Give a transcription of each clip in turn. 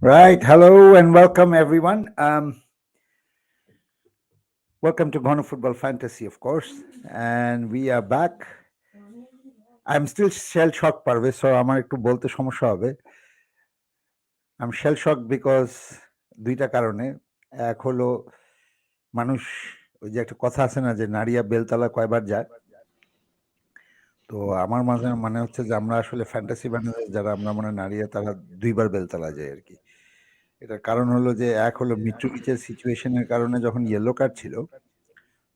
Right. Hello and welcome, everyone. Welcome to Ghana Football Fantasy, of course. And we are back. I'm still shell shocked, Parvez, so আমার একটু বলতে সমস্যা হবে। I'm shell shocked because দুইটা কারণে। এক হলো মানুষ ওই যে একটা কথা আছে না যে নারিয়া বেলতলা কয়বার যায়। তো আমার মাঝে মানে হচ্ছে যে আমরা আসলে ফ্যান্টাসি ম্যানেজার যারা আমরা মানে নারিয়া তারা দুইবার বেলতলা যায় আর কি। এটার কারণ হলো যে এক হলো মিট্রোভিচের সিচুয়েশনের কারণে যখন ইয়েলো কার্ড ছিল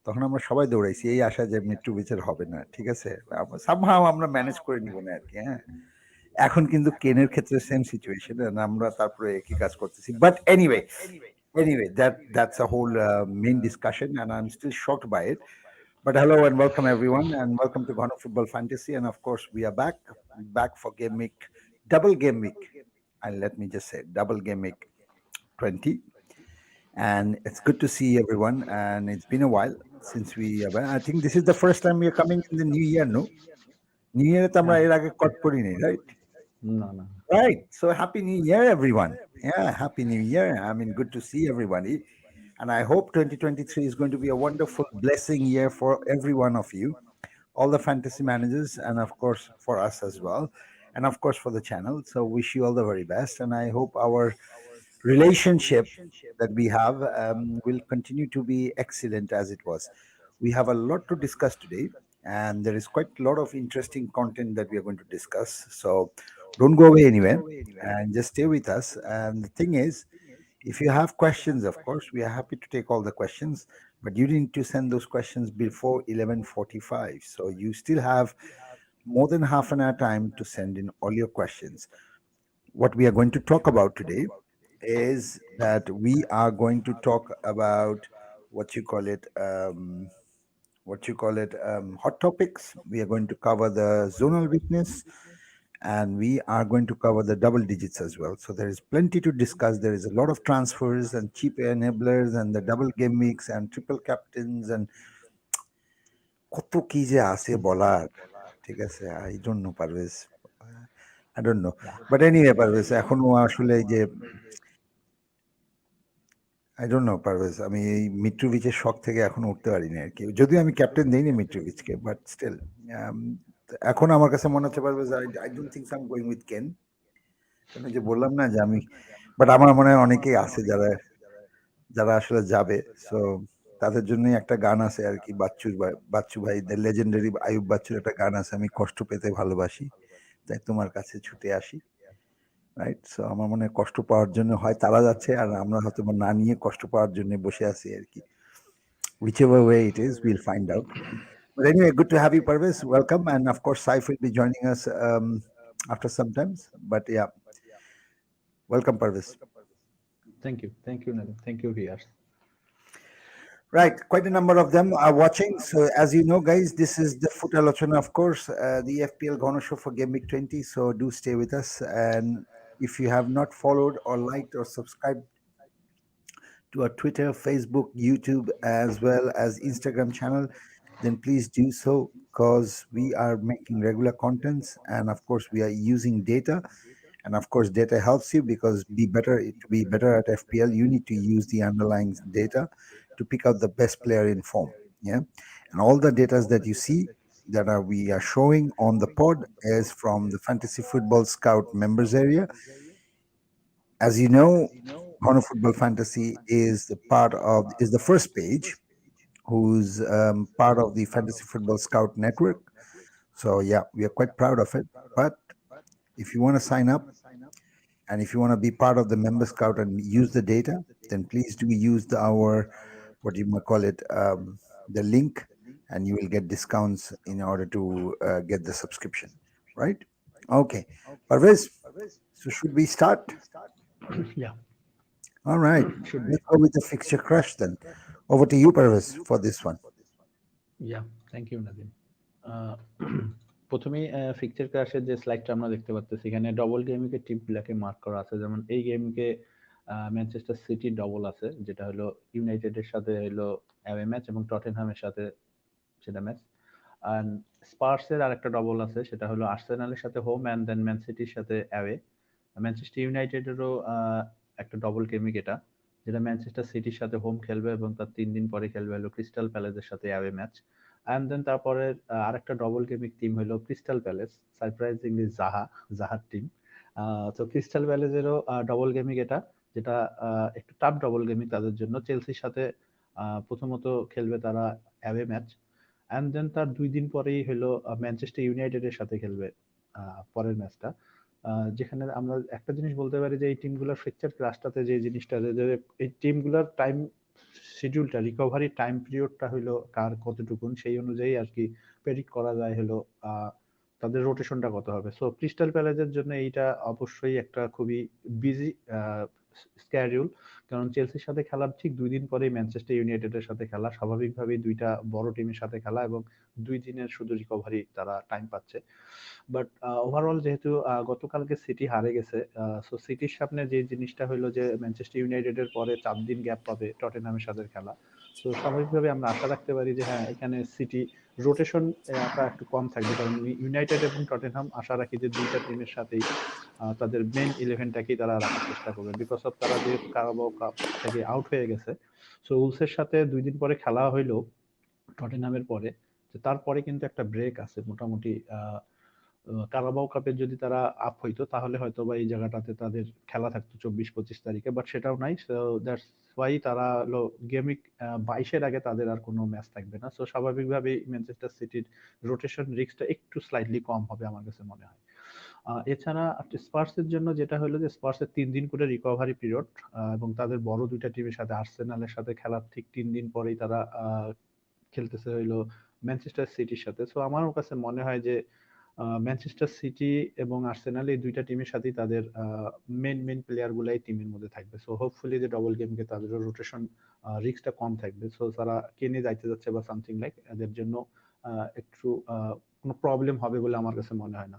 তখন আমরা সবাই দৌড়াইছি এই আশায় যে মিট্রোভিচের হবে না, ঠিক আছে? সামহাও আমরা ম্যানেজ করে নিব না আর কি, হ্যাঁ? এখন কিন্তু কেনের ক্ষেত্রে সেম সিচুয়েশন আমরা তারপরে একই কাজ করতেছি। But anyway, that's a whole main discussion and I'm still shocked by it. But hello and welcome everyone and welcome to Ghana Football Fantasy, and of course we are back for game week, double game week, and let me just say double game week 20. And it's good to see everyone. And it's been a while since I think this is the first time we are coming in the new year, no? New Year, তো আমরা এর আগে কট করিনি, right? না Right. So happy New Year, everyone. Yeah, happy New Year. I mean, good to see everybody. And I hope 2023 is going to be a wonderful, blessing year for every one of you, all the fantasy managers, and of course for us as well, and of course for the channel. So wish you all the very best, and I hope our relationship that we have will continue to be excellent as it was. We have a lot to discuss today, and there is quite a lot of interesting content that we are going to discuss. So don't go away anywhere and just stay with us. And the thing is, if you have questions, of course, we are happy to take all the questions, but you need to send those questions before 11:45. So you still have more than half an hour time to send in all your questions. What we are going to talk about today is that we are going to talk about what you call it, hot topics. We are going to cover the zonal weakness, and we are going to cover the double digits as well. So there is plenty to discuss. There is a lot of transfers and cheap enablers and the double game weeks and triple captains and কত কি যে আছে বলার, ঠিক আছে? I don't know, Parvez, I don't know. But anyway, Parvez, এখনো আসলে এই যে আই ডোন্ট নো, পারভেজ, আমি এই মিট্রোভিচের শখ থেকে এখনো উঠতে পারিনি আর কি। যদিও আমি ক্যাপ্টেন দেইনি মিট্রোভিচকে, বাট স্টিল এখন আমার কাছে মনে হচ্ছে, Parvez, I don't think I am going with কেন। কেন যে বললাম না যে আমি, বাট আমার মনে হয় অনেকেই আছে যারা যারা আসলে যাবে। সো তাদের জন্যই একটা গান আছে আর কি, বাচ্চু ভাই, দ্য লেজেন্ডারি আয়ুব বাচ্চুর একটা গান আছে, আমি কষ্ট পেতে ভালোবাসি, তাই তোমার কাছে ছুটে আসি। রাইট? সো আমার মনে হয় কষ্ট পাওয়ার জন্য হয় তারা যাচ্ছে, আর আমরা হয়তো বা না নিয়ে কষ্ট পাওয়ার জন্য বসে আছি আর কি। Whichever way it is, we'll find out. But anyway, good to have you, Parvez. Welcome. And of course, Saif will be joining us after some times. But yeah, welcome, Parvez. Thank you Nadeem, thank you viewers. Right, quite a number of them are watching. So, as you know, guys, this is the Footalochona, of course, the FPL Gono show for Game Week 20. So, do stay with us. And if you have not followed or liked or subscribed to our Twitter, Facebook, YouTube, as well as Instagram channel, then please do so, because we are making regular contents, and of course we are using data, and of course data helps you, because to be better at FPL you need to use the underlying data to pick out the best player in form. Yeah, and all the data that you see that we are showing on the pod is from the Fantasy Football Scout members area. As you know, Honor Football Fantasy is the first page who's part of the Fantasy Football Scout network. So yeah, we are quite proud of it. But if you want to sign up and if you want to be part of the member scout and use the data, then please do use our, what you might call it, the link, and you will get discounts in order to get the subscription. Right? Okay, Parvez. So should we start? Yeah, All right. should be. Let's go with the fixture crush then. Over to you, Parvez, for this one. Thank you Nadeem. প্রথমেই fixture ক্রাশের যে স্লাইডটা আমরা দেখতে পাচ্ছি, এখানে double গেমিংকে টিমগুলোকে mark করা আছে। যেমন এই গেমকে ম্যানচেস্টার সিটি ডবল আছে, যেটা হলো ইউনাইটেডের সাথে হলো অ্যাওয়ে ম্যাচ এবং টটেনহামের সাথে সেটা ম্যাচ। অ্যান্ড স্পার্সের আরেকটা ডবল আছে, সেটা হলো আর্সেনালের সাথে হোম অ্যান্ড দেন ম্যান সিটির সাথে অ্যাওয়ে। ম্যানচেস্টার ইউনাইটেডেরও একটা ডবল গেমিং এটা, যেটা ম্যানচেস্টার সিটির সাথে হোম খেলবে এবং তার 3 দিন পরে খেলবে হলো ক্রিস্টাল প্যালেসের সাথে অ্যাওয়ে ম্যাচ। অ্যান্ড দেন তারপরে আরেকটা ডবল গেমিং টিম হলো ক্রিস্টাল প্যালেস, সারপ্রাইজিংলি জাহার টিম। তো ক্রিস্টাল প্যালেসেরও ডবল গেমিং এটা, যেটা একটু টাফ ডবল গেমিং তাদের জন্য। চেলসির সাথে প্রথমত খেলবে তারা অ্যাওয়ে ম্যাচ, অ্যান্ড দেন তার 2 দিন পরেই হলো ম্যানচেস্টার ইউনাইটেডের সাথে খেলবে পরের ম্যাচটা। যেখানে আমরা একটা জিনিস বলতে পারি যে এই টিমগুলোর ফিকচার ক্লাসটাতে যে জিনিসটা যে এই টিমগুলোর টাইম শিডিউলটা, রিকভারি টাইম পিরিয়ডটা হলো কার কতটুকুন, সেই অনুযায়ী আর কি প্রেডিক্ট করা যায় হলো তাদের রোটেশনটা কত হবে। সো ক্রিস্টাল প্যালেসের জন্য এইটা অবশ্যই একটা খুবই বিজি স্ক্যাডিউল, কারণ চেলসির সাথে খেলার ঠিক 2 দিন পরেই ম্যানচেস্টার ইউনাইটেডের সাথে খেলা, স্বাভাবিকভাবেই দুইটা বড় টিমের সাথে খেলা এবং 2 দিনের শুধু রিকভারি তারা টাইম পাচ্ছে। বাট ওভারঅল যেহেতু গতকালকে সিটি হারে গেছে, সো সিটির সামনে যে জিনিসটা হলো যে ম্যানচেস্টার ইউনাইটেডের পরে 4 দিন গ্যাপ পাবে টটেনহামের সাথে খেলা। সো স্বাভাবিকভাবে আমরা আশা রাখতে পারি যে হ্যাঁ, এখানে সিটি রোটেশন একটু কম থাকবে, কারণ ইউনাইটেড এবং টটেনহাম আশা রাখি যে দুইটা টিমের সাথেই তাদের মেইন ইলেভেনটাকেই তারা রাখার চেষ্টা করবে, বিকজ অফ তারা যেহেতু কারাবাও কাপ থেকে আউট হয়ে গেছে। সো উলসের সাথে 2 দিন পরে খেলা হইলো টটেনহামের পরে, তো তারপরে কিন্তু একটা ব্রেক আছে মোটামুটি। কারাবাও কাপের যদি তারা আপ হইতো তাহলে হয়তো বা এই জায়গাটাতে তাদের খেলা থাকতো 24-25 তারিখে, বাট সেটাও নাই। সো দ্যাটস ওয়াই তারা হলো গেমিক 22-এর আগে তাদের আর কোনো ম্যাচ থাকবে না। সো স্বাভাবিকভাবেই ম্যানচেস্টার সিটির রোটেশন রিস্কটা একটু স্লাইটলি কম হবে আমার কাছে মনে হয়। এছাড়া স্পার্সের জন্য যেটা হলো যে স্পার্সের 3 দিন করে রিকভারি পিরিয়ড, এবং তাদের বড় দুইটা টিমের সাথে আর্সেনালের সাথে খেলার ঠিক 3 দিন পরেই তারা খেলতেছে হইলো ম্যানচেস্টার সিটির সাথে। সো আমার কাছে মনে হয় যে ম্যানচেস্টার সিটি এবং আর্সেনাল এই দুইটা টিমের সাথেই তাদের মেইন প্লেয়ার গুলাই টিমের মধ্যে থাকবে। সো হোপফুলি যে ডবল গেমকে তাদের রোটেশন রিস্কটা কম থাকবে। সো তারা কেনে যাইতে যাচ্ছে বা সামথিং লাইক, এদের জন্য একটু কোনো প্রবলেম হবে বলে আমার কাছে মনে হয় না।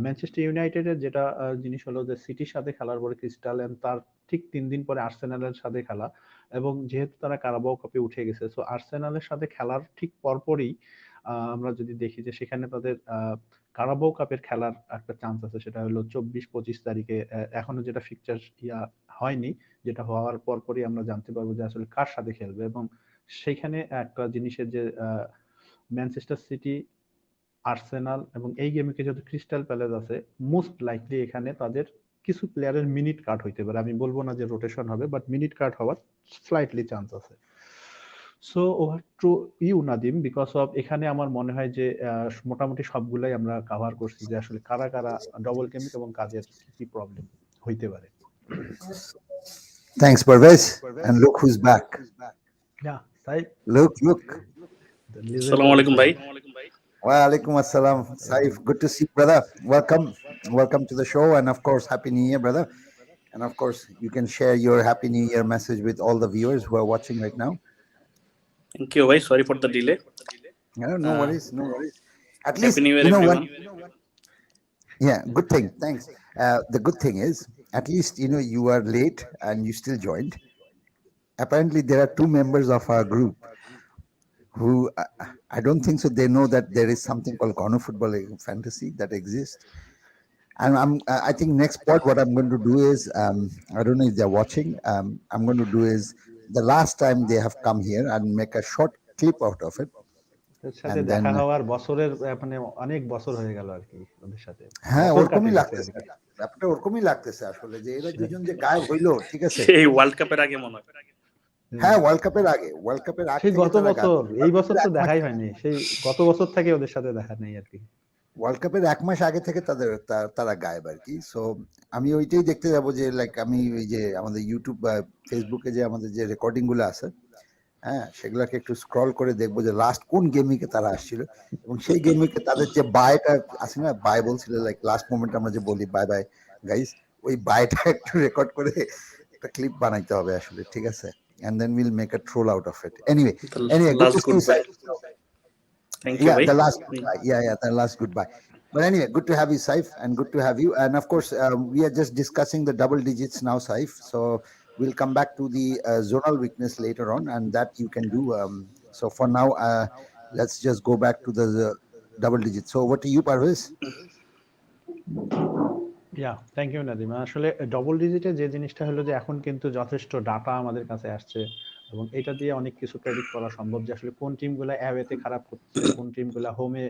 ম্যানচেস্টার ইউনাইটেডের যেটা জিনিস হলো যে সিটির সাথে খেলার পরে ক্রিস্টাল এন্ড তার ঠিক 3 দিন পরে আর্সেনালের সাথে খেলা, এবং যেহেতু তারা কারাবাও কাপে উঠে গেছে, সো আর্সেনালের সাথে খেলার ঠিক পরপরই আমরা যদি দেখি যে সেখানে তাদের কারাবাও কাপের খেলার একটা চান্স আছে, সেটা হলো 24-25 তারিখে। এখনো যেটা ফিকচার হয়নি, যেটা হওয়ার পরপরই আমরা জানতে পারবো যে আসলে কার সাথে খেলবে। এবং সেখানে একটা জিনিসের যে ম্যানচেস্টার সিটি, আর্সেনাল এবং এই গেমে যদি ক্রিস্টাল প্যালেস আছে, মোস্ট লাইকলি এখানে তাদের কিছু প্লেয়ারের মিনিট কাট হইতে পারে। আমি বলবো না যে রোটেশন হবে, বাট মিনিট কাট হওয়ার স্লাইটলি চান্স আছে। So over to you Nadeem, because of এখানে আমার মনে হয় যে মোটামুটি সবগুলাই আমরা কাভার করছি যে আসলে কারা কারা ডবল গেমিং এবং কাজের কি কি প্রবলেম হইতে পারে। Thanks, Parvez. And look who's back. Yeah, Saif, Look. the legend আসসালামু of the আলাইকুম show. ভাই। Wa alaikum assalam. Saif, good to see you, brother. Welcome to the show. And of course, Happy New Year, brother. And of course, you can share your Happy New Year message with all the viewers who are watching right now. Thank you ভাই, sorry for the delay. No worries. At least, happy new year you know everyone. what? Yeah, good thing. Thanks. The good thing is, at least, you are late and you still joined. Apparently, there are 2 members of our group who I don't think so. They know that there is something called Gone Football Fantasy that exists. And I think next part, what I'm going to do is, I don't know if they're watching. I'm going to do is the last time they have come here and make a short clip out of it. এর সাথে And then, দেখা হওয়ার বছরের মানে অনেক বছর হয়ে গেল আর কি ওদের সাথে, হ্যাঁ, বছর ওরকমই কাটে গেছে আর লাগতেছে, কি। ব্যাপারটা ওরকমই লাগতেছে আসলে, যে এরা দুজন যে গায়েব হইলো, ঠিক আছে। সেই ওয়ার্ল্ড কাপের আগে মনে হয়। হ্যাঁ, ওয়ার্ল্ড কাপের আগ সেই থেকে গত তারা গায়েব। বছর, এই বছর তো দেখাই হয়নি, সেই গত বছর থেকে ওদের সাথে দেখা নেই আর কি। ওয়ার্ল্ড কাপের 1 মাস আগে থেকে তারা গায়েব আর কি। সো আমি ওইটাই দেখতে যাবো, যে লাইক আমি ওই যে আমাদের ইউটিউব বা ফেসবুকে যে আমাদের যে রেকর্ডিং গুলো আছে, হ্যাঁ, সেগুলোকে একটু স্ক্রল করে দেখবো যে লাস্ট কোন গেমিংকে তারা আসছিল, এবং সেই গেমিংকে তাদের যে বাইটা আছে না, বাই বলছিল, লাইক লাস্ট মোমেন্ট আমরা যে বলি বাই বাই গাইস, ওই বাইটা একটু রেকর্ড করে একটা ক্লিপ বানাইতে হবে আসলে, ঠিক আছে। And then we'll make a troll out of it. Anyway, good to see you, Saif. Thank you Yeah, ভাই। the last goodbye. Yeah, the last goodbye. But anyway, good to have you, Saif, and good to have you. And of course, we are just discussing the double digits now, Saif. So we'll come back to the zonal weakness later on, and that you can do. So for now, let's just go back to the double digits. So over to you, Parvez. Thank you Nadeem. আসলে double ডিজিটে যে জিনিসটা হলো যে এখন কিন্তু যথেষ্ট data আমাদের কাছে আসছে এবং এটা দিয়ে অনেক কিছু প্রেডিক্ট করা সম্ভব যে আসলে কোন টিমগুলো অ্যাওয়েতে খারাপ করতেছে, কোন টিমগুলো হোমে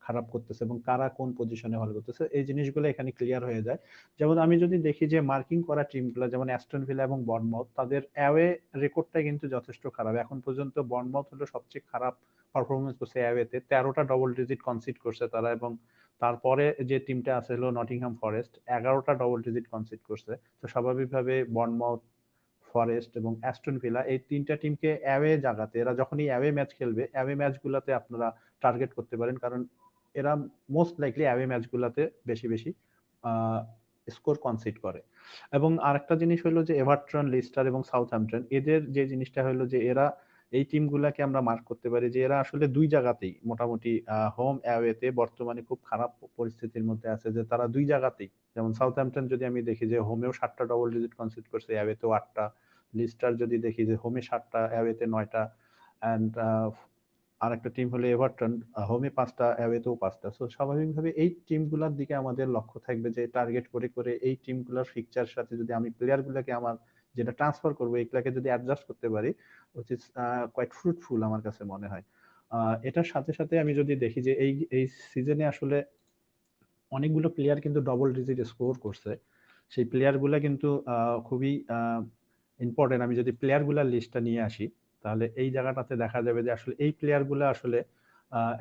খারাপ করতেছে এবং কারা কোন পজিশনে ভালো করতেছে, এই জিনিসগুলো এখানে ক্লিয়ার হয়ে যায়। যেমন আমি যদি দেখি যে মার্কিং করা টিমগুলো যেমন অ্যাস্টন ভিলা এবং বর্নমাউথ, তাদের অ্যাওয়ে রেকর্ডটা কিন্তু যথেষ্ট খারাপ। এখন পর্যন্ত বর্নমাউথ হলো সবচেয়ে খারাপ পারফরমেন্স করছে অ্যাওয়েতে, 13টা ডবল ডিজিট কনসিড করছে তারা, এবং তারপরে যে টিমটা আছে হলো নটিংহাম ফরেস্ট, 11টা ডবল ডিজিট কনসিড করছে। তো স্বাভাবিকভাবে বর্নমাউথ, ফরেস্ট এবং অ্যাস্টন ভিলা এই তিনটা টিমকে অ্যাওয়ে জায়গাতে, এরা যখনই অ্যাওয়ে ম্যাচ খেলবে অ্যাওয়ে ম্যাচগুলোতে আপনারা টার্গেট করতে পারেন, কারণ এরা মোস্ট লাইকলি অ্যাওয়ে ম্যাচগুলোতে বেশি বেশি স্কোর কনসিড করে। এবং আরেকটা জিনিস হলো যে এভারটন, লিস্টার এবং সাউথহ্যাম্পটন, এদের যে জিনিসটা হলো যে এরা, এই টিমগুলোকে আমরা মার্ক করতে পারি যে এরা আসলে দুই জায়গাতেই মোটামুটি হোম অ্যাওয়েতে বর্তমানে খুব খারাপ পরিস্থিতির মধ্যে আছে, যে তারা দুই জায়গাতেই, যেমন সাউথহ্যাম্পটন যদি আমি দেখি যে হোমেও 7টা ডবল ডিজিট কনসিড করছে, অ্যাওয়েতেও 8টা। লিস্টার যদি দেখি যে হোমে 7টা, অ্যাওয়েতে 9টা। অ্যান্ড আর একটা টিম হলো এভারটন, হোমে 5টা, অ্যাওয়েতেও 5টা। সো স্বাভাবিকভাবে এই টিমগুলোর দিকে আমাদের লক্ষ্য থাকবে যে টার্গেট করে করে এই টিমগুলোর ফিকচার সাথে যদি আমি প্লেয়ারগুলোকে আমার যেটা ট্রান্সফার করবো এগুলাকে যদি অ্যাডজাস্ট করতে পারি, which is quite fruitful আমার কাছে মনে হয়। এটার সাথে সাথে আমি যদি দেখি যে এই সিজনে আসলে অনেকগুলো প্লেয়ার কিন্তু ডবল ডিজিট স্কোর করছে, সেই প্লেয়ারগুলো কিন্তু খুবই ইম্পর্টেন্ট। আমি যদি প্লেয়ারগুলোর লিস্টটা নিয়ে আসি তাহলে এই জায়গাটাতে দেখা যাবে যে আসলে এই প্লেয়ারগুলো আসলে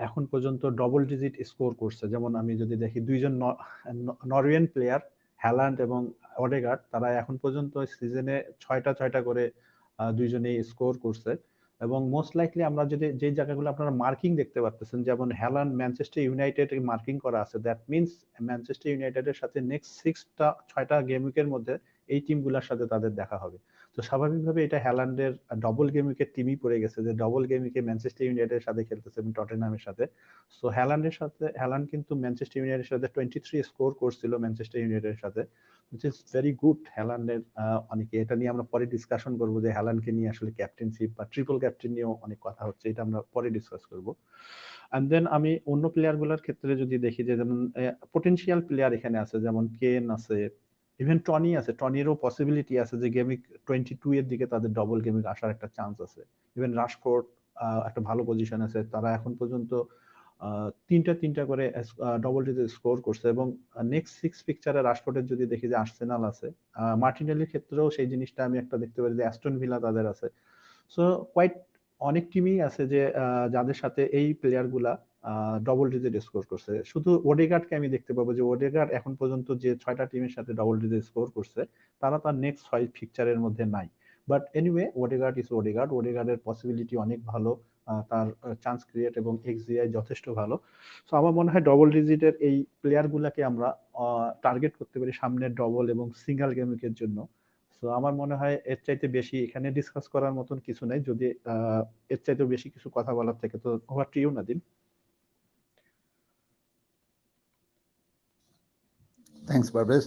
এখন পর্যন্ত ডবল ডিজিট স্কোর করছে। যেমন আমি যদি দেখি দুইজন নরওয়েন প্লেয়ার, হ্যালান্ড এবং অডেগার্ড, তারা এখন পর্যন্ত সিজনে 6টা 6টা করে দুইজনেই স্কোর করছে। এবং মোস্ট লাইকলি আমরা যদি যে জায়গাগুলো আপনারা মার্কিং দেখতে পাচ্ছেন, যেমন হ্যালান্ড ম্যানচেস্টার ইউনাইটেড মার্কিং করা আছে, দ্যাট মিনস ম্যানচেস্টার ইউনাইটেডের সাথে নেক্সট 6টা গেম উইকের মধ্যে এই টিমগুলোর সাথে তাদের দেখা হবে। তো স্বাভাবিকভাবে এটা হ্যালান্ডের ডবল গেম উইকের টিমই পড়ে গেছে, যে ডবল গেম উইকে ম্যানচেস্টার ইউনাইটেডের সাথে খেলতেছে এবং টটেনহামের সাথে। সো হ্যালান্ড কিন্তু ম্যানচেস্টার ইউনাইটেডের সাথে 23 স্কোর করছিল ম্যানচেস্টার ইউনাইটেডের সাথে, which is very good হ্যালান্ডের। অনেকে এটা নিয়ে আমরা পরে ডিসকাশন করবো যে হ্যালান্ডকে নিয়ে আসলে ক্যাপ্টেনশিপ বা ট্রিপল ক্যাপ্টেন নিয়েও অনেক কথা হচ্ছে, এটা আমরা পরে ডিসকাস করবো। এন্ড দেন আমি অন্য প্লেয়ার গুলার ক্ষেত্রে যদি দেখি যে যেমন পটেনশিয়াল প্লেয়ার এখানে আছে, যেমন কেন আছে, ইভেন টনি আছে, টনিরও পসিবিলিটি আছে যে গেমিং 22 এর দিকে তাদের ডবল গেমিং আসার একটা চান্স আছে। ইভেন রাশফোর্ড একটা ভালো পজিশন আছে, তারা এখন পর্যন্ত তিনটা তিনটা করে ডবল ডিজিট স্কোর করছে। এবং নেক্সট 6 পিকচারে রাশফোর্ডের যদি দেখি যে আর্সেনাল আছে, মার্টিনেলির ক্ষেত্রেও সেই জিনিসটা আমি একটা দেখতে পারি যে অ্যাস্টন ভিলা তাদের আছে। সো কোয়াইট অনেক টিমই আছে যে যাদের সাথে এই প্লেয়ার গুলা ডবল ডিজিট স্কোর করছে। শুধু ওডেগার্ডকে আমি দেখতে পাবো যে ওডেগার্ড এখন পর্যন্ত যে 6টা টিমের সাথে ডবল ডিজিট স্কোর করছে তারা তার নেক্সট 6 পিকচারের মধ্যে নাই। But anyway Odegaard is Odegaard, ওডেগার্ডের পসিবিলিটি অনেক ভালো, তার চান্স ক্রিয়েট এবং এক্সজিআই যথেষ্ট ভালো। সো আমার মনে হয় ডবল ডিজিটের এই প্লেয়ার গুলাকে আমরা টার্গেট করতে পারি সামনের ডবল এবং সিঙ্গেল গেমিংয়ের জন্য। সো আমার মনে হয় এর চাইতে বেশি এখানে ডিসকাস করার মতন কিছু নাই, যদি এর চাইতে বেশি কিছু কথা বলার থেকে তো over to you Nadeem. Thanks, Barbara.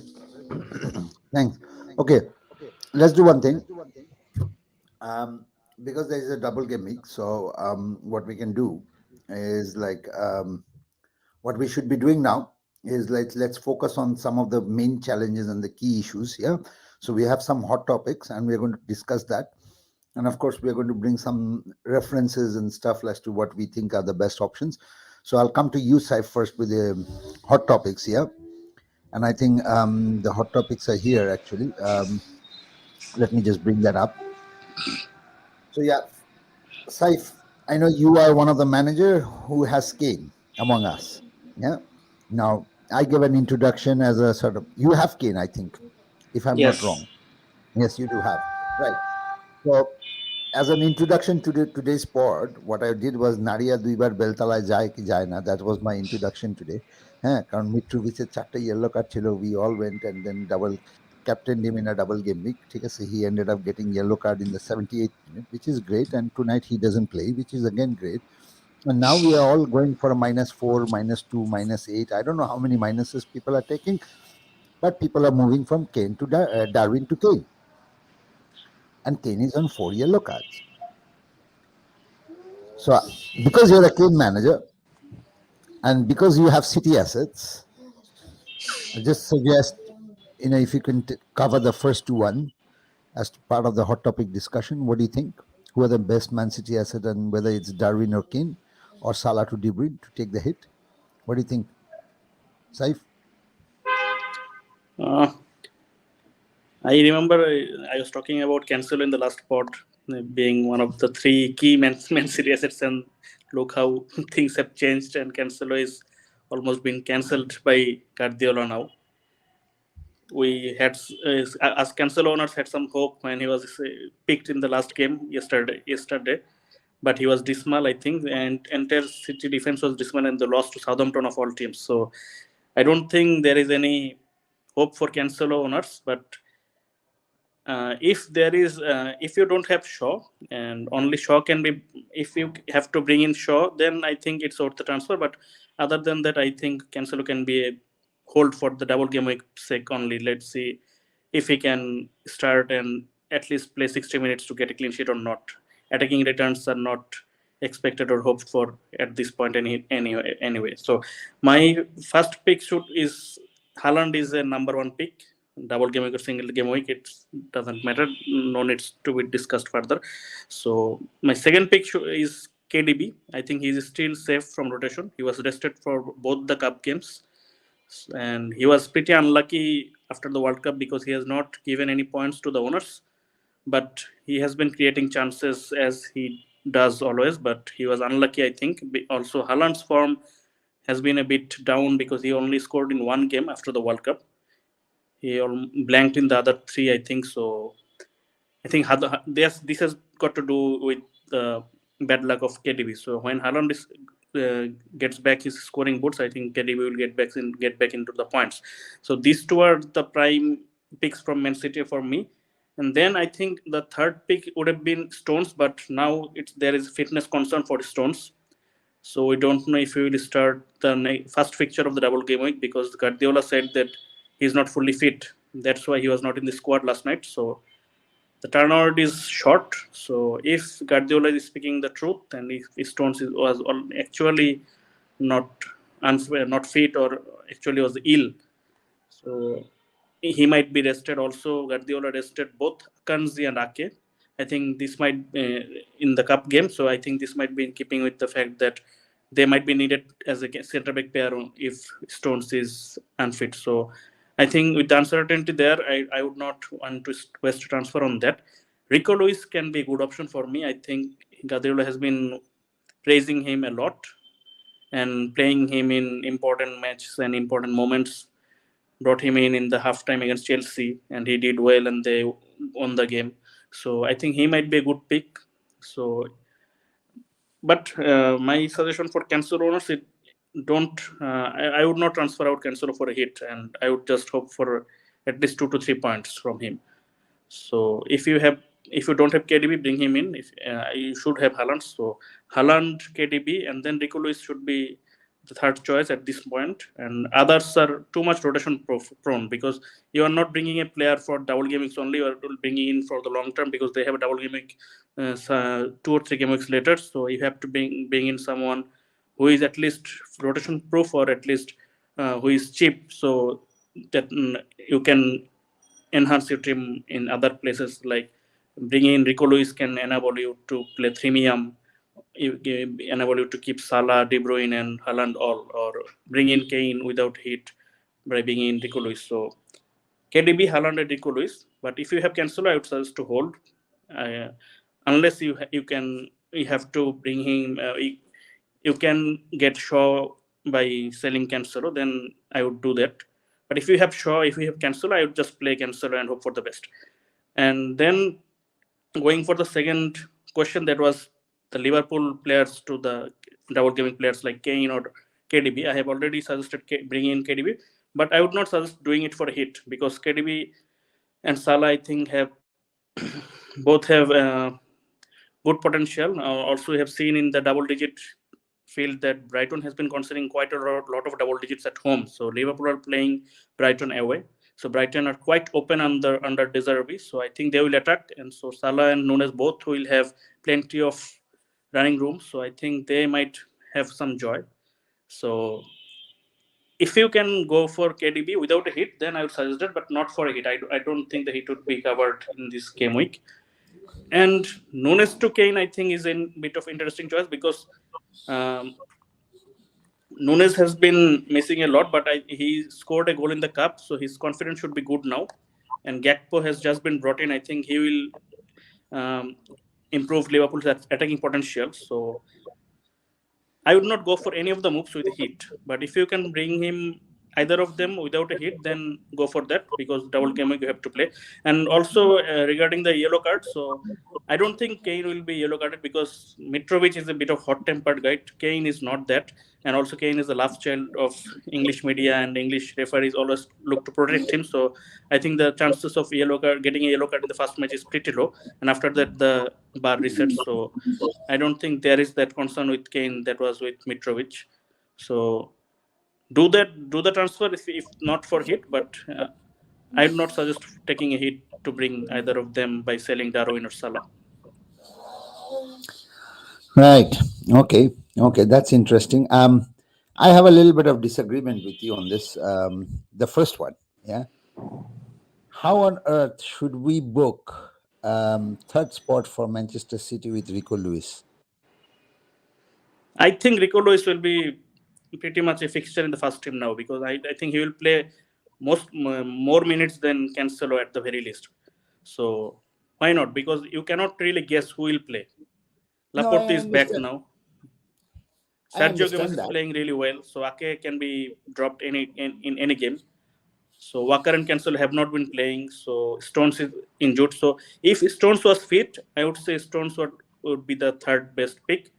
Thanks. Okay, let's do one thing. Because there is a double gimmick, so what we can do is like what we should be doing now is like let's focus on some of the main challenges and the key issues here. So we have some hot topics and we're going to discuss that. And of course, we're going to bring some references and stuff as to what we think are the best options. So I'll come to you, Saif, first with the hot topics here. And I think the hot topics are here actually. Let me just bring that up. So yeah, Saif, I know you are one of the manager who has Kane among us. Yeah. Now I give an introduction as a sort of, you have Kane, I think, if I'm not Yes. wrong. Yes, you do have. Right. So as an introduction to today's pod, what I did was Naria Duibar Beltala Jai Ki Jaina. That was my introduction today. কারণ মিট্রোভিচের 4টা yellow card ছিল, we all went and then double captained him in a double game week. ঠিক আছে, he ended up getting yellow card in the 78th minute, which is great, and tonight he doesn't play, which is again great. And now we are all going for a -4, -2, -8. I don't know how many minuses people are taking, but people are moving from Kane to Darwin to Kane. And Kane is on 4 yellow cards. So because you're a Kane manager and because you have City assets, I just suggest if you can cover the first one as part of the hot topic discussion, what do you think? Who are the best Man City asset, and whether it's Darwin or Kane or Salah to De Bruyne to take the hit? What do you think, Saif? Uh, I remember I was talking about Cancelo in the last pod being one of the three key Man City assets, and look how things have changed, and Cancelo is almost been cancelled by Guardiola now. We had, as Cancelo owners, had some hope when he was picked in the last game yesterday, but he was dismal, I think, and entire City defense was dismal, and they lost to Southampton of all teams. So I don't think there is any hope for Cancelo owners, but if you don't have Shaw, and only Shaw can be, if you have to bring in Shaw, then I think it's worth the transfer. But other than that, I think Cancelo can be a hold for the double game week sake only. Let's see if he can start and at least play 60 minutes to get a clean sheet or not. Attacking returns are not expected or hoped for at this point anyway. So my first pick is Haaland is a number one pick. Double game week or single game week, it doesn't matter. No needs to be discussed further. So my second pick is KDB. I think he is still safe from rotation. He was rested for both the cup games, and he was pretty unlucky after the World Cup because he has not given any points to the owners. But he has been creating chances as he does always. But he was unlucky, I think. Also, Haaland's form has been a bit down because he only scored in one game after the World Cup. He blanked in the other three, I think. So I think this has got to do with the bad luck of KDB. So when Haaland gets back his scoring boots, I think KDB will get back into the points. So these two are the prime picks from Man City for me. And then I think the third pick would have been Stones, but now there is fitness concern for Stones. So we don't know if he will start the first fixture of the double game week because Guardiola said that he's not fully fit. That's why he was not in the squad last night. So the turnover is short. So if Guardiola is speaking the truth, and if Stones was actually not not fit or actually was ill, so he might be rested. Also, Guardiola rested both Kanzi and Ake. I think this might in the cup game. So I think this might be in keeping with the fact that they might be needed as a centre back pair if Stones is unfit. So I think with the uncertainty there, I would not want to waste transfer on that. Rico Lewis can be a good option for me. I think Guardiola has been praising him a lot and playing him in important matches and important moments. Brought him in the halftime against Chelsea, and he did well, and they won the game. So I think he might be a good pick. So, but my suggestion for Cancelo owners, I would not transfer out Cancelo for a hit, and I would just hope for at least 2 to 3 points from him. So if you don't have KDB, bring him in. If you should have Haaland, so Haaland, KDB, and then Rico Lewis should be the third choice at this point. And others are too much rotation prone because you are not bringing a player for double game weeks only. You are bringing in for the long term because they have a double game week 2 or 3 game weeks later. So you have to bring in someone who is at least rotation proof or at least who is cheap, so that you can enhance your team in other places. Like bringing in Rico Lewis can enable you to play premium, enable you to keep Salah, De Bruyne, and Haaland all, or bring in Kane without hit by bringing in Rico Lewis. So KDB, Haaland, and Rico Lewis. But if you have Cancelo, I would suggest to hold, unless you have to bring him. You can get Shaw by selling Cancelo, then I would do that. But if you have Shaw, if you have Cancelo, I would just play Cancelo and hope for the best. And then going for the second question, that was the Liverpool players to the double gaming players like Kane or KDB. I have already suggested bringing in KDB, but I would not suggest doing it for a hit because KDB and Salah, I think, have both have good potential. Also, we have seen in the double-digit field that Brighton has been considering quite a lot of double digits at home. So Liverpool are playing Brighton away. So Brighton are quite open under De Zerbi. So I think they will attack. And so Salah and Nunes both will have plenty of running room. So I think they might have some joy. So if you can go for KDB without a hit, then I would suggest it, but not for a hit. I don't think the hit would be covered in this game week. And Nunes to Kane, I think, is a bit of interesting choice because um, Nunes has been missing a lot, but he scored a goal in the cup, so his confidence should be good now. And Gakpo has just been brought in. I think he will improve Liverpool's attacking potential. So I would not go for any of the moves with a hit. But if you can bring him either of them without a hit, then go for that because double game you have to play. And also regarding the yellow card, so I don't think Kane will be yellow carded because Mitrovic is a bit of hot-tempered guy. Kane is not that, and also Kane is the love child of English media and English referees always look to protect him. So I think the chances of getting a yellow card in the first match is pretty low, and after that the bar resets. So I don't think there is that concern with Kane that was with Mitrovic. So do the transfer if not for hit, but I would not suggest taking a hit to bring either of them by selling Darwin or Salah. Right. Okay. Okay. That's interesting. I have a little bit of disagreement with you on this. The first one. Yeah. How on earth should we book third spot for Manchester City with Rico Lewis? I think Rico Lewis will be pretty much a fixture in the first team now because I think he will play more minutes than Cancelo at the very least. So why not? Because you cannot really guess who will play. Laporte is back now. Sergio Gomez is playing really well, so Ake can be dropped in any game. So Walker and Cancelo have not been playing, so Stones is injured. So if Stones was fit, I would say Stones would be the third best pick.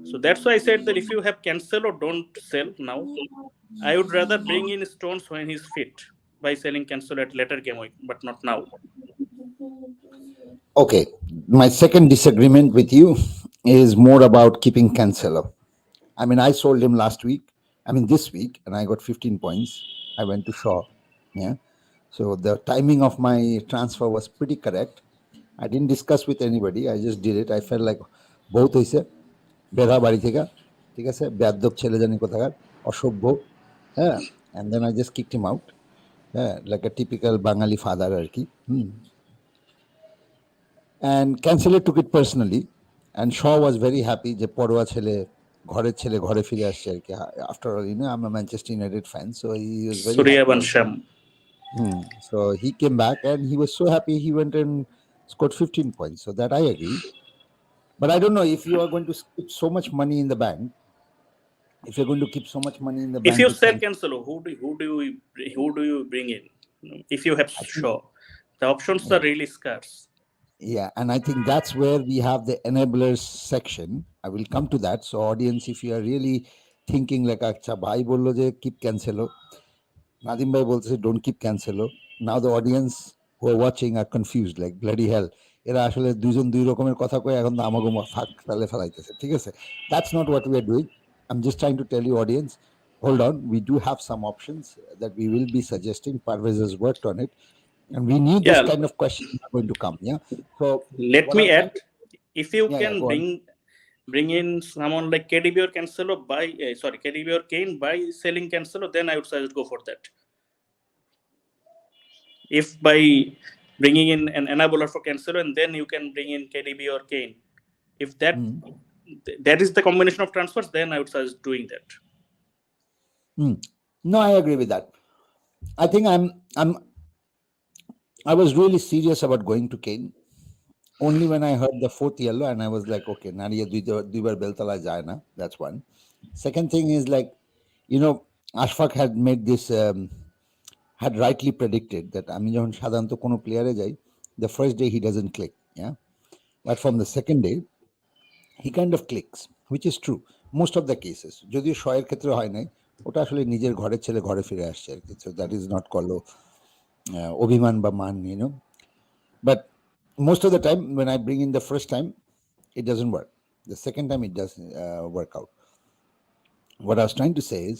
So that's why I said that if you have Cancelo, don't sell now. I would rather bring in Stones when he's fit by selling Cancelo at later game week, but not now. Okay, my second disagreement with you is more about keeping Cancelo. I mean, I sold him this week, and I got 15 points. I went to Shaw. Yeah. So the timing of my transfer was pretty correct. I didn't discuss with anybody. I just did it. I felt like both হইছে বেড়া বাড়ি থেকে ঠিক আছে বেয়াদব ছেলে জানি কোথাকার অসভ্য হ্যাঁ and then I just kicked him out like a typical Bangali father আর কি and Cancelo took it personally and Shaw was very happy যে পড়ুয়া ছেলে ঘরে ফিরে আসছে আর কি after all I'm a Manchester United fan so he was very happy. So he came back and he was so happy he went and scored 15 points. So that I agree. But I don't know if you are going to keep so much money in the bank. If you're going to keep so much money in the bank. If you sell Cancelo, who do you bring in? If you have Shaw, the options are really scarce. Yeah, and I think that's where we have the enablers section. I will come to that. So audience, if you are really thinking like acha bhai bollo je keep Cancelo, Nadim bhai bolche don't keep Cancelo. Now the audience who are watching are confused like bloody hell. এরা আসলে দুজন দুই রকমের কথা কই এখন আমাগো ফাঁক ফেলে ফেলাইতেছে ঠিক আছে that's not what we are doing. I'm just trying to tell you audience hold on, we do have some options that we will be suggesting. Parvez has worked on it and we need this kind of questions are going to come. Yeah, so let me add if you can bring in someone like KDB or Cancelo KDB or Kane by selling Cancelo, then I would suggest go for that. If by bringing in an enabler for Cancelo and then you can bring in KDB or Kane, if that is the combination of transfers, then I would suggest doing that. No, I agree with that. I think I was really serious about going to Kane only when I heard the fourth yellow and I was like, okay, Nadia duibar beltala jay na. That's one. Second thing is like, Ashfaq had made this had rightly predicted that আমি যখন সাধারণত কোনো প্লেয়ারে যাই the first day he doesn't click, yeah, but from the second day he kind of clicks, which is true most of the cases. যদিও শয়ের ক্ষেত্রে হয় নাই, ওটা আসলে নিজের ঘরের ছেলে ঘরে ফিরে আসছে আর কি, so that is not called অভিমান বা মান, but most of the time when I bring in the first time it doesn't work, the second time it does work out. What I was trying to say is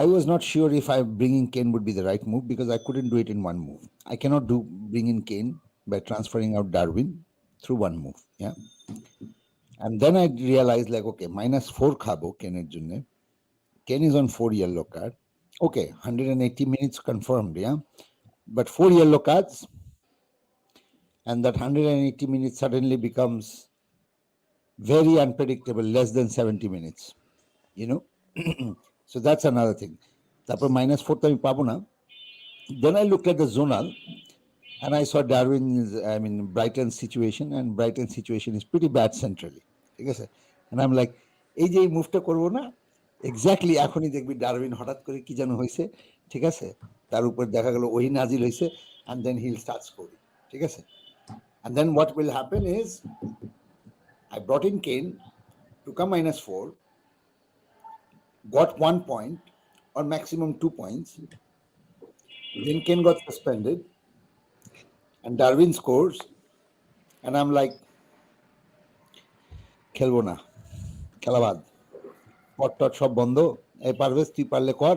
I was not sure if bringing Kane would be the right move because I couldn't do it in one move. I cannot bring in Kane by transferring out Darwin through one move. Yeah. And then I realized like, okay, -4 khabo Kane er jonne. Kane is on 4 yellow card. Okay, 180 minutes confirmed, yeah. But 4 yellow cards, and that 180 minutes suddenly becomes very unpredictable, less than 70 minutes, you know. So that's another thing. তারপর -4 তো আমি পাবো না. Then I looked at the zonal and I saw Brighton's situation, and Brighton's situation is pretty bad centrally. ঠিক আছে? And I'm like, এই যে এই মুভটা করবো না, এক্স্যাক্টলি এখনই দেখবি ডারউইন হঠাৎ করে কি যেন হয়েছে, ঠিক আছে, তার উপর দেখা গেল ওই নাজিল হয়েছে, and then he'll start scoring, ঠিক আছে. And then what will happen is I brought in Kane, took a -4, got 1 point or maximum 2 points. Then Kane got suspended and Darwin scores, and I'm like, খেলবো না, খেলাবাদ, পট সব বন্ধ, এই পারভেজ তুই পারলে কর,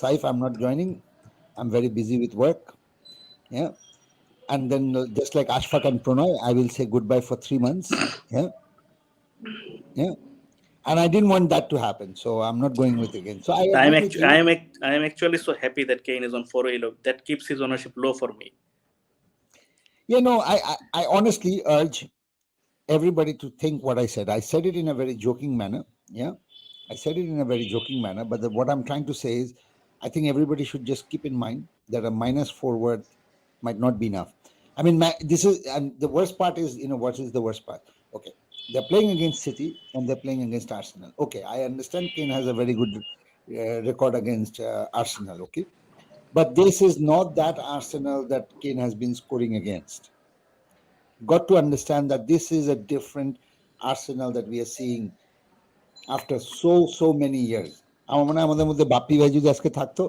Saif I'm not joining, I'm very busy with work, yeah. And then just like Ashfaq and Pranay, I will say goodbye for 3 months, yeah. And I didn't want that to happen, so I'm not going with it again. So I am actually so happy that Kane is on 4 yellow. That keeps his ownership low for me. I honestly urge everybody to think what I said. I said it in a very joking manner, yeah. I said it in a very joking manner, but what I'm trying to say is, I think everybody should just keep in mind that a -4 worth might not be enough. I mean, this is, and the worst part is, what is the worst part? Okay, they're playing against City and they're playing against Arsenal. Okay, I understand Kane has a very good record against Arsenal, okay? But this is not that Arsenal that Kane has been scoring against. Got to understand that this is a different Arsenal that we are seeing after so many years. আমার মনে হয় আমাদের মধ্যে বাপ্পি ভাই যদি আজকে থাকতো,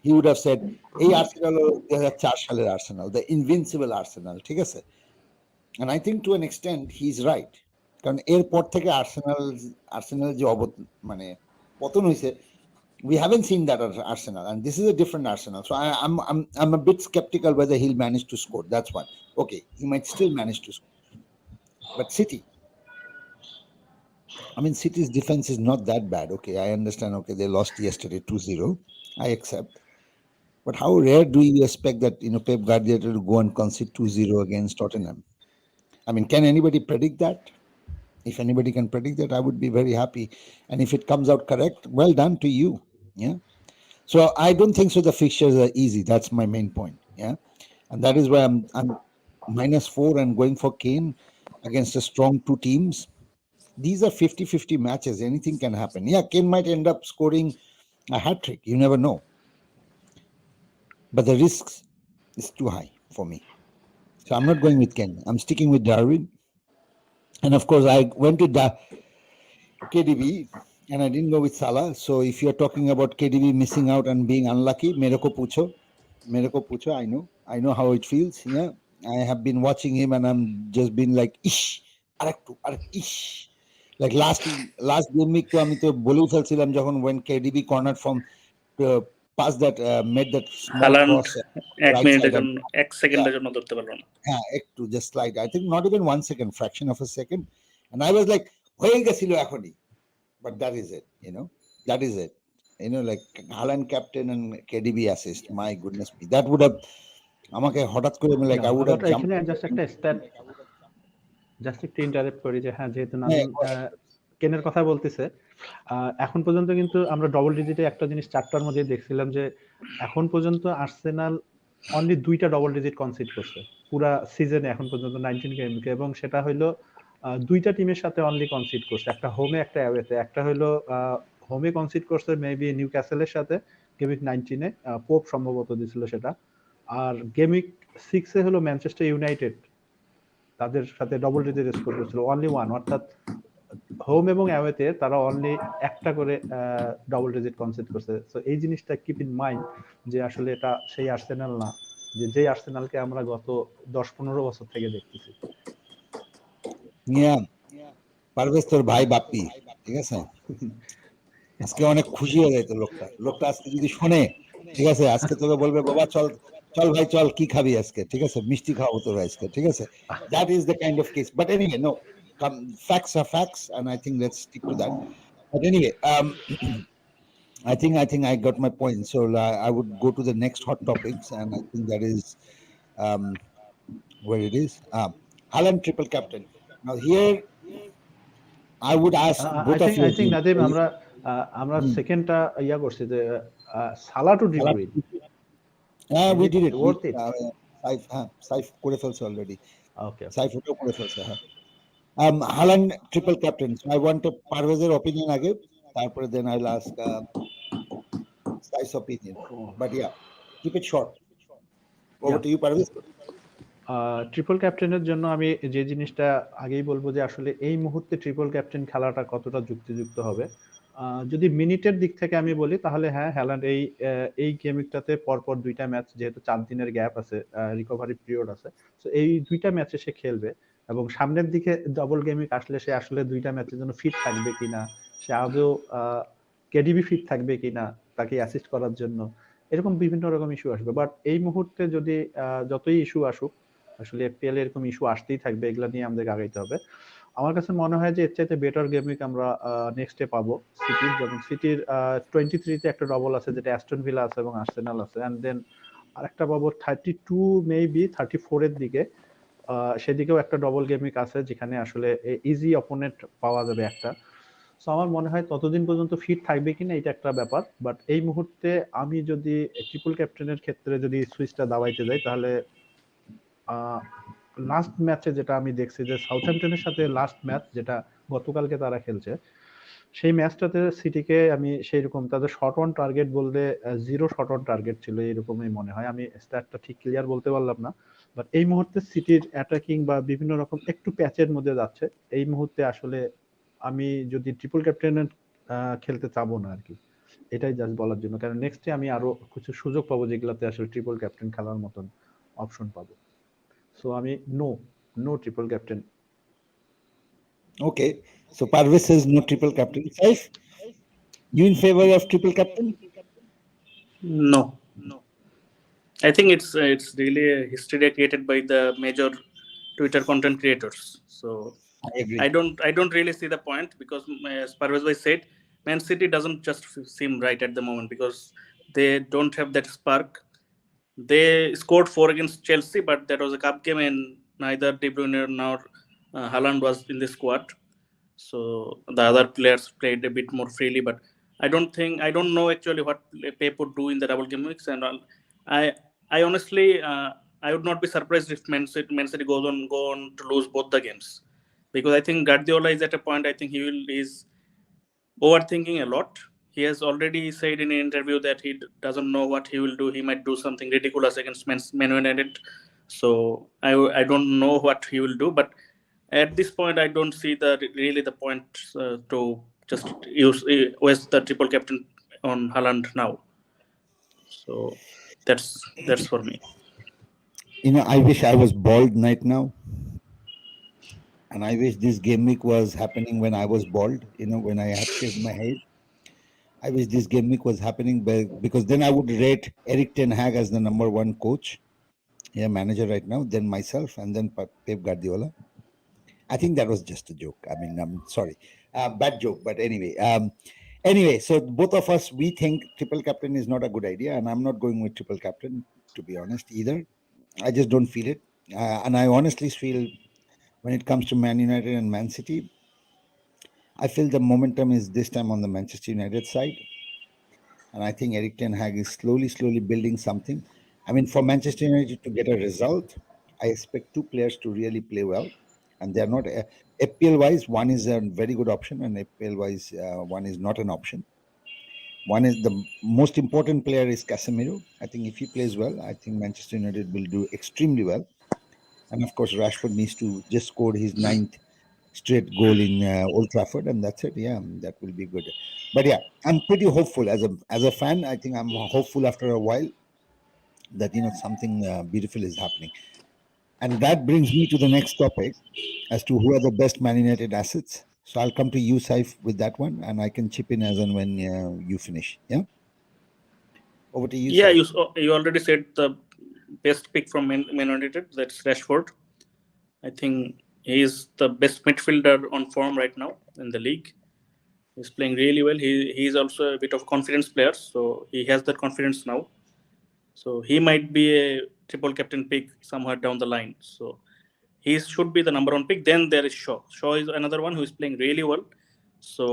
he would have said, এই আর্সেনাল 2004 সালের আর্সেনাল, the invincible Arsenal, ঠিক আছে? And I think to an extent he's right, কারণ এরপর থেকে আর্সেনাল যে পতন হয়েছে, we haven't seen that Arsenal, and this is a different Arsenal. So I'm a bit skeptical whether he'll manage to score. That's one. Okay, he might still manage to score, but City's defense is not that bad. Okay, I understand. Okay, they lost yesterday 2-0. I accept. But how rare do you expect that Pep Guardiola to go and concede 2-0 against Tottenham? I mean, can anybody predict that? If anybody can predict that, I would be very happy. And if it comes out correct, well done to you. Yeah. So I don't think so. The fixtures are easy. That's my main point. Yeah. And that is why I'm -4 and going for Kane against a strong 2 teams. These are 50-50 matches. Anything can happen. Yeah, Kane might end up scoring a hat-trick. You never know. But the risks is too high for me. So I'm not going with Kane. I'm sticking with Darwin. And of course, I went to KDB and I didn't go with Salah. So if you're talking about KDB missing out and being unlucky, Mereko Pucho, I know how it feels. Yeah, I have been watching him and I'm just been like, ish, ish. Like last game week to আমি তো বলেও ফেলছিলাম যখন when KDB cornered from past that made that small cross, 1 মিনিটের জন্য 1 সেকেন্ডের জন্য ধরতে পারলো না, হ্যাঁ একটু just slide, I think not even 1 second, fraction of a second, and I was like হয়ে গেছিল এখনই, but that is it, like Haaland captain and KDB assist, my goodness me, that would have আমাকে হঠাৎ করে like I would have jumped. Just একটা stat, just একটু interrupt করি যে হ্যাঁ, যেহেতু নাজিম কেনের কথা বলতেছে, এখন পর্যন্ত কিন্তু আমরা ডবল ডিজিটে একটা জিনিস চারটার মধ্যে দেখছিলাম যে এখন পর্যন্ত আর্সেনাল অনলি 2টা ডবল ডিজিট কনসিড করছে পুরা সিজনে এখন পর্যন্ত 19 গেমকে, এবং সেটা হলো 2টা টিমের সাথে অনলি কনসিড করছে, একটা হোমে একটা অ্যাওয়েতে। একটা হলো হোমে কনসিড করছে মেবি নিউক্যাসলের সাথে গেমিক 19-এ, পোপ সম্ভবত দিছিল সেটা, আর গেমিক 6-এ হলো ম্যানচেস্টার ইউনাইটেড, তাদের সাথে ডবল ডিজিট স্কোর করেছিল অনলি 1, অর্থাৎ হোম এবং অ্যাওয়েতে তারা অনলি একটা করে ডাবল ডিজিট কনসিড করছে। সো এই জিনিসটা কিপ ইন মাইন্ড যে আসলে এটা সেই আর্সেনাল না যে আর্সেনালকে আমরা গত 10-15 বছর থেকে দেখতেছি। পারভেজ তোর ভাই বাপ্পি, ঠিক আছে, আজকে অনেক খুশি হয়ে যায় তো লোকটা আজকে যদি শোনে, ঠিক আছে, আজকে তোকে বলবে বাবা চল ভাই চল, কি খাবি আজকে, ঠিক আছে, মিষ্টি খাওয়াবো তোর আজকে, ঠিক আছে, that is the kind of case. But anyway, no, facts are facts and I think let's stick to that. But anyway, I think I got my point. So I would go to the next hot topics, and I think that is um, where it is. Haaland triple captain. Now here I would ask both of you I think again. Nadim আমরা Hmm. সেকেন্ডটা ইয়া করছি যে সালা টু De Haaland, Bruyne is we it did it. We worth ইট? Saif করে ফেলছে already. ওকে ওকে Saif ওটাও করে ফেলছে, হ্যাঁ। Haaland triple captain. So I want a Parvez's opinion আগে, তারপরে then I'll ask Saif's opinion. But yeah, keep it short. Over to you, Parvez. Triple ক্যাপ্টেনের জন্য আমি যে জিনিসটা আগেই বলবো যে আসলে এই মুহূর্তে ট্রিপল ক্যাপ্টেন খেলাটা কতটা যুক্তিযুক্ত হবে। যদি মিনিটের দিক থেকে আমি বলি তাহলে হ্যাঁ, হ্যালান্ড এই গেমিংটাতে পরপর ২টা ম্যাচ, যেহেতু ৪ দিনের গ্যাপ আছে, রিকভারি পিরিয়ড আছে, সো এই ২টা ম্যাচে সে খেলবে এবং সামনের দিকে ডাবল গেমিং আসলে সে আসলে ২টা ম্যাচের জন্য ফিট থাকবে কিনা, সে আদৌ কেডিবি ফিট থাকবে কিনা তাকে অ্যাসিস্ট করার জন্য, এরকম বিভিন্ন রকম ইস্যু আসবে। বাট এই মুহূর্তে যদি যতই ইস্যু আসুক, আসলে এফপিএল এরকম ইস্যু আসতেই থাকবে, এগুলা নিয়ে আমাদের আগাইতে হবে। আমার কাছে মনে হয় যে এর চাইতে বেটার গেমিং আমরা নেক্সটে পাবো সিটির। যেমন সিটির 23-তে একটা ডবল আছে যেটা অ্যাস্টন ভিলা আছে এবং আর্সেনাল আছে, এন্ড দেন আরেকটা পাবো 32 মেবি 34-এর দিকে, সেদিকেও একটা ডবল গেমিং আছে যেখানে আসলে ইজি অপোনেন্ট পাওয়া যাবে একটা। সো আমার মনে হয় ততদিন পর্যন্ত ফিট থাকবে কিনা এটা একটা ব্যাপার। বাট এই মুহূর্তে আমি যদি ট্রিপল ক্যাপ্টেনের ক্ষেত্রে যদি সুইচটা দাবাইতে যাই তাহলে লাস্ট ম্যাচে যেটা আমি দেখছি যে সাউথহ্যাম্পটনের সাথে লাস্ট ম্যাচ যেটা গতকালকে তারা খেলছে, সেই ম্যাচটাতে সিটিকে আমি সেই রকম তাদের শট অন টার্গেট বলতে 0 শট অন টার্গেট ছিল এরকমই মনে হয়। আমি স্ট্যাটটা ঠিক ক্লিয়ার বলতে পারলাম না, বাট এই মুহূর্তে সিটির অ্যাটাকিং বা বিভিন্ন রকম একটু প্যাচের মধ্যে যাচ্ছে। এই মুহূর্তে আসলে আমি যদি ট্রিপল ক্যাপ্টেনের খেলতে চাবো না আর কি, এটাই জাস্ট বলার জন্য, কারণ নেক্সটে আমি আরো কিছু সুযোগ পাবো যেগুলাতে আসলে ট্রিপল ক্যাপ্টেন খেলার মতন অপশন পাবো। সো আমি no triple captain. Okay. So Parvez says no triple captain. Saif, you in favor of triple captain? No, I think it's really a hysteria created by the major Twitter content creators. So I agree. I don't really see the point, because as Parvez bhai said, Man City doesn't just seem right at the moment because they don't have that spark. They scored 4 against Chelsea, but that was a cup game and neither De Bruyne nor Haaland was in the squad. So the other players played a bit more freely, but I don't know actually what Pep would do in the double game weeks, and all. I I honestly I would not be surprised if Man City go on to lose both the games, because I think Guardiola is at a point. I think is overthinking a lot. He has already said in an interview that he doesn't know what he will do. He might do something ridiculous against Man United. So I don't know what he will do. But at this point, I don't see really the point to just waste the triple captain on Haaland now. So that's for me. I wish I was bald right now. And I wish this game week was happening when I was bald, when I had shaved my head. I wish this game week was happening because then I would rate Eric Ten Hag as the number one coach, manager right now, then myself, and then Pep Guardiola. I think that was just a joke. I mean, I'm sorry, bad joke, but anyway. So both of us, we think triple captain is not a good idea, and I'm not going with triple captain, to be honest, either. I just don't feel it, and I honestly feel when it comes to Man United and Man City, I feel the momentum is this time on the Manchester United side. And I think Eric Ten Hag is slowly building something. I mean, for Manchester United to get a result, I expect two players to really play well. And they're not, FPL wise, one is a very good option, and FPL wise, one is not an option. One is the most important player is Casemiro. I think if he plays well, I think Manchester United will do extremely well. And of course, Rashford needs to just score his ninth straight goal in Old Trafford, and that's it. Yeah, that will be good. But yeah, I'm pretty hopeful as a fan. I think I'm hopeful after a while that something beautiful is happening, and that brings me to the next topic as to who are the best Man United assets. So I'll come to you, Saif, with that one, and I can chip in as and when you finish. Yeah, over to you, Yeah, Saif. you already said the best pick from Man United. That's Rashford. I think he is the best midfielder on form right now in the league. He's playing really well. He's also a bit of confidence player, so he has that confidence now. So he might be a triple captain pick somewhere down the line. So he should be the number one pick. Then there is Shaw. Shaw is another one who is playing really well. So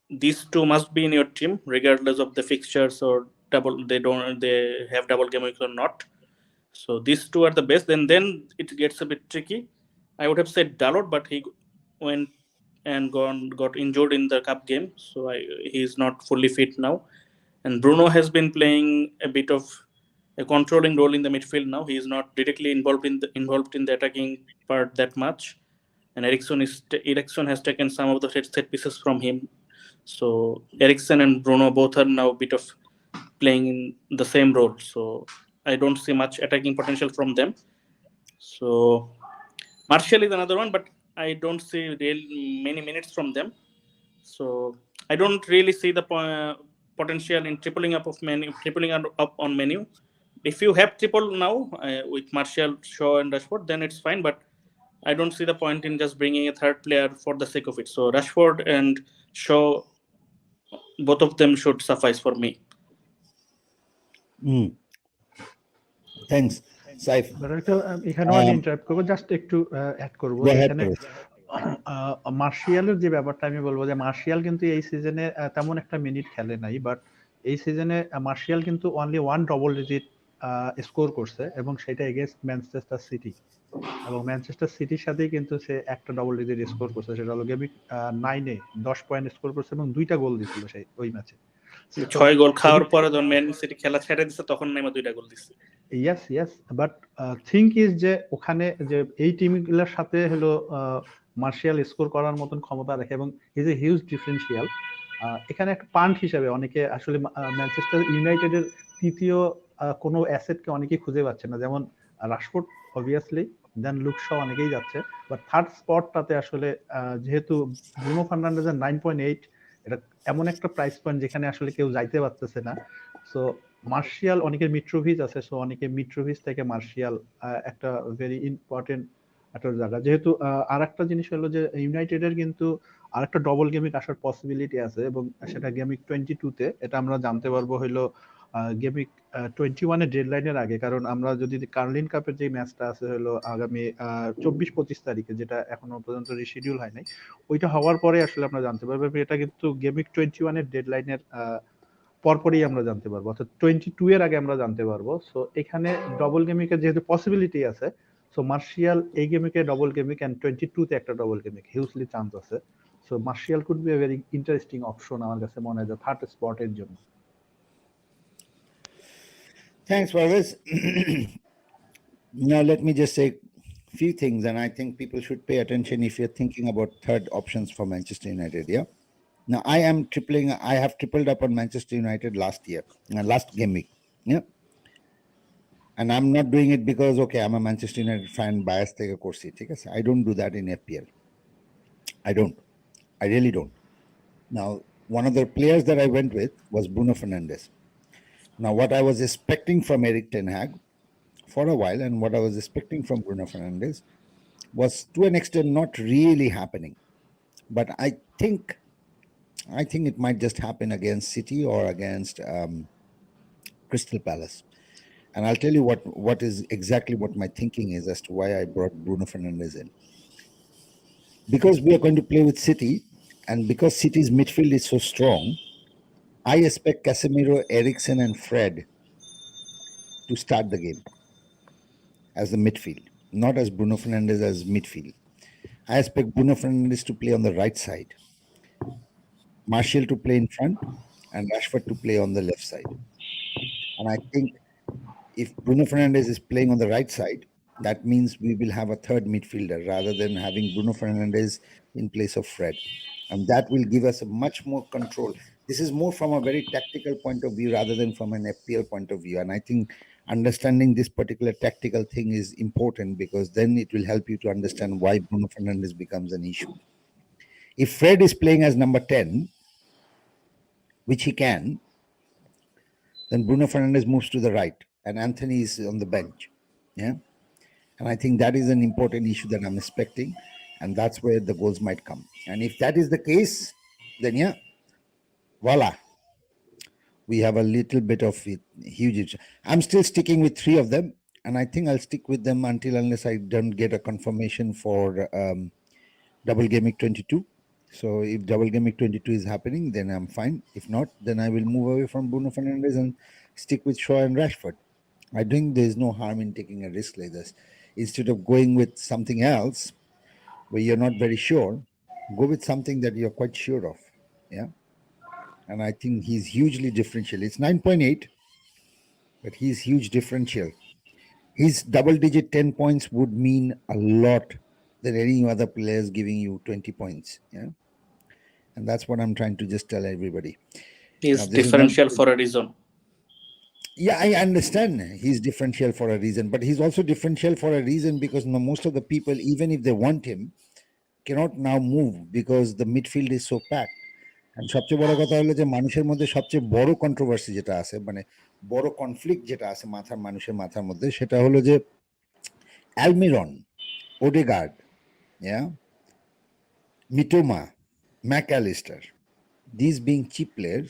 these two must be in your team, regardless of the fixtures or they have double game weeks or not. So these two are the best. Then it gets a bit tricky. I would have said Dalot, but he went and got injured in the cup game, so he's not fully fit now. And Bruno has been playing a bit of a controlling role in the midfield now. He is not directly involved in the attacking part that much. And Eriksson has taken some of the set pieces from him. So Eriksson and Bruno both are now a bit of playing in the same role. So I don't see much attacking potential from them. So Martial is another one, but I don't see many minutes from them. So I don't really see the potential in tripling up on menu. If you have triple now with Martial, Shaw, and Rashford, then it's fine. But I don't see the point in just bringing a third player for the sake of it. So Rashford and Shaw, both of them should suffice for me. Thanks, Saif. এখানেও আমি interrupt করবো, just একটু add করবো। এখানে মার্শিয়ালের যে ব্যাপারটা আমি বলবো যে মার্শিয়াল কিন্তু এই সিজনে তেমন একটা মিনিট খেলে নাই, বাট এই সিজনে মার্শিয়াল কিন্তু only one double digit score করছে এবং সেটা এগেইনস্ট ম্যানচেস্টার সিটি, এবং ম্যানচেস্টার সিটির সাথেই কিন্তু সে একটা ডবল ডিজিট স্কোর করছে, সেটা হলো গেমিং 9-এ 10 পয়েন্ট স্কোর করছে এবং 2টা গোল দিছিল সেই ওই ম্যাচে। 6 গোল খাওয়ার পরে যখন ম্যান সিটি খেলা ছেড়ে দিছে তখন নাইমা 2টা গোল দিছে। ইয়েস বাট থিঙ্ক ইজ যে ওখানে যে এই টিমগুলোর সাথে হলো মার্শিয়াল স্কোর করার মতন ক্ষমতা রাখে এবং ইজ এ হিউজ ডিফারেন্সিয়াল। এখানে একটা পান্ট হিসেবে অনেকে আসলে ম্যানচেস্টার ইউনাইটেডের তৃতীয় কোনো অ্যাসেটকে অনেকেই খুঁজে পাচ্ছে না, যেমন রাশফোর্ড অবভিয়াসলি, দেন লুক শ অনেকেই যাচ্ছে, বাট থার্ড স্পটটাতে আসলে যেহেতু ব্রুনো ফার্নান্ডেজের 9.8 এটা এমন একটা প্রাইস পয়েন্ট যেখানে আসলে কেউ যাইতে পারতেছে না। সো মার্শিয়াল, অনেকের মিট্রোভিচ আছে, সো অনেকে মিট্রোভিচ থেকে মার্শিয়াল একটা ভেরি ইম্পর্টেন্ট একটা জায়গা। যেহেতু আর একটা জিনিস হলো যে ইউনাইটেডের কিন্তু আর একটা ডবল গেমিক আসার পসিবিলিটি আছে এবং সেটা গেমিক 22-তে, এটা আমরা জানতে পারবো হলো গেমিক 21 এর ডেডলাইনের আগে, কারণ আমরা যদি কার্লিন কাপের যে ম্যাচটা আছে হলো আগামী 24-25 তারিখে, যেটা এখনো পর্যন্ত রিশিডিউল হয় নাই, ওইটা হওয়ার পরে আসলে আমরা জানতে পারবো। এটা কিন্তু গেমিক 21 এর ডেডলাইনের পরপরই আমরা জানতে পারবো, অর্থাৎ 22 এর আগে আমরা জানতে পারবো। সো এখানে ডবল গেমিকের যেহেতু পসিবিলিটি আছে, সো মার্শিয়াল এই গেমিকে ডবল গেমিক এন্ড 22-তে একটা ডবল গেমিক হিউজলি চান্স আছে। So Martial could be a very interesting option আমার কাছে মনে হয় থার্ড স্পটের জন্য। Thanks, Parvez. Now let me just say a few things, and I think people should pay attention if you're thinking about third options for Manchester United. Yeah. Now I have tripled up on Manchester United last game week. Yeah. And I'm not doing it because, okay, I'm a Manchester United fan, biased take a course. I don't do that in FPL. I really don't. Now, one of the players that I went with was Bruno Fernandes. Now, what I was expecting from Erik ten Hag for a while and what I was expecting from Bruno Fernandes was to an extent not really happening. But I think it might just happen against City or against Crystal Palace. And I'll tell you what is exactly what my thinking is as to why I brought Bruno Fernandes in. Because we are going to play with City, and because City's midfield is so strong, I expect Casemiro, Eriksen, and Fred to start the game as the midfield, not as Bruno Fernandes as midfield. I expect Bruno Fernandes to play on the right side, Martial to play in front, and Rashford to play on the left side. And I think if Bruno Fernandes is playing on the right side, that means we will have a third midfielder rather than having Bruno Fernandes in place of Fred. And that will give us a much more control. This is more from a very tactical point of view rather than from an FPL point of view. And I think understanding this particular tactical thing is important because then it will help you to understand why Bruno Fernandes becomes an issue. If Fred is playing as number 10, which he can, then Bruno Fernandes moves to the right and Anthony is on the bench. Yeah. And I think that is an important issue that I'm expecting. and that's where the goals might come. And if that is the case, then yeah, voila, we have a little bit of it, huge. I'm still sticking with 3 of them, and I think I'll stick with them unless I don't get a confirmation for double game week 22. So if double game week 22 is happening, then I'm fine. If not, then I will move away from Bruno Fernandes and stick with Shaw and Rashford. I think there's no harm in taking a risk like this. Instead of going with something else where you're not very sure, go with something that you're quite sure of. Yeah. And I think he's hugely differential. It's 9.8, but he's huge differential. His double-digit 10 points would mean a lot than any other players giving you 20 points. Yeah. And that's what I'm trying to just tell everybody. He's differential for a reason. Yeah, I understand he's differential for a reason, but he's also differential for a reason because most of the people, even if they want him, cannot now move because the midfield is so packed. And সবচেয়ে বড় কথা হলো যে মানুষের মধ্যে সবচেয়ে বড় controversy যেটা আছে, মানে বড় কনফ্লিক্ট যেটা আছে মানুষের মাথার মধ্যে, সেটা হলো যে Almiron, Odegaard, Mitoma, MacAllister, these being cheap players,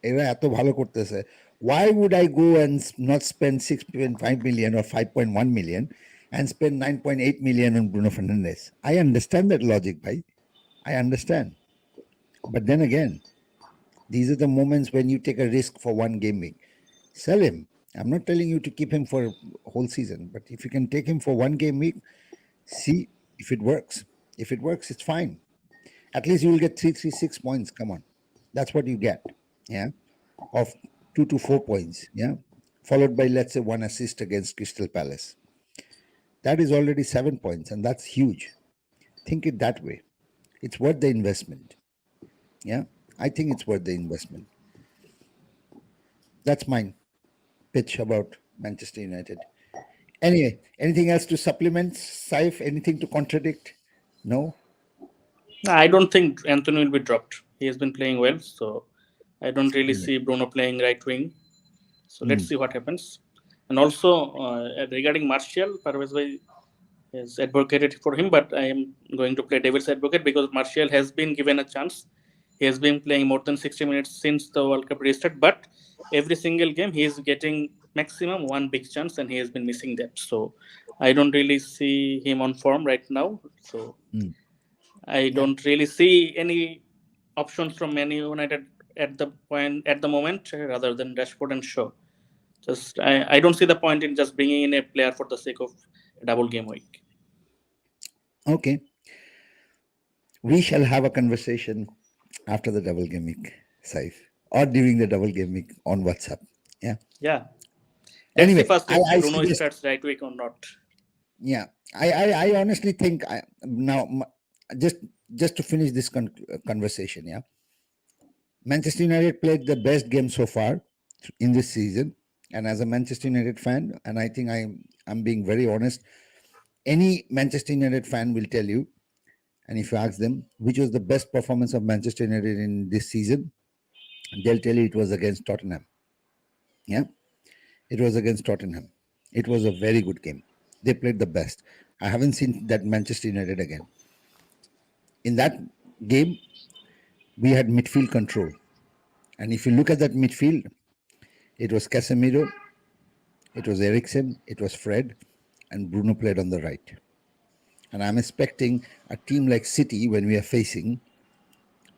এরা এত ভালো করতেছে, why would I go and not spend 6.5 million or 5.1 million and spend 9.8 million on Bruno Fernandes? I understand that logic, bhai. I understand. But then again, these are the moments when you take a risk for one game week. Sell him. I'm not telling you to keep him for a whole season, but if you can take him for one game week, see if it works. If it works, it's fine. At least you will get 336 points. Come on. That's what you get. Yeah. Of 2 to 4 points. Yeah. Followed by, let's say, 1 assist against Crystal Palace. That is already 7 points, and that's huge. Think it that way. It's worth the investment. Yeah. I think it's worth the investment. That's my pitch about Manchester United. Anyway, anything else to supplement, Saif? Anything to contradict? No? I don't think Anthony will be dropped. He has been playing well, so I don't really see Bruno playing right wing. So let's see what happens. And also regarding Martial, Parvez bhai has advocated for him, but I am going to play devil's advocate because Martial has been given a chance. He has been playing more than 60 minutes since the World Cup restarted, but every single game he is getting maximum 1 big chance and he has been missing that. So I don't really see him on form right now. So I don't really see any options from Man United at the moment rather than Rashford and Shaw. Just I don't see the point in just bringing in a player for the sake of a double game week. Okay. We shall have a conversation after the double game week, Saif, or during the double game week on WhatsApp. Yeah. Yeah. Anyway, Let's see first if Bruno suggest, starts right week or not. Yeah. I honestly think now just to finish this conversation, yeah. Manchester United played the best game so far in this season, and as a Manchester United fan, and I think I'm being very honest, any Manchester United fan will tell you, and if you ask them which was the best performance of Manchester United in this season, they'll tell you it was against Tottenham. Yeah, it was against Tottenham. It was a very good game. They played the best. I haven't seen that Manchester United again. In that game, we had midfield control. And if you look at that midfield, it was Casemiro, it was Eriksen, it was Fred, and Bruno played on the right. And I'm expecting a team like City, when we are facing,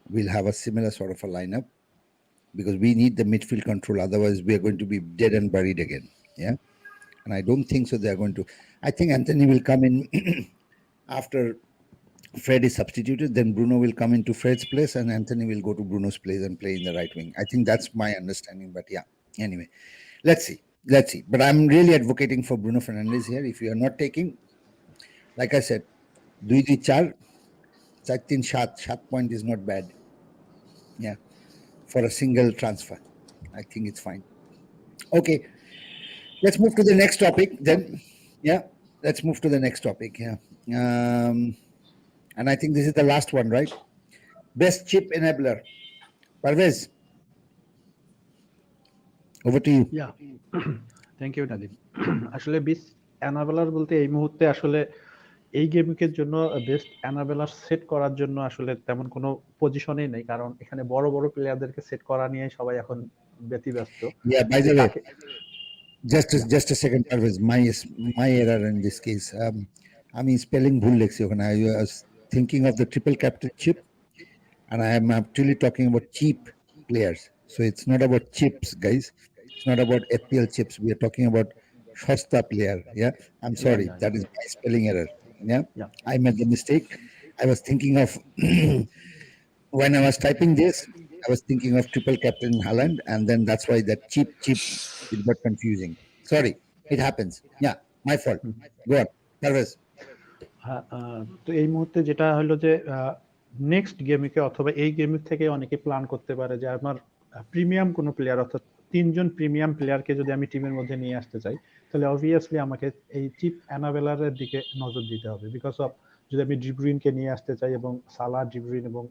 will have a similar sort of a lineup because we need the midfield control. Otherwise, we are going to be dead and buried again. Yeah. And I don't think so they are going to. I think Anthony will come in after Fred is substituted. Then Bruno will come into Fred's place and Anthony will go to Bruno's place and play in the right wing. I think that's my understanding. But yeah, anyway, let's see. But I'm really advocating for Bruno Fernandes here. If you are not taking, like I said, 2-4, 7 point is not bad. Yeah, for a single transfer, I think it's fine. Okay, let's move to the next topic then. Yeah, let's move to the next topic. Yeah, and I think this is the last one, right? Best chip enabler. Parvez, over to you. Yeah. Thank you, Nadim. আসলে best এনাবেলার বলতে এই মুহূর্তে আসলে এই গেমিকের জন্য best অ্যানাবেলার set করার জন্য আসলে তেমন কোনো পজিশনেই নেই, কারণ এখানে বড় বড় প্লেয়ারদেরকে সেট করা নিয়ে সবাই এখন ব্যতিব্যস্ত। Yeah, by যে the way, কাকে just a second, Parvez. My error in this case. আমি spelling ভুল লিখছি ওখানে. I was thinking of the triple captain chip, and I am actually talking about cheap players. So it's not about chips, guys. It's not about FPL chips. We are talking about Shosta player. Yeah, I'm yeah sorry. Yeah That is my spelling error. Yeah, yeah I made the mistake. I was thinking of when I was typing this, I was thinking of triple captain Haaland, and then that's why that cheap it got confusing. Sorry, it happens. Yeah, my fault. Go on, Parvez. হ্যাঁ, তো এই মুহূর্তে যেটা হলো যে next গেমিকে অথবা এই গেমিক থেকে অনেকে প্ল্যান করতে পারে যে আমার প্রিমিয়াম কোনো প্লেয়ার অর্থাৎ 3 জন প্রিমিয়াম প্লেয়ারকে যদি আমি টিমের মধ্যে নিয়ে আসতে চাই, তাহলে অবভিয়াসলি আমাকে এই চিপ অ্যানাবেলারের দিকে নজর দিতে হবে। বিকজ অফ যদি আমি ডিব্রুইনকে নিয়ে আসতে চাই এবং সালা, ডিব্রুইন এবং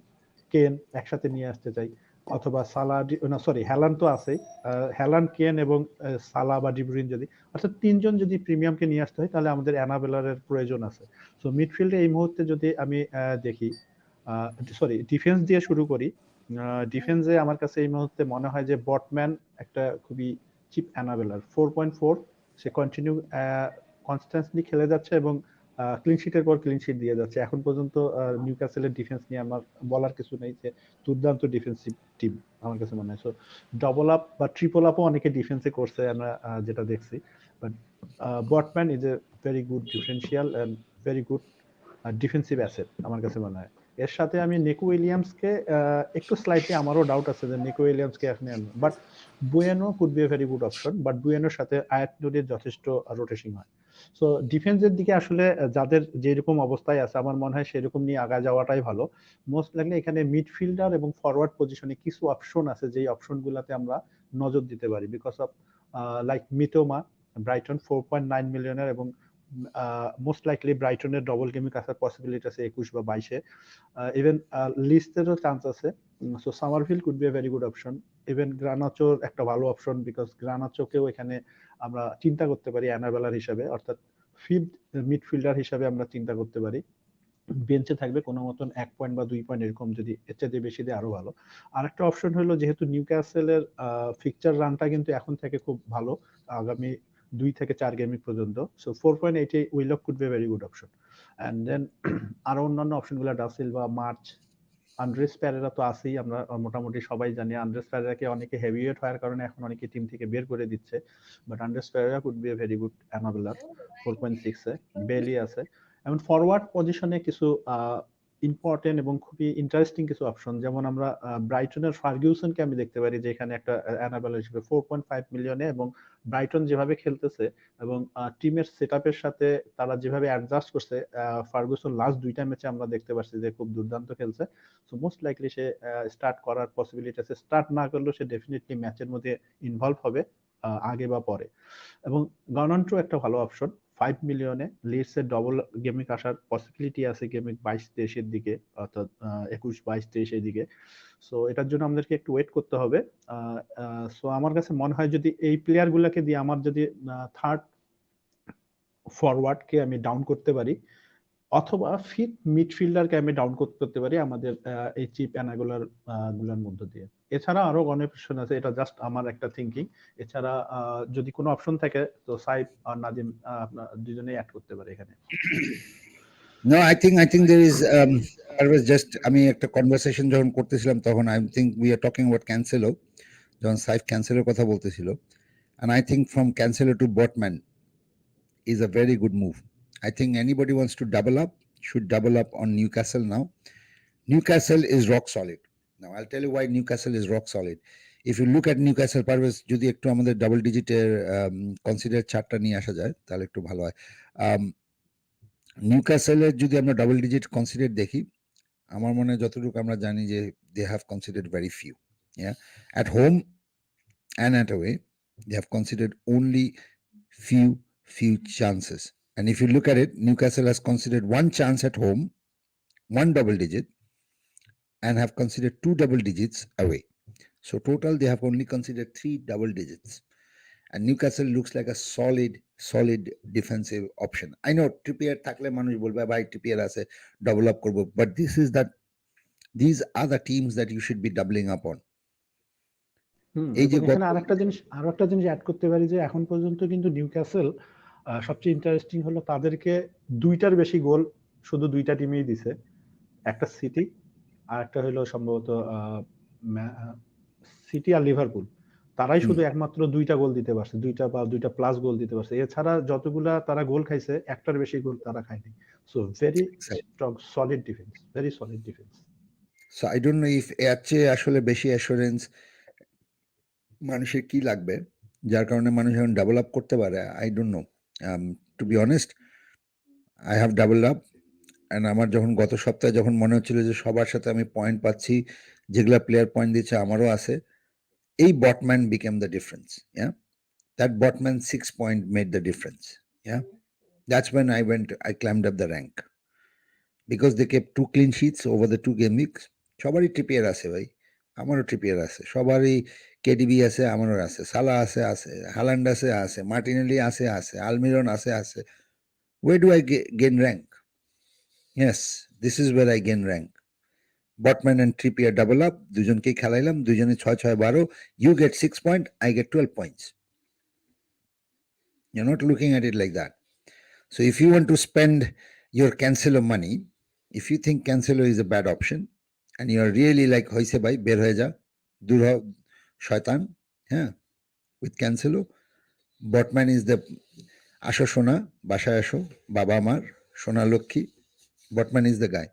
কেন একসাথে নিয়ে আসতে চাই, অথবা সালা না সরি হ্যালান্ড তো আছেই, হ্যালান্ড, কেন এবং সালা বা ডিব্রুইন যদি অর্থাৎ 3 জন যদি প্রিমিয়ামকে নিয়ে আসতে হয়, তাহলে আমাদের অ্যানাবেলারের প্রয়োজন আছে। সো মিডফিল্ডে এই মুহূর্তে যদি আমি দেখি, সরি ডিফেন্স দিয়ে শুরু করি। ডিফেন্সে আমার কাছে এই মুহূর্তে মনে হয় যে বটম্যান একটা খুবই চিপ অ্যানাবেলার। 4.4 সে কনস্ট্যান্টলি খেলে যাচ্ছে এবং ক্লিন শিটের পর ক্লিন শিট দিয়ে যাচ্ছে। এখন পর্যন্ত নিউক্যাসলের ডিফেন্স নিয়ে আমার বলার কিছু নেই, যে দুর্দান্ত ডিফেন্সিভ টিম আমার কাছে মনে হয়। সো ডবল আপ বা ট্রিপল আপও অনেকে ডিফেন্সে করছে আমরা যেটা দেখছি, but Botman is a very good differential and very good defensive asset আমার কাছে মনে হয়। এর সাথে আমি নিকো উইলিয়ামসকে একটু স্লাইটলি আমারও ডাউট আছে যে নিকো উইলিয়ামসকে এখন আনবো, but Bueno could be a very good option, but বুয়েনোর সাথে আয়াত নুরির যথেষ্ট রোটেশন হয়। সো ডিফেন্সের দিকে আসলে যাদের যেরকম অবস্থায় আছে আমার মনে হয় সেরকম নিয়ে আগা যাওয়াটাই ভালো। মোস্ট লাইকলি এখানে মিডফিল্ডার এবং ফরওয়ার্ড পজিশনে কিছু অপশন আছে, যেই অপশনগুলোতে আমরা নজর দিতে পারি। Because of like Mitoma, Brighton 4.9 মিলিয়নের, এবং মোস্ট লাইকলি ব্রাইটনের ডবল গেমিং আসার পসিবিলিটি আছে 21 বা 22-এ। ইভেন লিস্টেরও চান্স আছে। So Summerville could be a very good option. Even গ্রানাচোর একটা ভালো অপশন, বিকজ গ্রানাচোকেও এখানে আমরা চিন্তা করতে পারি অ্যানাবেলার হিসাবে, অর্থাৎ ফিফথ মিডফিল্ডার হিসাবে আমরা চিন্তা করতে পারি। বেঞ্চে থাকবে কোনো মতন 1 পয়েন্ট বা 2 পয়েন্ট এরকম, যদি এর চাইতে বেশি দেয় আরো ভালো। আরেকটা অপশন হলো, যেহেতু নিউক্যাসলের ফিকচার রানটা কিন্তু এখন থেকে খুব ভালো, আগামী 2 থেকে 4 গেমিং পর্যন্ত। সো 4.8 এ Willock could be very good option. And then আরো অন্যান্য অপশনগুলো ডা সিলভা, মার্চ, আন্দ্রেস পেরেরা তো আছেই, আমরা মোটামুটি সবাই জানি। আন্দ্রেস পেরেরাকে অনেকে হেভিওয়েট হওয়ার কারণে এখন অনেকে টিম থেকে বের করে দিচ্ছে, but Andreas Pereira could be a very good অ্যানাবেলার 4.6 এ। বেলি আছে। এবং ফরওয়ার্ড পজিশনে কিছু ইম্পর্টেন্ট এবং খুবই ইন্টারেস্টিং কিছু অপশন, যেমন আমরা ব্রাইটনের ফার্গুসনকে আমি দেখতে পারি যে এখানে একটা অ্যানাবেলার হিসেবে 4.5 মিলিয়নে, এবং ব্রাইটন যেভাবে খেলতেছে এবং টিমের সেটআপের সাথে তারা যেভাবে অ্যাডজাস্ট করছে, ফার্গুসন লাস্ট 2টা ম্যাচে আমরা দেখতে পাচ্ছি যে খুব দুর্দান্ত খেলছে। সো মোস্ট লাইকলি সে স্টার্ট করার পসিবিলিটি আছে। স্টার্ট না করলেও সে ডেফিনেটলি ম্যাচের মধ্যে ইনভলভ হবে আগে বা পরে। এবং গার্নান্ট্রো একটা ভালো অপশন 5 মিলিয়নে। লিডসের ডবল গেমিং আসার পসিবিলিটি আছে গেমিং 22-23 এর দিকে, অর্থাৎ 21-22-23 এর দিকে। সো এটার জন্য আমাদেরকে একটু ওয়েট করতে হবে। সো আমার কাছে মনে হয় যদি এই প্লেয়ার গুলাকে দিয়ে আমার যদি থার্ড ফরওয়ার্ডকে আমি ডাউন করতে পারি, অথবা ফিফথ মিডফিল্ডারকে আমি ডাউন করতে পারি আমাদের এই চিপ অ্যানাগুলার গুলার মধ্য দিয়ে। এছাড়া আরো অনেক অপশন আছে, এটা জাস্ট আমার একটা থিঙ্কিং। এছাড়া যদি কোনো অপশন থাকে তো সাইফ আর নাজিম আপনার দুজনেই অ্যাড করতে পারে এখানে। No, I think there is. I was just. আমি একটা conversation যখন করতেছিলাম তখন I think we are talking about Cancelo. যখন সাইফ ক্যান্সেলের কথা বলতেছিল, and I think from Cancelo to Botman is a very good move. I think anybody wants to double up should double up on Newcastle now. Newcastle is rock solid. Now I'll tell you why Newcastle is rock solid. If you look at Newcastle, Parvez যদি একটু আমাদের double ডিজিটের consider চার্টটা নিয়ে আসা যায় তাহলে একটু ভালো হয়। নিউক্যাসলের যদি আমরা ডাবল ডিজিট কনসিডার দেখি, আমার মনে হয় যতটুকু আমরা জানি যে they have considered very few. Yeah, at home and at away they have considered only few chances. And if you look at it, Newcastle has considered one chance at home, one double digit, and have considered 2 double digits away. So total they have only considered 3 double digits. and Newcastle looks like a solid defensive option. I know Trippier থাকলে মানুষ বলবে ভাই Trippier আছে double up করব, but these are the teams that you should be doubling up on. এই যে এবং এখানে আরো একটা জিনিস অ্যাড করতে পারি যে এখন পর্যন্ত কিন্তু নিউক্যাসল সবচেয়ে ইন্টারেস্টিং হলো তাদেরকে 2টার বেশি গোল শুধু 2টা টিমেই দিছে, একটা সিটি আর একটা হলো সম্ভবত সিটি আর লিভারপুল, তারাই শুধু একমাত্র 2টা গোল দিতে পারছে, 2টা বা 2টা প্লাস গোল দিতে পারছে। এছাড়া যতগুলা তারা গোল খাইছে একটার বেশি গোল তারা খায়নি। So very strong solid defence, very solid defence. So I don't know if এর চেয়ে আসলে বেশি অ্যাসুরেন্স মানুষের কি লাগবে যার কারণে মানুষ এখন ডাবল আপ করতে পারে। I don't know, to be honest I have double up, and আমার যখন গত সপ্তাহে যখন মনে হচ্ছিল যে সবার সাথে আমি পয়েন্ট পাচ্ছি, যেগুলা প্লেয়ার পয়েন্ট দিচ্ছে আমারও আছে, এই Botman became the difference. Yeah, that botman 6 point made the difference. Yeah, that's when I climbed up the rank because they kept 2 clean sheets over the 2 game weeks. সবারই Trippier আছে ভাই, আমারও Trippier আছে, সবারই কেডিবি আছে, আমারও আছে, সালা আছে, হালান্ড আছে, মার্টিনেলি আছে, আলমিরন আছে। Where do I gain rank? Yes, this is where I gain rank. Botman and Trippier double up, দুজনকেই খেলাইলাম, দুজনে 6-6-12, you get 6 point, I get 12 points. You're not looking at it like that. So if you want to spend your Cancelo money, if you think Cancelo is a bad option and you're really like hoise bhai ber hoye ja dur ho shaytan, yeah, with Cancelo, Botman is the asho shona bashaয় asho baba amar shona lokhi, Botman is the guy.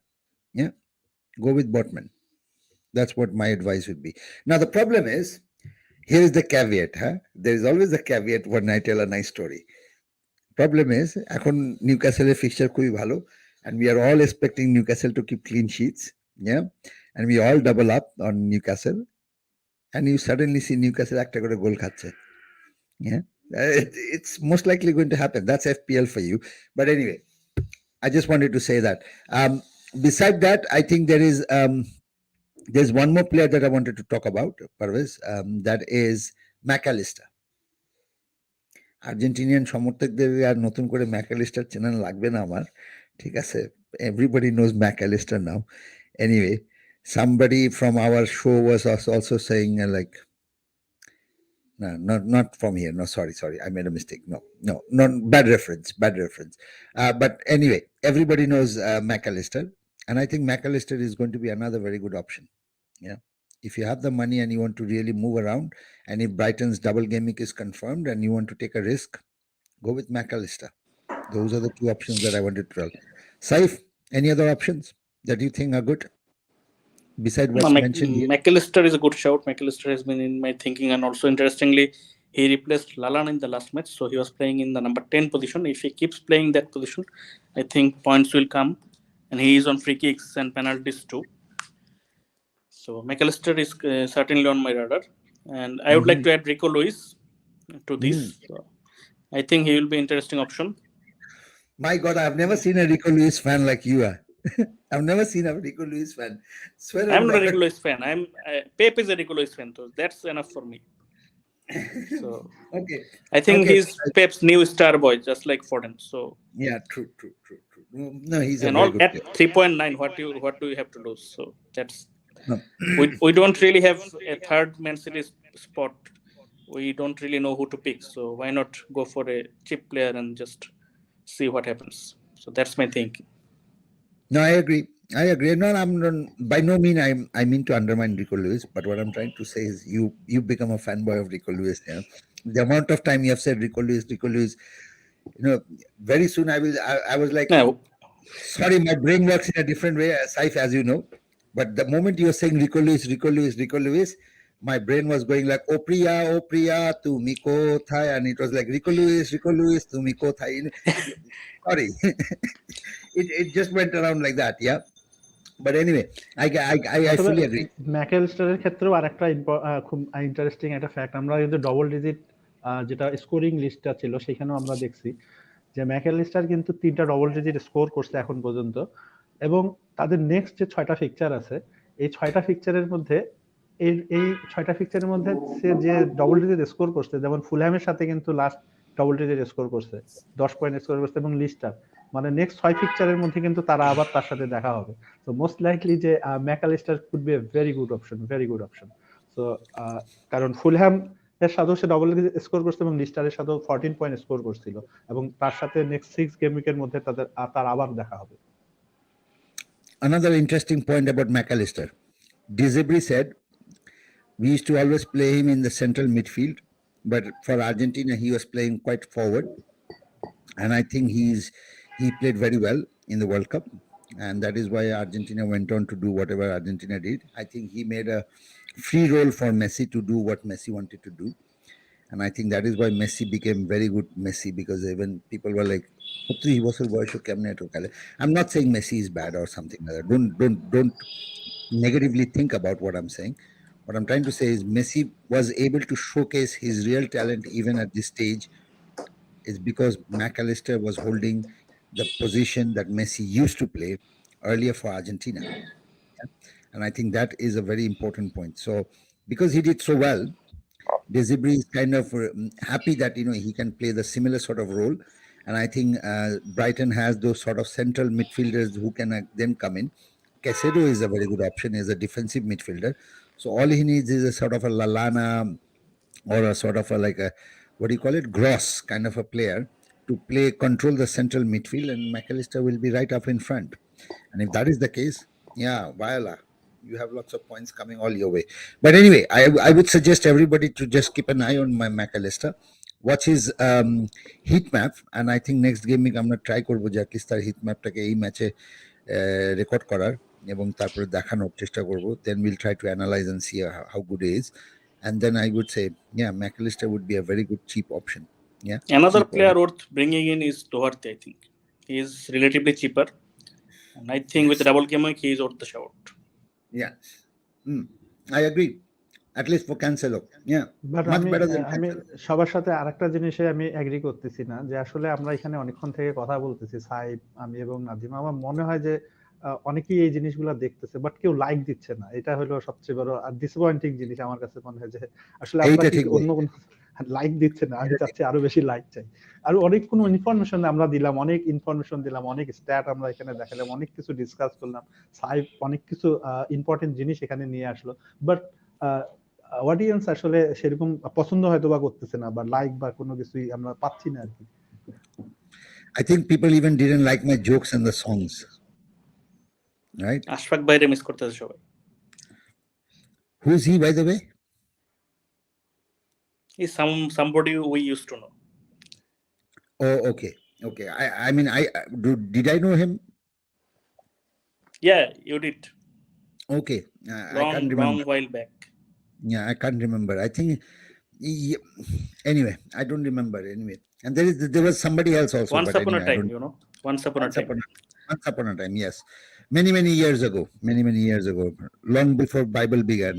Yeah, go with Botman. That's what my advice would be. Now the problem is, here is the caveat, huh? There is always a caveat when I tell a nice story. Problem is, এখন নিউক্যাসলের fixture খুবই ভালো, and we are all expecting Newcastle to keep clean sheets. Yeah, and we all double up on Newcastle, and you suddenly see Newcastle একটা করে গোল খাচ্ছে. Yeah, it's most likely going to happen. That's FPL for you. But anyway, I just wanted to say that. Beside that, I think there's one more player that I wanted to talk about, Parvez. That is McAllister. Argentinian সমর্থকদের আর নতুন করে Mac Allister চেনা লাগবে না আমার, ঠিক আছে? Everybody knows McAllister now. Anyway, somebody from our show was also saying like, no, not from here. No, sorry, I made a mistake. No, bad reference. But anyway, everybody knows McAllister, and I think McAllister is going to be another very good option. Yeah, if you have the money and you want to really move around, and if Brighton's double game week is confirmed and you want to take a risk, go with McAllister. Those are the 2 options that I wanted to tell. Saif, any other options that you think are good beside what's mentioned here? McAllister is a good shout. McAllister has been in my thinking, and also interestingly, he replaced Lallana in the last match, so he was playing in the number 10 position. If he keeps playing that position, I think points will come, and he is on free kicks and penalties too. So McAllister is certainly on my radar, and I would like to add Rico Lewis to this. So I think he will be an interesting option. My God, I've never seen a Rico Lewis fan like you are. I've never seen a Rico Lewis fan. I'm not a Rico Lewis fan. Pep is a Rico Lewis fan, so that's enough for me. So okay, I think he's Pep's new star boy, just like Foden. So yeah, true. No, he's and all at 3.9. What do you have to lose? So that's we don't really have a third Man City spot. We don't really know who to pick. So why not go for a cheap player and just see what happens? So that's my thinking. No, I agree. No, I'm not, by no means I mean to undermine Rico Lewis, but what I'm trying to say is you become a fanboy of Rico Lewis. Yeah? The amount of time you have said Rico Lewis, you know, very soon I was like, no. Sorry, my brain works in a different way, Saif, as you know. But the moment you were saying Rico Lewis, my brain was going like, oh Priya, tu miko thai, and it was like Rico Lewis, tu miko thai. Sorry, it just went around like that, yeah. But anyway, I fully agree. ম্যাকঅ্যালিস্টারের ক্ষেত্রেও আরেকটা খুব interesting একটা fact, আমরা কিন্তু double digit যেটা scoring লিস্টটা ছিল সেখানেও আমরা দেখছি যে ম্যাকঅ্যালিস্টার কিন্তু 3টা ডবল ডিজিট স্কোর করছে এখন পর্যন্ত, এবং তাদের নেক্সট যে 6টা ফিকচার আছে এই 6টা ফিকচারের মধ্যে এই 6টা ফিক্সারের মধ্যে সে যে ডবল ডিজিট স্কোর করছে, যেমন ফুলহ্যামের সাথে কিন্তু লাস্ট ডবল ডিজিট স্কোর করছে, 10 পয়েন্ট স্কোর করছে, এবং লিস্টার, মানে নেক্সট 6 ফিক্সারের মধ্যে কিন্তু তারা আবার তার সাথে দেখা হবে। তো মোস্ট লাইকলি যে Mac Allister could be a very good option, very good option. So কারণ ফুলহ্যাম এর সাথেও সে ডবল ডিজিট স্কোর করছে এবং লিস্টারের সাথেও 14 পয়েন্ট স্কোর করছিল, এবং তার সাথে নেক্সট 6 গেম উইকের মধ্যে তার আবার দেখা হবে। Another interesting point about McAllister. DGW said we used to always play him in the central midfield, but for Argentina he was playing quite forward, and I think he played very well in the World Cup, and that is why Argentina went on to do whatever Argentina did. I think he made a free role for Messi to do what Messi wanted to do, and I think that is why Messi became very good Messi, because even people were like, "He was a boy, I'm not saying Messi is bad or something like that. Don't negatively think about what I'm saying. What I'm trying to say is Messi was able to showcase his real talent even at this stage is because McAllister was holding the position that Messi used to play earlier for Argentina. And I think that is a very important point. So because he did so well, Desibri is kind of happy that he can play the similar sort of role, and I think Brighton has those sort of central midfielders who can then come in. Caicedo is a very good option as a defensive midfielder, so all he needs is a sort of a Lallana or a sort of a like a what do you call it, Gross kind of a player to control the central midfield, and McAllister will be right up in front. And if that is the case, yeah, voila, you have lots of points coming all your way. But anyway, I would suggest everybody to just keep an eye on my McAllister, watch his heat map, and I think next game আমরা try করবো যে at least তার hit ম্যাপটাকে এই ম্যাচে record করার এবং তারপরে দেখানোর চেষ্টা করবো. Then we'll try to analyze and see how good he is, and then I would say, yeah, McAllister would be a very good cheap option. Yeah. Another player worth bringing in is Doherty. I think he is relatively cheaper, and I think with double game week he is worth the shout. Yeah, I agree. At least for Cancelo, yeah, but much better than আমি Cancelo. সবার সাথে আরেকটা জিনিসে আমি agri করতেছি না, যে আসলে আমরা এখানে অনেকক্ষণ থেকে কথা বলতেছি, সাইব, আমি এবং নাজিম, আমার মনে হয় যে অনেকেই এই জিনিসগুলো দেখতেছে বাট কেউ লাইক দিচ্ছে না। এটা হলো সবচেয়ে বড় আর ডিসঅ্যাপয়েন্টিং জিনিস আমার কাছে মনে হয়, যে আসলে আমরা এইটা কি ঠিক অন্য কোন লাইক দিচ্ছে না। আমি চাচ্ছি আরো বেশি লাইক চাই, আর অনেক কোনো ইনফরমেশন আমরা দিলাম, অনেক ইনফরমেশন দিলাম, অনেক স্ট্যাট আমরা এখানে দেখালাম, অনেক কিছু ডিসকাস করলাম, সাইব অনেক কিছু ইম্পর্টেন্ট জিনিস এখানে নিয়ে আসলো, বাট অডিয়েন্স আসলে সেরকম পছন্দ হয়তো বা করতেছে না, বা লাইক বা কোনো কিছুই আমরা পাচ্ছি না আর কি। I think people even didn't like my jokes and the songs, right? Ashfaq ভাইরে মিস করতেছে সবাই। Who's he, by the way? He's somebody we used to know. Oh, okay. I mean, did I know him? Yeah, you did. Okay, I can't remember. Long while back. Yeah, I can't remember. I think anyway, I don't remember anyway. And there was somebody else also. Once upon a time, Once upon a time, yes. Many years ago. Many years ago. Long before Bible began.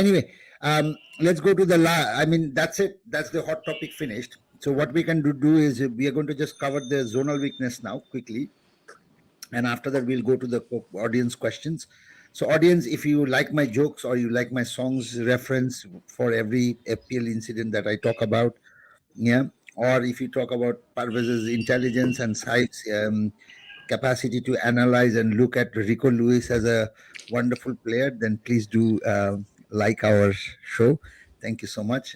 Anyway, let's go to I mean, that's it. That's the hot topic finished. So what we can do is we are going to just cover the zonal weakness now quickly. And after that, we'll go to the audience questions. So audience, if you like my jokes or you like my songs reference for every FPL incident that I talk about, yeah, or if you talk about Parvez's intelligence and Saib's capacity to analyze and look at Rico Lewis as a wonderful player, then please do like our show. Thank you so much.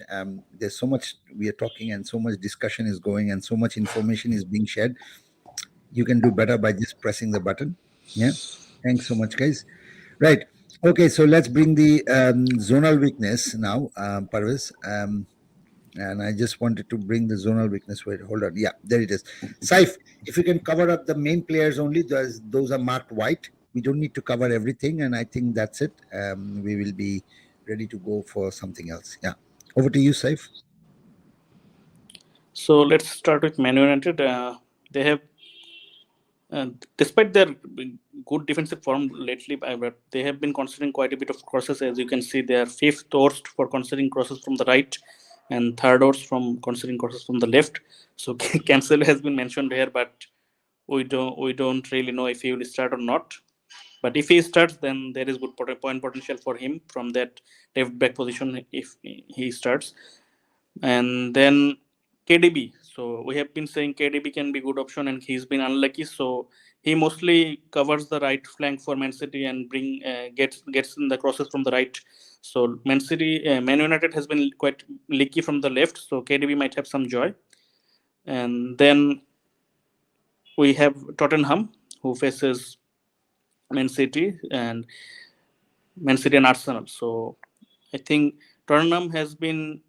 There's so much we are talking and so much discussion is going and so much information is being shared. You can do better by just pressing the button. Yeah. Thanks so much, guys. Right. Okay. So let's bring the zonal weakness now, Parvez. And I just wanted to bring the zonal weakness. Wait, hold on. Yeah, there it is. Saif, if you can cover up the main players only, those are marked white. We don't need to cover everything. And I think that's it. We will be ready to go for something else. Yeah. Over to you, Saif. So let's start with Man United. They have, despite their good defensive form lately, they have been considering quite a bit of crosses. As you can see, they are 5th worst for considering crosses from the right and 3rd worst from considering crosses from the left. So Cancelo has been mentioned here, but we don't really know if he will start or not. But if he starts, then there is good point potential for him from that left back position if he starts. And then KDB. So we have been saying KDB can be good option, and he's been unlucky. So he mostly covers the right flank for Man City and gets in the crosses from the right. So Man United has been quite leaky from the left. So KDB might have some joy. And then we have Tottenham, who faces Man City and Arsenal. So I think Tottenham has been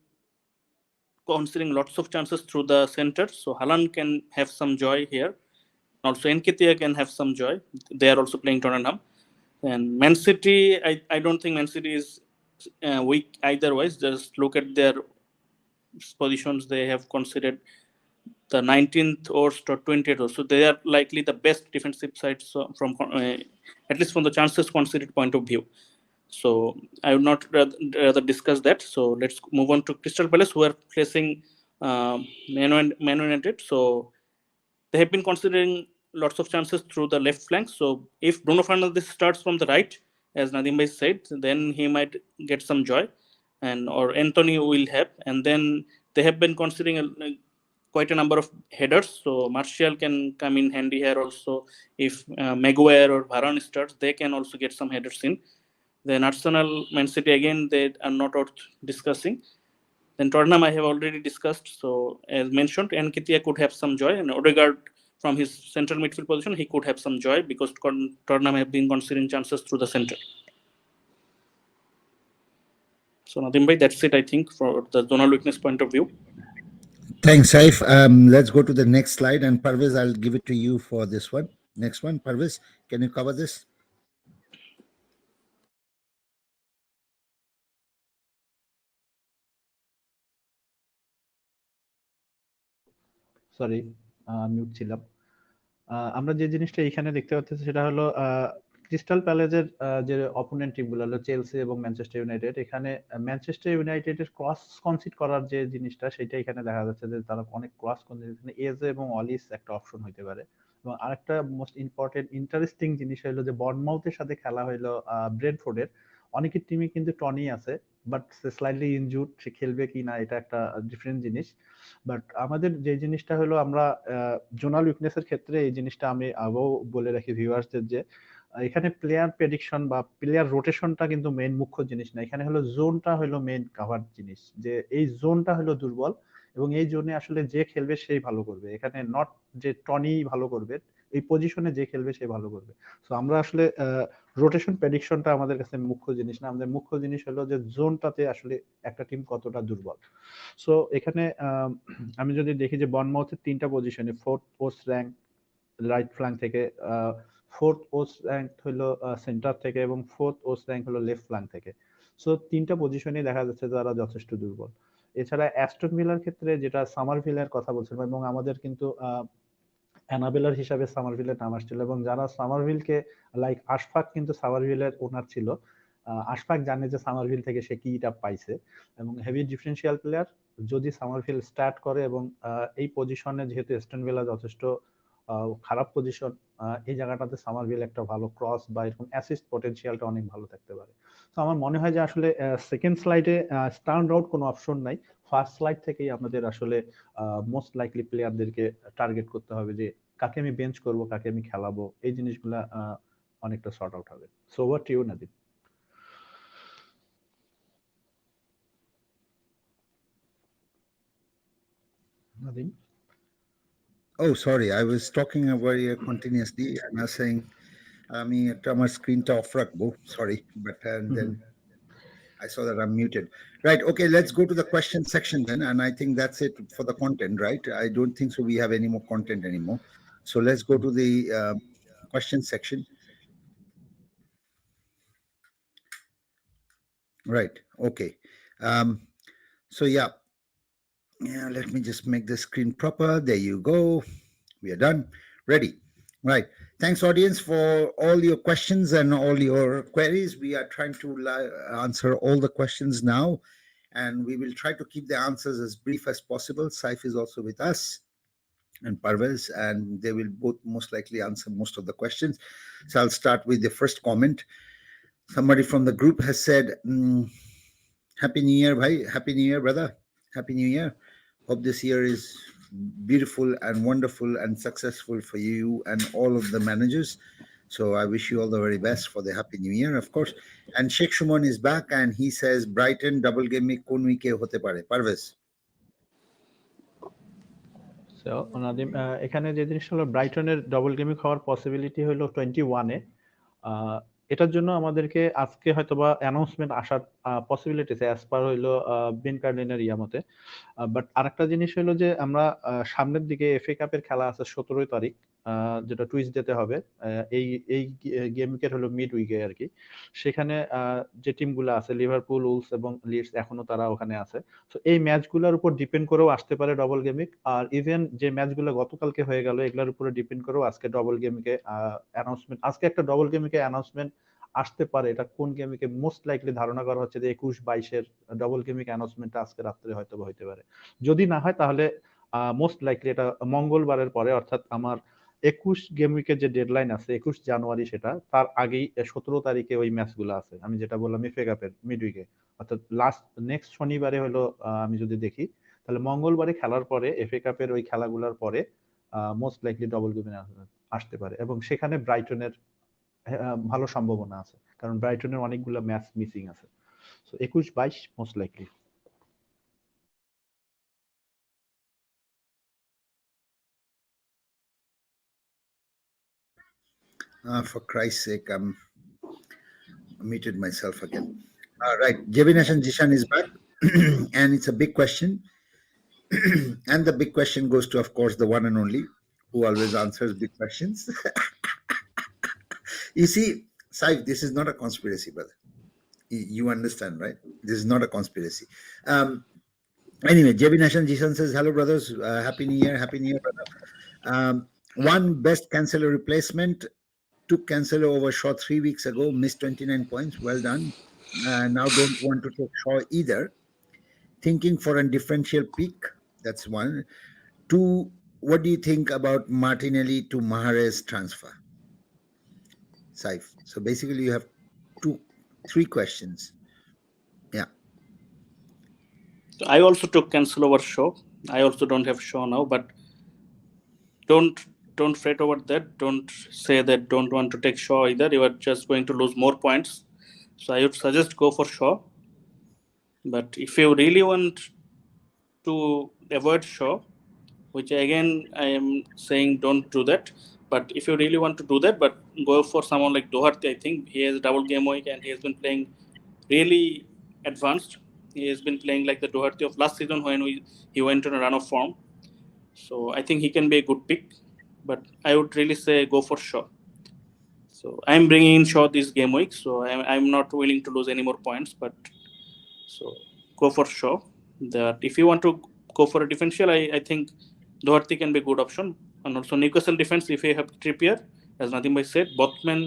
considering lots of chances through the center. So Haaland can have some joy here. Also, Nketiah can have some joy. They are also playing Tottenham. And Man City, I don't think Man City is weak either wise. Just look at their positions. They have considered the 19th or 20th or so. They are likely the best defensive sides from at least from the chances conceded point of view. So I would not rather discuss that. So let's move on to Crystal Palace, who are facing Man United. So they have been considering lots of chances through the left flank. So if Bruno Fernandes starts from the right, as Nadim Bhai said, then he might get some joy, and or Anthony will have. And then they have been considering quite a number of headers. So Martial can come in handy here also. If Maguire or Varane starts, they can also get some headers in. Then Arsenal, Man City again, they are not worth discussing. Then Tottenham I have already discussed. So as mentioned, Nketiah could have some joy, and Odegaard from his central midfield position, he could have some joy because Tottenham have been considering chances through the center. So Nadim bhai, that's it I think for the zonal weakness point of view. Thanks, Saif. Let's go to the next slide, and Parvez, I'll give it to you for this one. Next one, Parvez, can you cover this? Sorry, mute ছিলাম। আমরা যে জিনিসটা এখানে দেখতে পাচ্ছি সেটা হলো crystal প্যালেসের যে অপোনেন্ট টিমগুলো হলো চেলসি এবং ম্যানচেস্টার ইউনাইটেড। এখানে ম্যানচেস্টার ইউনাইটেডের ক্রস কনসিড করার যে জিনিসটা সেটা এখানে দেখা যাচ্ছে যে তারা অনেক ক্রস কনসিড, এজে এবং অলিস একটা অপশন হইতে পারে। এবং আরেকটা মোস্ট ইম্পর্টেন্ট ইন্টারেস্টিং জিনিস হলো যে বর্নমাউথের সাথে খেলা হইলো ব্রেন্টফোর্ডের। অনেকের টিমে কিন্তু টনি আছে, বাট সে স্লাইটলি ইনজুর্ড, সে খেলবে কি না এটা একটা ডিফারেন্ট জিনিস। বাট আমাদের যে জিনিসটা হলো আমরা জোনাল উইকনেসের ক্ষেত্রে এই জিনিসটা আমি আগেও বলে রাখি ভিউয়ার্সদের যে এখানে প্লেয়ার প্রেডিকশন বা প্লেয়ার রোটেশনটা কিন্তু মেইন মুখ্য জিনিস না, এখানে হলো জোনটা হলো মেইন কাভার জিনিস, যে এই জোনটা হলো দুর্বল এবং এই জোনে আসলে যে খেলবে সেই ভালো করবে। এখানে নট যে টনি ভালো করবে, এই পজিশনে যে খেলবে সে ভালো করবে। সো আমরা আসলে রোটেশন প্রেডিকশনটা আমাদের কাছে মুখ্য জিনিস না, আমাদের মুখ্য জিনিস হলো যে জোনটাতে আসলে একটা টিম কতটা দুর্বল। সো এখানে আমি যদি দেখি যে বর্নমাউথের 3টা পজিশনে, fourth post rank right flank থেকে, ফোর্থ পোস্ট র্যাঙ্ক হলো সেন্টার থেকে এবং ফোর্থ পোস্ট র্যাঙ্ক হলো লেফট ফ্ল্যাঙ্ক থেকে। সো 3টা পজিশনে দেখা যাচ্ছে তারা যথেষ্ট দুর্বল। এছাড়া অ্যাস্টন ভিলার ক্ষেত্রে যেটা সামারভিলের কথা বলছিলাম, এবং আমাদের কিন্তু অ্যানাবেলার হিসাবে সামারভিলের নাম আসছিল, এবং যারা সামারভিলকে লাইক আশফাক কিন্তু সামারভিলের ওনার ছিল। আশফাক জানে যে সামারভিল থেকে সে কিটা পাইছে এবং হেভি ডিফারেন্সিয়াল প্লেয়ার। যদি সামারভিল স্টার্ট করে এবং এই পজিশনে যেহেতু অ্যাস্টন ভিলা যথেষ্ট খারাপ পজিশন, এই জায়গাটাতে সামারভিল একটা ভালো ক্রস বা এরকম অ্যাসিস্ট পটেনশিয়ালটা অনেক ভালো থাকতে পারে। তো আমার মনে হয় যে আসলে সেকেন্ড স্লাইডে স্ট্যান্ড আউট কোনো অপশন নাই, ফার্স্ট স্লাইড থেকেই আমাদের আসলে মোস্ট লাইকলি প্লেয়ারদেরকে টার্গেট করতে হবে যে কাকে আমি বেঞ্চ করব, কাকে আমি খেলাবো, এই জিনিসগুলা অনেকটা সর্ট আউট হবে। So over to you Nadeem. Nadeem? Oh, sorry, I was talking very continuously and I was saying, আমি একটা আমার স্ক্রিনটা অফ রাখবো, sorry, but then I saw that I'm muted. Right, okay, let's go to the question section then, and I think that's it for the content, right? I don't think so we have any more content anymore. So let's go to the question section. Right, okay. So yeah, let me just make the screen proper. There you go. We are done. Ready. Right. Thanks, audience, for all your questions and all your queries. We are trying to answer all the questions now, and we will try to keep the answers as brief as possible. Saif is also with us. and Parvez, and they will both most likely answer most of the questions. So I'll start with the first comment. Somebody from the group has said, Happy New Year, bhai. Happy New Year, brother. Happy New Year. Hope this year is beautiful and wonderful and successful for you and all of the managers. So I wish you all the very best for the Happy New Year, of course. And Sheikh Shuman is back and he says, Brighton double game mein kon week e hote pare? Parvez. So Nadeem, এখানে যে জিনিসটা হলো ব্রাইটনের double gaming হওয়ার possibility হলো 21-এ। এটার জন্য আমাদেরকে আজকে হয়তোবা অ্যানাউন্সমেন্ট আসার পসিবিলিটি আছে অ্যাজ পার হইলো বিন কার্ডিনের মতে। বাট আরেকটা জিনিস হলো যে আমরা সামনের দিকে এফএ কাপের খেলা আছে 17 তারিখ, যেটা টুইসডেতে হবে। এই এই গেম উইকের হলো মিড উইকে আর কি। সেখানে যে টিমগুলো আছে লিভারপুল, উলস এবং লিডস এখনো তারা ওখানে আছে। তো এই ম্যাচগুলোর উপর ডিপেন্ড করেও আসতে পারে ডবল গেমিং। আর ইভেন যে ম্যাচগুলো গতকালকে হয়ে গেল এগুলোর উপরে ডিপেন্ড করেও আজকে ডবল গেমিংকে অ্যানাউন্সমেন্ট, আজকে একটা ডবল গেমিংকে অ্যানাউন্সমেন্ট আসতে পারে। এটা কোন গেমিংকে মোস্ট লাইকলি ধারণা করা হচ্ছে যে 21-22-এর ডবল গেমিং অ্যানাউন্সমেন্টটা আজকে রাত্রে হয়তো হতে পারে। যদি না হয় তাহলে মোস্ট লাইকলি এটা মঙ্গলবারের পরে, অর্থাৎ আমার 21 গেম উইকের যে ডেডলাইন আছে 21 জানুয়ারি, সেটা তার আগেই 17 তারিখে ওই ম্যাচগুলো আছে। আমি যেটা বললাম এফএ কাপের মিড উইকে, অর্থাৎ লাস্ট নেক্সট শনিবারে হলো আমি যদি দেখি তাহলে মঙ্গলবারে খেলার পরে এফএ কাপের ওই খেলাগুলোর পরে মোস্ট লাইকলি ডবল গেমিং আসতে পারে এবং সেখানে ব্রাইটনের ভালো সম্ভাবনা আছে, কারণ ব্রাইটনের অনেকগুলো ম্যাচ মিসিং আছে। So 21-22 most likely. For Christ's sake, I'm muted myself again. Right, Jebinash and Jishan is back, and it's a big question. And the big question goes to, of course, the one and only who always answers big questions. You see, Saif, this is not a conspiracy, brother. You understand, right? This is not a conspiracy. Anyway, Jebinash and Jishan says, hello, brothers. Happy New Year. Happy New Year, brother. One best Cancelo replacement. Took Cancelo over Shaw 3 weeks ago, missed 29 points. Well done. Now don't want to take Shaw either. Thinking for a differential peak. That's one. Two, what do you think about Martinelli to Mahrez transfer? Saif. So basically you have three questions. Yeah. I also took Cancel over Shaw. I also don't have Shaw now, but don't fret over that. Don't say that don't want to take Shaw either. You are just going to lose more points. So I would suggest go for Shaw. But if you really want to avoid Shaw, which again I am saying don't do that. But if you really want to do that, but go for someone like Doherty. I think he has a double game week and he has been playing really advanced. He has been playing like the Doherty of last season when he went on a run of form. So I think he can be a good pick. But I would really say go for Shaw. So I'm bringing in Shaw this game week. So I'm not willing to lose any more points. But so go for Shaw. That if you want to go for a differential, I think Doherty can be a good option. And also Newcastle defense, if you have Trippier, as Nadim Bhai said, Botman,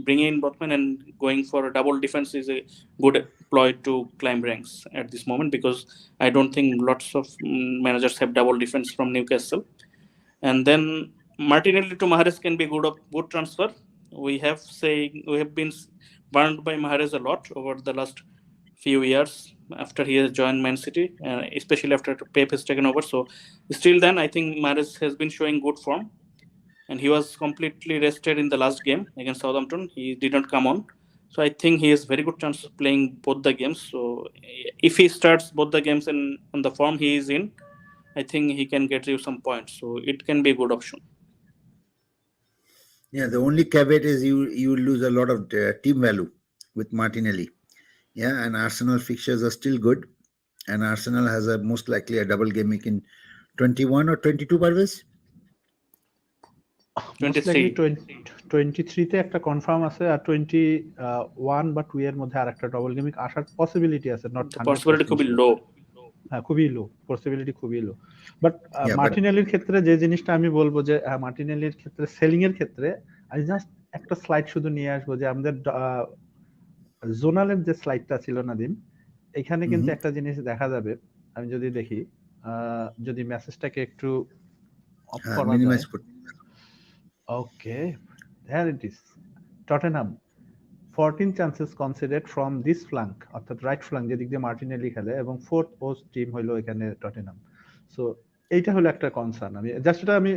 bringing in Botman and going for a double defense is a good ploy to climb ranks at this moment, because I don't think lots of managers have double defense from Newcastle. And then Martinelli to Mahrez can be good transfer. We have been burned by Mahrez a lot over the last few years after he has joined Man City, especially after Pep has taken over. So still then, I think Mahrez has been showing good form, and he was completely rested in the last game against Southampton. He did not come on. So I think he has very good chance of playing both the games. So if he starts both the games and on the form he is in, I think he can get you some points. So it can be a good option. Yeah, the only caveat is you lose a lot of team value with Martinelli. Yeah, and Arsenal fixtures are still good, and Arsenal has a most likely a double game week in 21 or 22, Parvez? 23 তে একটা confirm আছে, আর 21 বা 2 এর মধ্যে আরেকটা double gaming আসার possibility আছে। Not possibility খুবই লো। হ্যাঁ, খুবই লো, পসিবিলিটি খুবই লো। বাট মার্টিনেলির ক্ষেত্রে যে জিনিসটা আমি বলবো যে মার্টিনেলির ক্ষেত্রে সেলিং এর ক্ষেত্রে আমি জাস্ট একটা স্লাইড শুধু নিয়ে আসবো, যে আমাদের জোনালের যে স্লাইডটা ছিল নাদিম, এখানে কিন্তু একটা জিনিস দেখা যাবে। আমি যদি দেখি, যদি মেসেজটাকে একটু অফ করা যায় মিনিমাইজ করতে। ওকে there it is Tottenham 14 chances considered from this flank অর্থাৎ রাইট ফ্ল্যাঙ্ক যেদিক দিয়ে মার্টিনেলি খেলে এবং ফোর্থ পোস্ট টিম হলো এখানে টটেনহাম সো এইটা হলো একটা কনসার্ন আমি জাস্ট এটা আমি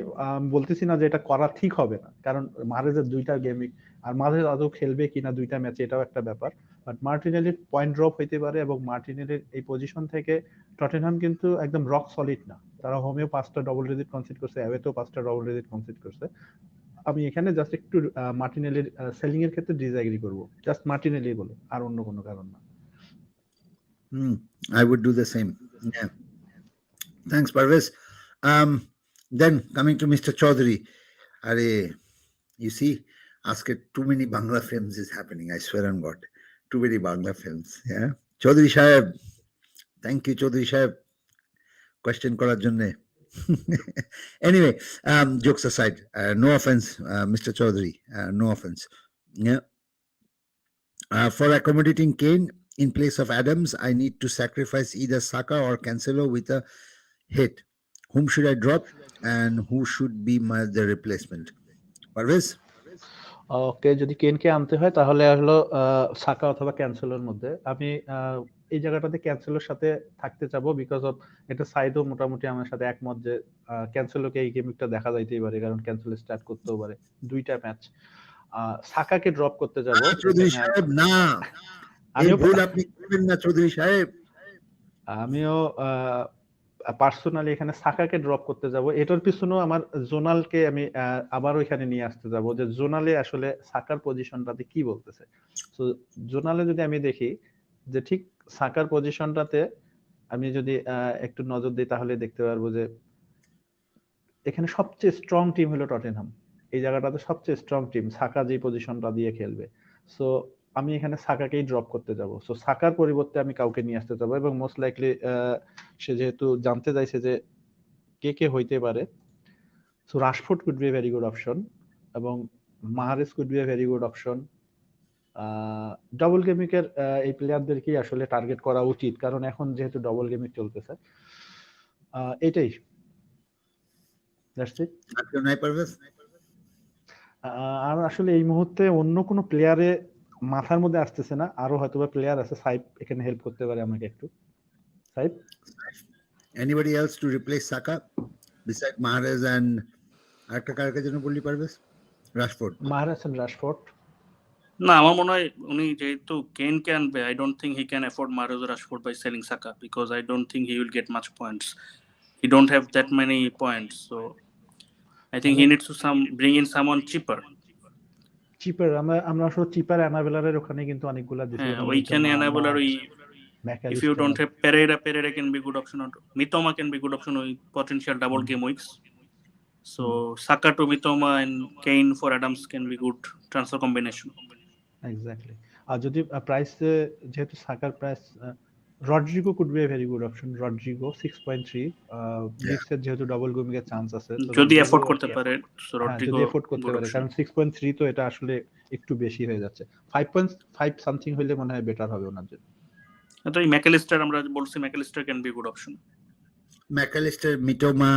বলতেছি না যে এটা করা ঠিক হবে না কারণ মাহরেজের দুইটা গেমই আর মাহরেজ আদৌ খেলবে কিনা দুইটা ম্যাচে এটাও একটা ব্যাপার বাট মার্টিনেলির পয়েন্ট ড্রপ হইতে পারে এবং মার্টিনেলির এই পজিশন থেকে টটেনহাম কিন্তু একদম রক সলিড না তারা হোমেও 5টা ডবল ডিজিট কনসিড করছে অ্যাওয়েতেও 5টা ডবল ডিজিট কনসিড করছে আমি এখানে জাস্ট একটু মার্টিনেলির সেলিং এর ক্ষেত্রে ডিসএগ্রি করব জাস্ট মার্টিনেলি বলে আর অন্য কোনো কারণ না I would do the same. Yeah. Thanks, Parvez. Then coming to Mr. Chaudhary. You see, too many Bangla films is happening. I swear on God. Too many Bangla films. Yeah. Chaudhary Shaheb. Thank you, Chaudhary Shaheb. Question korar jonne. Anyway, jokes aside, no offense, Mr. Chaudhary. No offense. Yeah. For accommodating Kane in place of Adams, I need to sacrifice either Saka or Cancelo with a hit. Whom should I drop and who should be the replacement? Parvez? ওকে যদি কেনকে আনতে হয় তাহলে হলো সাকা অথবা ক্যান্সেলের মধ্যে আমি এই জায়গাটাতে ক্যান্সেলের সাথে থাকতে চাবো বিকজ অফ এটা সাইডও মোটামুটি আমার সাথে একমত যে ক্যান্সেলোকে এই গেমটা দেখা যাইতেই পারে কারণ ক্যান্সেল স্টার্ট করতেও পারে দুইটা ম্যাচ সাকাকে ড্রপ করতে যাবো চৌধুরী সাহেব না আমিও ভুল আপনি করবেন না চৌধুরী সাহেব আমিও পার্সোনালি এখানে সাকাকে ড্রপ করতে যাব এটার পিছনেও আমার জোনালকে আমি আবারও এখানে নিয়ে আসতে যাব যে জোনালে আসলে সাকার পজিশনটাতে কি বলতেছে সো জোনালে যদি আমি দেখি যে ঠিক সাকার পজিশনটাতে আমি যদি একটু নজর দিই তাহলে দেখতে পারবো যে এখানে সবচেয়ে স্ট্রং টিম হলো টটেনহাম এই জায়গাটাতে সবচেয়ে স্ট্রং টিম সাকা যে পজিশনটা দিয়ে খেলবে সো আমি এখানে সাকাকেই ড্রপ করতে যাব সো সাকার পরিবর্তে আমি কাউকে নিয়ে আসতে যাব এবং মোস্ট লাইকলি সে যেহেতু জানতে চাইছে যে কে কে হইতে পারে so Rashford could be a very good option এবং Mahrez could be a very good option double গেমিকের এই প্লেয়ারদেরকেই আসলে টার্গেট করা উচিত কারণ এখন যেহেতু ডাবল গেমিক চলতেছে এটাই দ্যাটস ইট আর আসলে এই মুহূর্তে অন্য কোনো প্লেয়ারে মাথার মধ্যে আসতেছে না আরো হয়তোবা প্লেয়ার আছে সাইব এখানে হেল্প করতে পারে আমাকে একটু সাইব anybody else to replace Saka beside Mahrez and আরেকটা কারকে জন্য বললি Parvez Rashford Mahrez and Rashford না আমার মনে হয় উনি যেহেতু কেন can I don't think he can afford Mahrez or Rashford by selling Saka because I don't think he will get much points he don't have that many points so I think he needs to bring in someone cheaper আমরা আসলে চিপার অ্যানাবেলারের ওখানে কিন্তু অনেকগুলা দিছি ওইখানে অ্যানাবেলার ওই if you don't have Pereira can be good option or Mitoma can be good option with potential double game weeks so Saka to Mitoma and Kane for Adams can be good transfer combination exactly আর যদি price যেহেতু সাকার price Rodrigo could be a very good option Rodrigo 6.3 লিগসের যেহেতু double গেমিংয়ের chance আছে যদি afford করতে পারে রড্রিগো যদি এফোর্ড করতে পারে কারণ 6.3 তো এটা আসলে একটু বেশি হয়ে যাচ্ছে 5.5 সামথিং হইলে মনে হয় বেটার হবে ওনার জন্য তো এই ম্যাকঅ্যালিস্টার আমরা বলছি MacAllister can be good option MacAllister Mitoma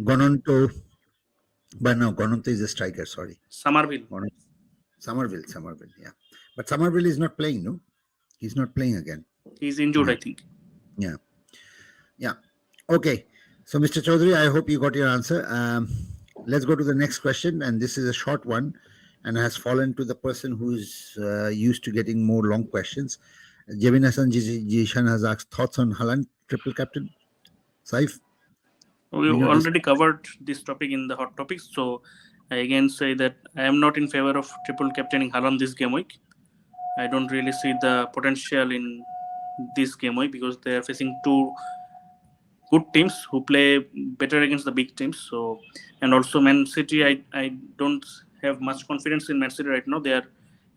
Gnonto but no Gononto is a striker sorry Somerville yeah but Somerville is not playing no he's not playing again he's injured I think yeah okay so Mr. Chaudhary I hope you got your answer let's go to the next question and this is a short one and has fallen to the person who's used to getting more long questions Jevin Hassan Jishan has asked thoughts on Haaland triple captain Saif we already covered this topic in the hot topics so I again say that I am not in favor of triple captaining Haaland this game week I don't really see the potential in this game week because they are facing two good teams who play better against the big teams so and also Man City I don't have much confidence in Man City right now they are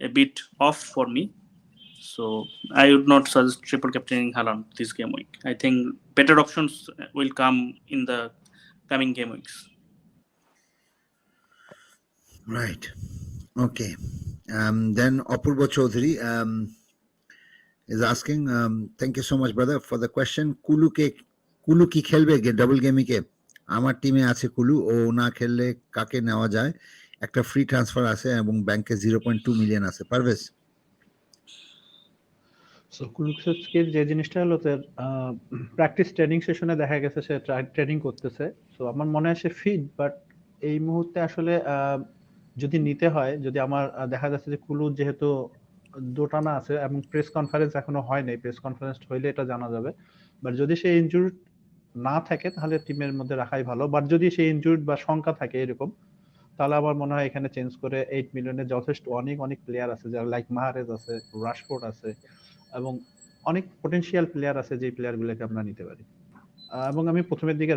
a bit off for me so I would not suggest triple captaining Haaland this game week I think better options will come in the coming game weeks right okay then Apurva Chaudhary is asking thank you so much brother for the question Kulu ki khelbe double game ke আমার টিমে আছে কুলু, ও না খেললে কাকে নেওয়া যায়, একটা free transfer আছে এবং ব্যাংকে 0.2 মিলিয়ন আছে। পারভেজ? সো কুলুসেস্কির যে জিনিসটা হলো তার প্র্যাকটিস ট্রেনিং সেশনে দেখা গেছে সে ট্রেনিং করতেছে। সো আমার মনে হয় সে ফিট, বাট এই মুহূর্তে আসলে যদি নিতে হয়, যদি আমার দেখা যাচ্ছে যে কুলু যেহেতু দোটানা আছে এবং প্রেস কনফারেন্স এখনো হয় নাই, প্রেস কনফারেন্স হইলে এটা জানা যাবে। বাট যদি সে ইনজুর্ড না থাকে তাহলে টিমের মধ্যে রাখাই ভালো, বাট যদি সে ইনজুর্ড বা শঙ্কা থাকে এরকম, তাহলে আমার মনে হয় এখানে চেঞ্জ করে 8 মিলিয়নের যথেষ্ট অনেক অনেক প্লেয়ার আছে, যারা লাইক মাহারেজ আছে, রাশফোর্ড আছে, এবং অনেক পটেনশিয়াল প্লেয়ার আছে যে প্লেয়ারগুলোকে আমরা নিতে পারি। এবং আমি প্রথমের দিকে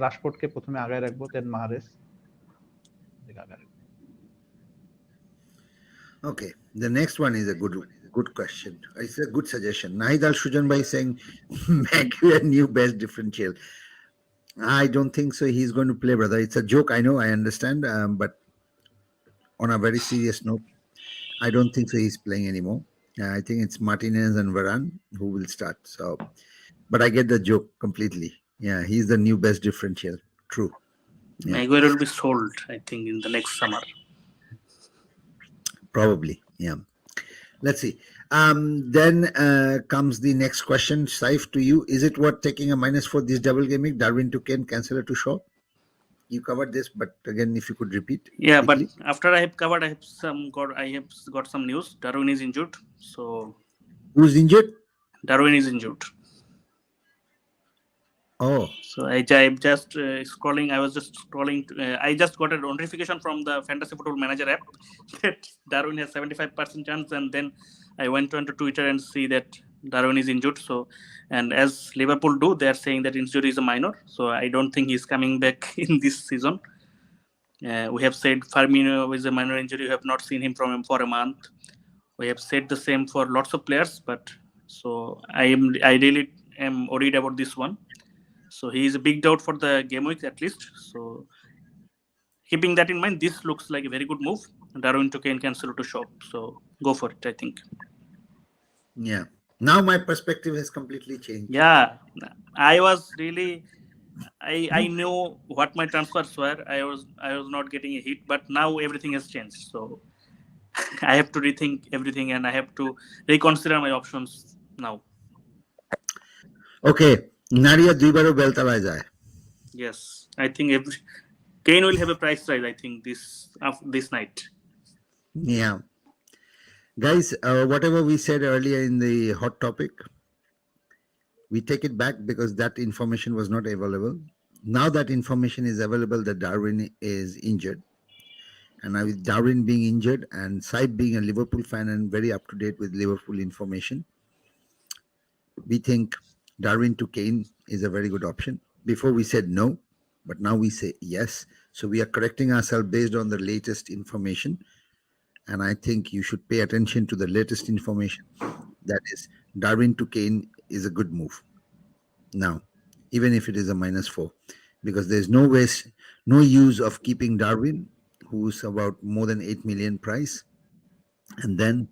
রাশফোর্ডকে প্রথমে আগায় রাখবো, দেন মাহারেজ আগায় রাখবো। Okay, the next one is a good question. It's a good suggestion. Nahid Al Shujan Bhai saying Maguire new best differential. I don't think so. He's going to play, brother. It's a joke. I know. I understand. But on a very serious note, I don't think so. He's playing anymore. I think it's Martinez and Varane who will start. So, but I get the joke completely. Yeah, he's the new best differential. True. Yeah. Maguire will be sold, I think, in the next summer. Probably. Yeah. Let's see. Then comes the next question, Saif, to you. Is it worth taking a minus for this double gaming? Darwin to Kane, Cancelo to Shaw? You covered this, but again, if you could repeat. Yeah, quickly. but after I have covered, I have got some news. Darwin is injured. So who's injured? Darwin is injured. Oh. So I'm just scrolling. I was just scrolling. I just got a notification from the Fantasy Football Manager app that Darwin has 75% chance, and then I went onto Twitter and see that Darwin is injured. So, and as Liverpool do, they are saying that injury is a minor. So I don't think he's coming back in this season. We have said Firmino is a minor injury. We have not seen him for a month. We have said the same for lots of players, but so I really am worried about this one. So he is a big doubt for the game week at least. So keeping that in mind, this looks like a very good move. Darwin to Kane, Cancelo to Shaw. So go for it, I think. Yeah. Now my perspective has completely changed. Yeah, I was really, I knew what my transfers were. I was not getting a hit, but now everything has changed. So I have to rethink everything and I have to reconsider my options now. Okay. Naria duibaro beltala jay. Yes, I think Kane will have a price rise, I think, this night. Yeah. Guys, whatever we said earlier in the hot topic, we take it back because that information was not available. Now that information is available that Darwin is injured. And now with Darwin being injured and Saib being a Liverpool fan and very up to date with Liverpool information, we think Darwin to Kane is a very good option. Before we said no, but now we say yes. So we are correcting ourselves based on the latest information. And I think you should pay attention to the latest information. That is, Darwin to Kane is a good move. Now, even if it is a -4, because there's no use of keeping Darwin, who's about more than 8 million price, and then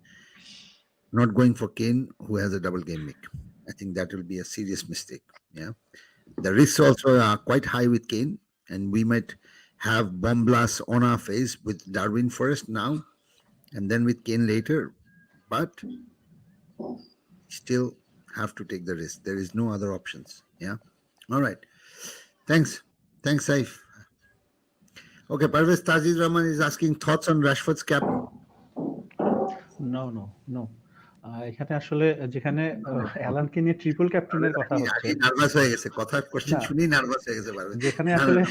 not going for Kane, who has a double game week. I think that will be a serious mistake. Yeah. The risks also are quite high with Kane, and we might have bomb blasts on our face with Darwin first now, and then with Kane later, but still have to take the risk. There is no other options. Yeah. All right. Thanks, Saif. Okay, Parvez Tajid Rahman is asking thoughts on Rashford's cap. No. এখানে আসলে যেখানে অ্যালানকে নিয়ে triple ক্যাপ্টেনের কথা হচ্ছে, nervous হয়ে গেছে, কথা কোশ্চেন শুনি নার্ভাস হয়ে গেছে পারভেজ। যেখানে আসলে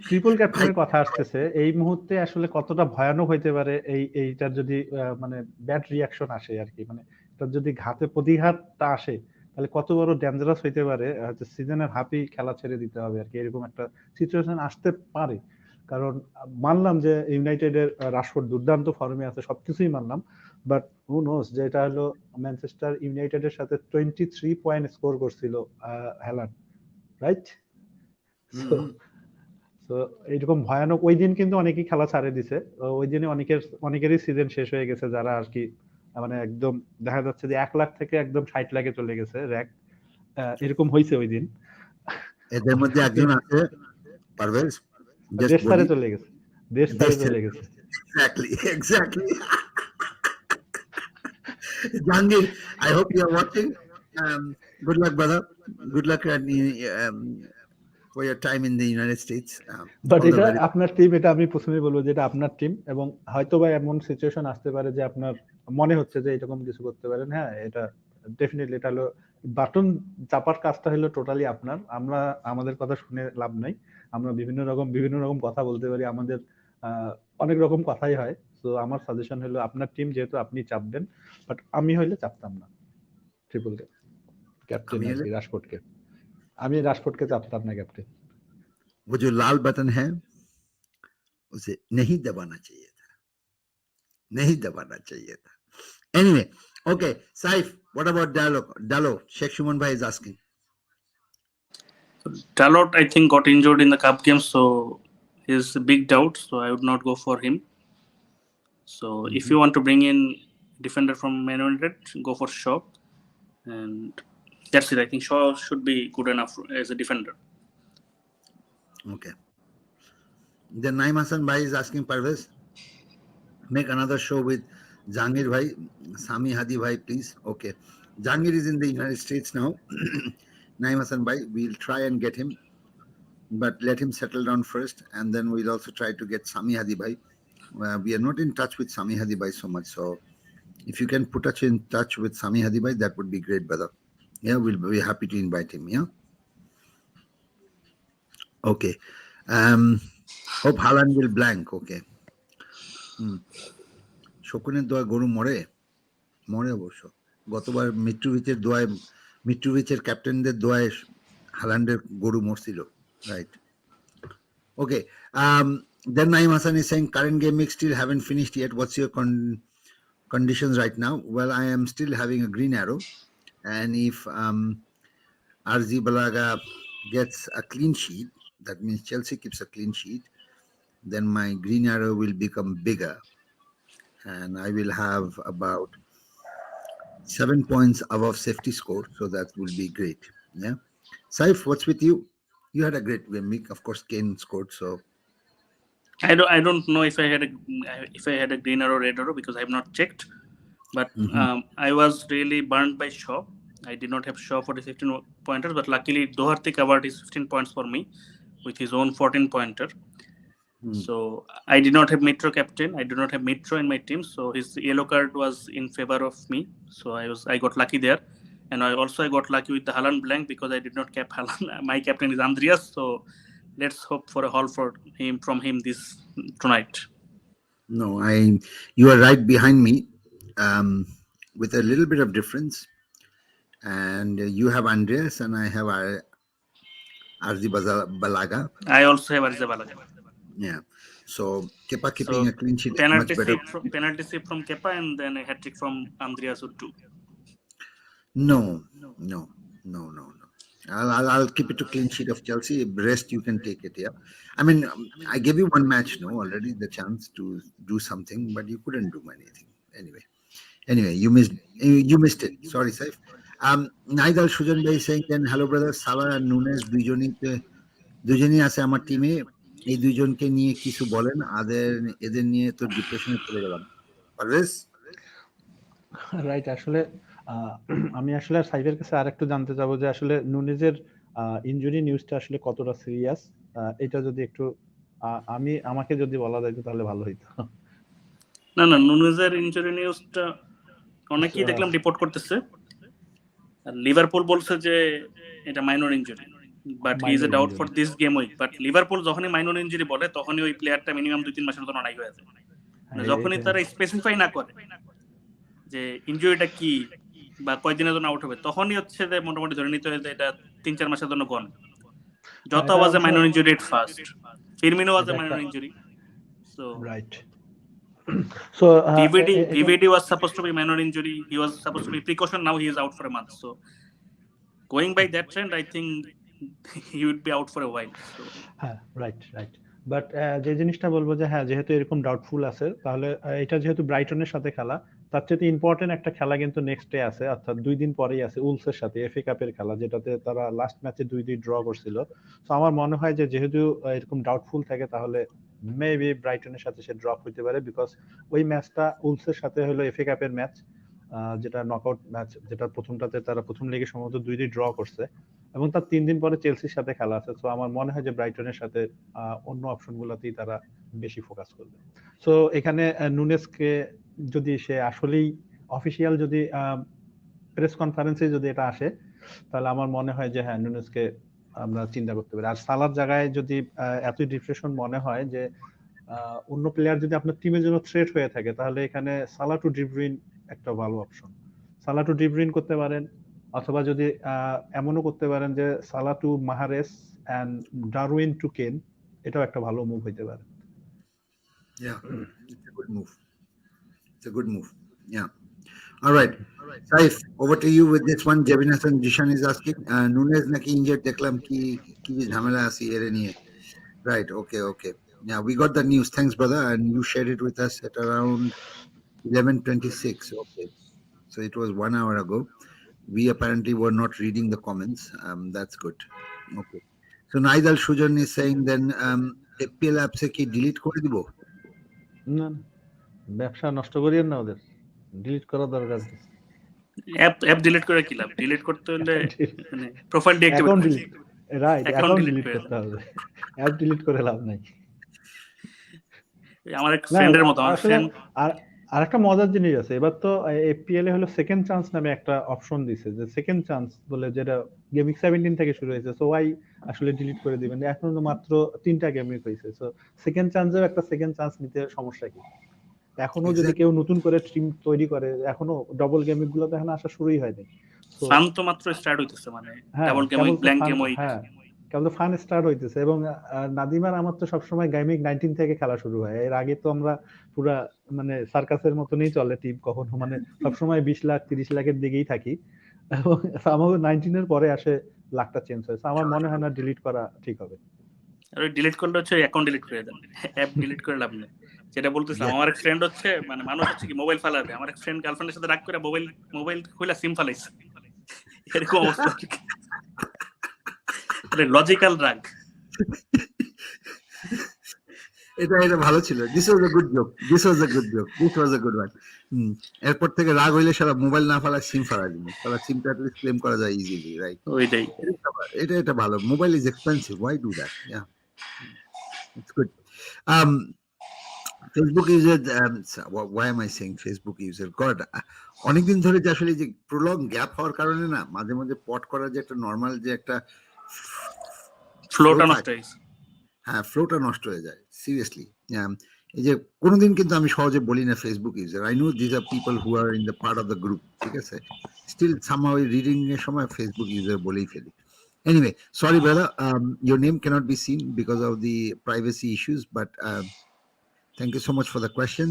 ট্রিপল ক্যাপ্টেনের কথা আসতেছে, এই মুহূর্তে আসলে কতটা ভয়ানক হইতে পারে এইটার যদি মানে ব্যাড রিয়াকশন আসে আর কি, মানে এটার যদি প্রতিঘাতটা আসে তাহলে কত বড় ডেঞ্জারাস হইতে পারে, সিজনের হাফই খেলা ছেড়ে দিতে হবে আর কি, এরকম একটা সিচুয়েশন আসতে পারে। কারণ মানলাম যে ইউনাইটেডের রাশফোর্ড দুর্দান্ত ফর্মে আছে, সবকিছুই মানলাম, বাট হু নোস যে এটা হলো ম্যানচেস্টার ইউনাইটেডের সাথে 23 পয়েন্ট স্কোর করছিল হ্যালান্ড, রাইট? সো এইরকম ভয়ানক, ওই দিন কিন্তু অনেকেই খেলা ছাড়ে দিছে, ওই দিনে অনেকেরই সিজন শেষ হয়ে গেছে, যারা আর কি মানে একদম দেখা যাচ্ছে যে 1 লাখ থেকে একদম 60 লাখে চলে গেছে র্যাক, এরকম হয়েছে ওই দিন। এদের মধ্যে একজন আছে পারভেজ, জাস্ট দেশ বলি, ছাড়ে চলে গেছে, দেশ দেশ ছাড়ে চলে গেছে। Exactly Jahangir, I hope you are watching. Good luck, brother. Good luck for your time in the United States. But All the এটা very আপনার টিম, এটা আমি প্রথমেই বলবো যে এটা আপনার টিম, এবং হয়তো বা এমন সিচুয়েশন আসতে পারে যে আপনার মনে হচ্ছে যে এরকম কিছু করতে পারেন। হ্যাঁ, এটা ডেফিনেটলি এটা হলো বাটন চাপার কাজটা হলো টোটালি আপনার। আমরা আমাদের কথা শুনে লাভ নাই, আমরা বিভিন্ন রকম কথা বলতে পারি, আমাদের অনেক রকম কথাই হয়। তো আমার সাজেশন হলো আপনার টিম যেহেতু আপনি চাপবেন, বাট আমি হইলে চাপতাম না ট্রিপল ক্যাপ্টেন আর কি, রাশফোর্ডকে। আমি রাশফোর্ডকে চাপতাম না ক্যাপ্টেন। वो जो लाल बटन है उसे नहीं दबाना चाहिए था, नहीं दबाना चाहिए था. Anyway, okay, Saif, what about Dalo? Sheikh Shuman Bhai is asking. Dalot, I think, got injured in the cup game, so he's a big doubt. So I would not go for him. So if you want to bring in defender from Man United, go for Shaw, and that's it. I think Shaw should be good enough as a defender. Okay. Then Naim Hassan Bhai is asking Parvez, make another show with Jahangir Bhai, Sami Hadi Bhai, please. Okay. Jahangir is in the United States now. Naim Hassan Bhai, we'll try and get him, but let him settle down first, and then we'll also try to get Sami Hadi Bhai. We are not in touch with Sami Hadi Bhai so much, so if you can put us in touch with Sami Hadi Bhai, that would be great, brother. Yeah, we'll be happy to invite him. Yeah. Okay. Hope Haaland will blank. Okay. শকুনের দোয়া গরু মরে অবশ্য। গতবার মিট্রোভিচের ক্যাপ্টেনদের দোয়ায় হালান্ডের গরু মরছিল, right? Okay. Then Naim Hassan is saying current game mix still haven't finished yet. What's your conditions right now? Well, I am still having a green arrow, and if RZ Balaga gets a clean sheet, that means Chelsea keeps a clean sheet, then my green arrow will become bigger, and I will have about 7 points above safety score, so that will be great. Yeah. Saif, what's with you? You had a great game week. Of course, Kane scored, so I don't know if I had a green arrow, red arrow, because I have not checked. But I was really burned by Shaw. I did not have Shaw for the 15 pointers, but luckily Doherty covered his 15 points for me with his own 14 pointer. So I did not have Mitro captain. I do not have Mitro in my team. So his yellow card was in favor of me. So I got lucky there. And I got lucky with the Haaland blank because I did not cap Haaland. My captain is Andreas. So let's hope for a haul from him this tonight. No, you are right behind me, with a little bit of difference. And you have Andreas, and I have Arzi Balaga. I also have Arzi Balaga. Yeah. So Kepa keeping a clean sheet is much better. Penalty save from Kepa, and then a hat trick from Andreas too. No. I'll keep it to clean sheet of Chelsea. Rest you can take it. Yeah. I mean, I gave you one match, already the chance to do something, but you couldn't do anything. Anyway, you missed it. Sorry, Saif. Naidal Shujan Bhai saying then, hello brother, Salah and Nunes দুজনই আছে আমার টিমে, এই দুইজনকে নিয়ে কিছু বলেন, এদের নিয়ে তো ডিপ্রেশনে চলে গেলাম। পারভেজ? রাইট, আসলে আমি আসলে সাইফের কাছে আরেকটু জানতে চাবো যে আসলে নুনেজের ইনজুরি নিউজটা আসলে কতটা সিরিয়াস, এটা যদি একটু আমাকে যদি বলা যায় তাহলে ভালো হইতো। না, নুনেজের ইনজুরি নিউজটা অনেকেই দেখলাম রিপোর্ট করতেছে। লিভারপুল বলছে যে এটা minor injury, but he is a doubt for this game week. But Liverpool যখনই মাইনর ইনজুরি বলে তখনই ওই প্লেয়ারটা মিনিমাম 2-3 মাসের জন্য নাই হয়ে যায়। যখনই তারা স্পেসিফাই না করে যে ইনজুরিটা কি বা কয়দিনের জন্য আউট হবে, তখনই হচ্ছে যে মোটামুটি ধরে নিতে হয় যে এটা 3-4 মাসের জন্য gone. Jota was a minor injury at first, Firmino was a minor injury, so right. So VVD was supposed to be minor injury. He was supposed to be precaution. Now he is out for a month. So going by that trend, I think he would be out for a while. So right. But যে জিনিসটা বলবো যে হ্যাঁ, যেহেতু এরকম doubtful আছে, তাহলে এটা যেহেতু ব্রাইটনের সাথে খেলা, তার চেয়ে ইম্পর্টেন্ট একটা খেলা কিন্তু নেক্সট ডে আছে, অর্থাৎ 2 দিন পরেই আছে উলসের সাথে এফএ কাপের খেলা, যেটাতে তারা লাস্ট ম্যাচে 2-2 ড্র করছিল। তো আমার মনে হয় যে যেহেতু এরকম ডাউটফুল থাকে, তাহলে মেবি ব্রাইটনের সাথে সে ড্রপ হইতে পারে, বিকজ ওই ম্যাচটা উলসের সাথে হলো এফএ কাপের ম্যাচ, যেটা নকআউট ম্যাচ, যেটা প্রথমটাতে তারা প্রথম লিগে সম্ভবত 2-2 ড্র করছে, এবং তার 3 দিন পরে চেলসির সাথে খেলা আছে। তো আমার মনে হয় যে ব্রাইটনের সাথে অন্য অপশন গুলাতেই তারা বেশি ফোকাস করবে। সো এখানে নুনেসকে যদি সে আসলেই অফিসিয়াল যদি প্রেস কনফারেন্সে যদি এটা আসে, তাহলে আমার মনে হয় যে হ্যাঁ, নুনেসকে আমরা চিন্তা করতে পারি। আর সালার জায়গায় যদি এতই ডিপ্রেশন মনে হয় যে অন্য প্লেয়ার যদি আপনার টিমের জন্য থ্রেট হয়ে থাকে, তাহলে এখানে সালা টু ডিব্রুইন একটা ভালো অপশন। সালা টু ডিব্রুইন করতে পারেন, অথবা যদি এমনও করতে পারেন যে সালা টু মাহারেস এন্ড ডারউইন টু কেন, এটাও একটা ভালো মুভ হইতে পারে। Yeah, it's a good move. It's a good move. Yeah. All right. Saif, over to you with this one. Jevin Hassan Jishan is asking. Nunez naki injured দেখলাম কি ঝামেলা আছে এর নিয়ে. Right. Okay. Yeah, we got the news. Thanks, brother. And you shared it with us at around 11:26. Okay. So it was 1 hour ago. We apparently were not reading the comments. That's good. Okay. So Naidal Shujan is saying then FPL apps কি delete করে দিব? না, ব্যবসা নষ্ট করিয়েন না ওদের, delete করা দরকার। অ্যাপ ডিলিট করে কি লাভ? ডিলিট করতে হলে মানে প্রোফাইল ডিএক্টিভেট অ্যাকাউন্ট করতে ডিলিট, রাইট, অ্যাকাউন্ট ডিলিট করতে হবে, অ্যাপ ডিলিট করে লাভ নাই। আমার এক ফ্রেন্ডের মতো, আমার আসলে ফ্রেন্ড আর একটা মজার জিনিস আছে, এবার তো এফপিএল এ হলো সেকেন্ড চান্স নামে একটা অপশন দিছে, যে সেকেন্ড চান্স বলে, যেটা গেমিং 17 থেকে শুরু হয়েছে। সো ওয়াই আসলে ডিলিট করে দিবেন, এখন তো মাত্র 3টা গেমিং হয়েছে। সো সেকেন্ড চান্সেও একটা সেকেন্ড চান্স নিতে সমস্যা কি? এখনো যদি কেউ নতুন করে টিম তৈরি করে, এখনো ডবল গেমিং গুলো তো এখন আসা শুরুই হয়নি। ফান তো মাত্র স্টার্ট হইতেছে, মানে double game week, blank game week, হ্যাঁ, কেবল ফান স্টার্ট হইতেছে। এবং নাদিমার আমার তো সবসময় গেমিং 19 থেকে খেলা শুরু হয়, এর আগে তো আমরা পুরা মানে সার্কাসের মতনই চলে টিম, কখনো মানে সবসময় 20 লাখ 30 লাখের দিকেই থাকি, এবং আমাদের 19 এর পরে আসে লাখটা চেঞ্জ হয়েছে। আমার মনে হয় না ডিলিট করা ঠিক হবে। আর ডিলিট করলে হচ্ছে অ্যাকাউন্ট ডিলিট করে দেন, অ্যাপ ডিলিট করে লাভ নেই। যেটা বলতেছিলাম, আমার এক ফ্রেন্ড হচ্ছে, মানে মানুষ হচ্ছে কি মোবাইল ফালাবে, আমার এক ফ্রেন্ড গার্লফ্রেন্ডের সাথে রাগ করে মোবাইল খুলে সিম ফালাইছে, এরকম অবস্থা। লজিক্যাল রাগ। এটা ভালো ছিল। This was a good joke, this was a good one. এরপর থেকে রাগ হইলে সারা মোবাইল না ফালা সিম ফালা দিবে, সারা সিমটা অ্যাট লিস্ট ক্লেম করা যায় ইজিলি, রাইট? ওইটাই। এটা ভালো। Mobile is expensive, why do that? Yeah, it's good. Facebook user, why am I saying Facebook user? God, অনেকদিন ধরে যে আসলে যে প্রলং গ্যাপ হওয়ার কারণে না, মাঝে মাঝে পট করার যে একটা নর্মাল যে একটা ফ্লোটা নষ্ট হয়ে গেছে। হ্যাঁ, ফ্লোটা নষ্ট হয়ে যায় সিরিয়াসলি। এই যে কোনোদিন কিন্তু আমি সহজে বলি না Facebook user. I know this are people who are in the part of the group, ঠিক আছে? স্টিল সামহাউ রিডিং এর সময় ফেসবুক ইউজার বলেই ফেলি। Anyway, sorry brother, your name cannot be seen because of the privacy issues, but thank you so much for the question.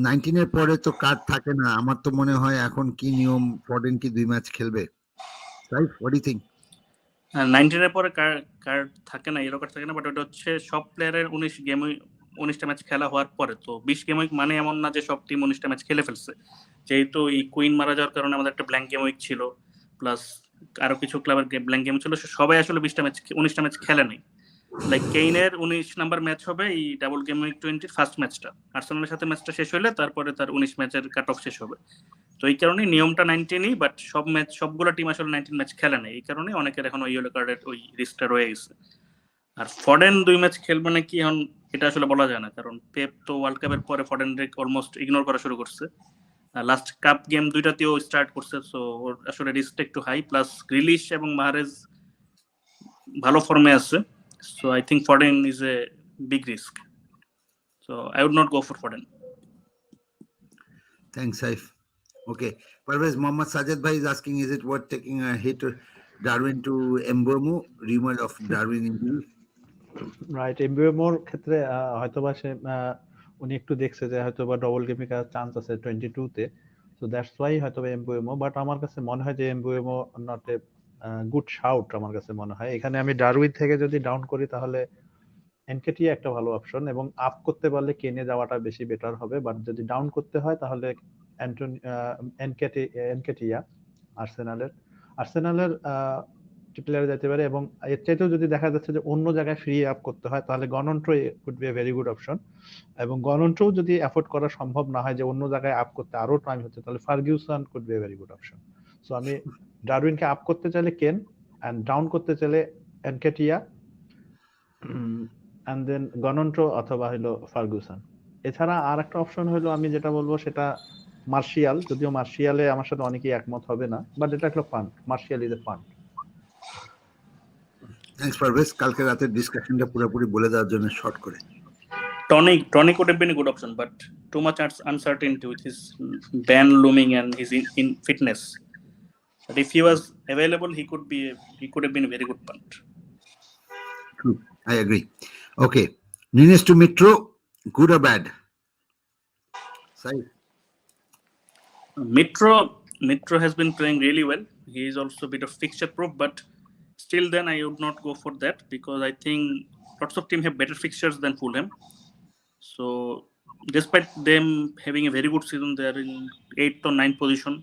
19 এর পরে তো card থাকে না, আমার তো মনে হয় এখন কি নিয়ম, ফর্ডেন কি 2 ম্যাচ খেলবে? Right, what do you think? 19 এর পরে কার্ড থাকে না, ইয়েলো কার্ড থাকে না, বাট ওটা হচ্ছে সব প্লেয়ারের 19টা ম্যাচ খেলা হওয়ার পরে। তো 20 গেম উইক মানে এমন না যে সব টিম 19টা ম্যাচ খেলে ফেলছে। যেহেতু এই কুইন মারা যাওয়ার কারণে আমাদের একটা ব্ল্যাঙ্ক গেম উইক ছিল, প্লাস আরো কিছু ক্লাবের ব্ল্যাঙ্ক গেম ছিল, সবাই আসলে 19টা ম্যাচ খেলে নাই। লাইক কেইনের 19 নাম্বার ম্যাচ হবে এই ডাবল গেম উইক 20 ফার্স্ট ম্যাচটা, আর্সেনালের সাথে ম্যাচটা শেষ হলে তারপরে তার 19 ম্যাচের কাট অফ শেষ হবে। তো এই কারণে নিয়মটা 19ই, বাট সবগুলো টিম আসলে 19 ম্যাচ খেলে না, এই কারণে অনেকের এখন ওই ইয়েলো কার্ডের ওই রিস্কটা রয়ে গেছে। আর ফর্ডেন 2 ম্যাচ খেলবে নাকি এখন এটা আসলে বলা যায় না, কারণ পেপ তো ওয়ার্ল্ড কাপের পরে ফর্ডেন অলমোস্ট ইগনোর করা শুরু করছে। লাস্ট কাপ গেম 2টাতেও স্টার্ট করছে, সো ওর আসলে রিস্কটা একটু হাই, প্লাস গ্রিলিশ এবং মাহারেজ ভালো ফর্মে আছে। So I think Foden is a big risk. So I would not go for Foden. Thanks, Saif. Okay. Parvez, Mohammad Sajid Bhai is asking, is it worth taking a hit to Darwin to Mbeumo? Rumor of Darwin injury. Right, এমবিএমোর ক্ষেত্রে হয়তোবা সে উনি একটু দেখছে যে হয়তোবা double gaming এর chance আছে 22 তে, সো দ্যাটস ওয়াই হয়তোবা এমবিএমো। বাট আমার কাছে মনে হয় যে এমবিএমো নট এ গুড শাউট। আমার কাছে মনে হয় এখানে আমি ডারউইন থেকে যদি ডাউন করি, তাহলে এনকেটিয়া একটা ভালো অপশন, এবং আপ করতে পারলে কেনে যাওয়াটা বেশি বেটার হবে, বাট যদি ডাউন করতে হয় তাহলে এনকেটিয়া আর্সেনালের প্লেয়ার যেতে পারে। এবং এর চাইতেও যদি দেখা যাচ্ছে যে অন্য জায়গায় ফ্রি আপ করতে হয় তাহলে Gnonto could be a very good option. এবং গণন্ট্রও যদি অ্যাফোর্ড করা সম্ভব না হয় যে অন্য জায়গায় আপ করতে আরো টাইম হচ্ছে, তাহলে Ferguson could be a very good option. So আমি ডারউইনকে আপ করতে চাইলে কেন, এন্ড ডাউন করতে চাইলে এনকেটিয়া, এন্ড দেন গণন্ট্র অথবা হলো ফার্গুসন। এছাড়া আর একটা অপশন হলো, আমি যেটা বলবো সেটা মার্শিয়াল, যদিও মার্শিয়ালে আমার সাথে অনেকেই একমত হবে না, বাট এটা একটা fund. Martial is a fund. Thanks Parvez, কালকে রাতের ডিসকাশনটা পুরোপুরি বলে দেওয়ার জন্য শর্ট করে। Tonic would have been a good option, but too much uncertainty with his ban looming and his in fitness. But if he was available, he could have been a very good punt. True, I agree. Okay, Nines to Metro, good or bad? Sorry. Metro has been playing really well. He is also a bit of fixture proof, but still then I would not go for that, because I think lots of teams have better fixtures than Fulham. So despite them having a very good season, they are in 8th or 9th position,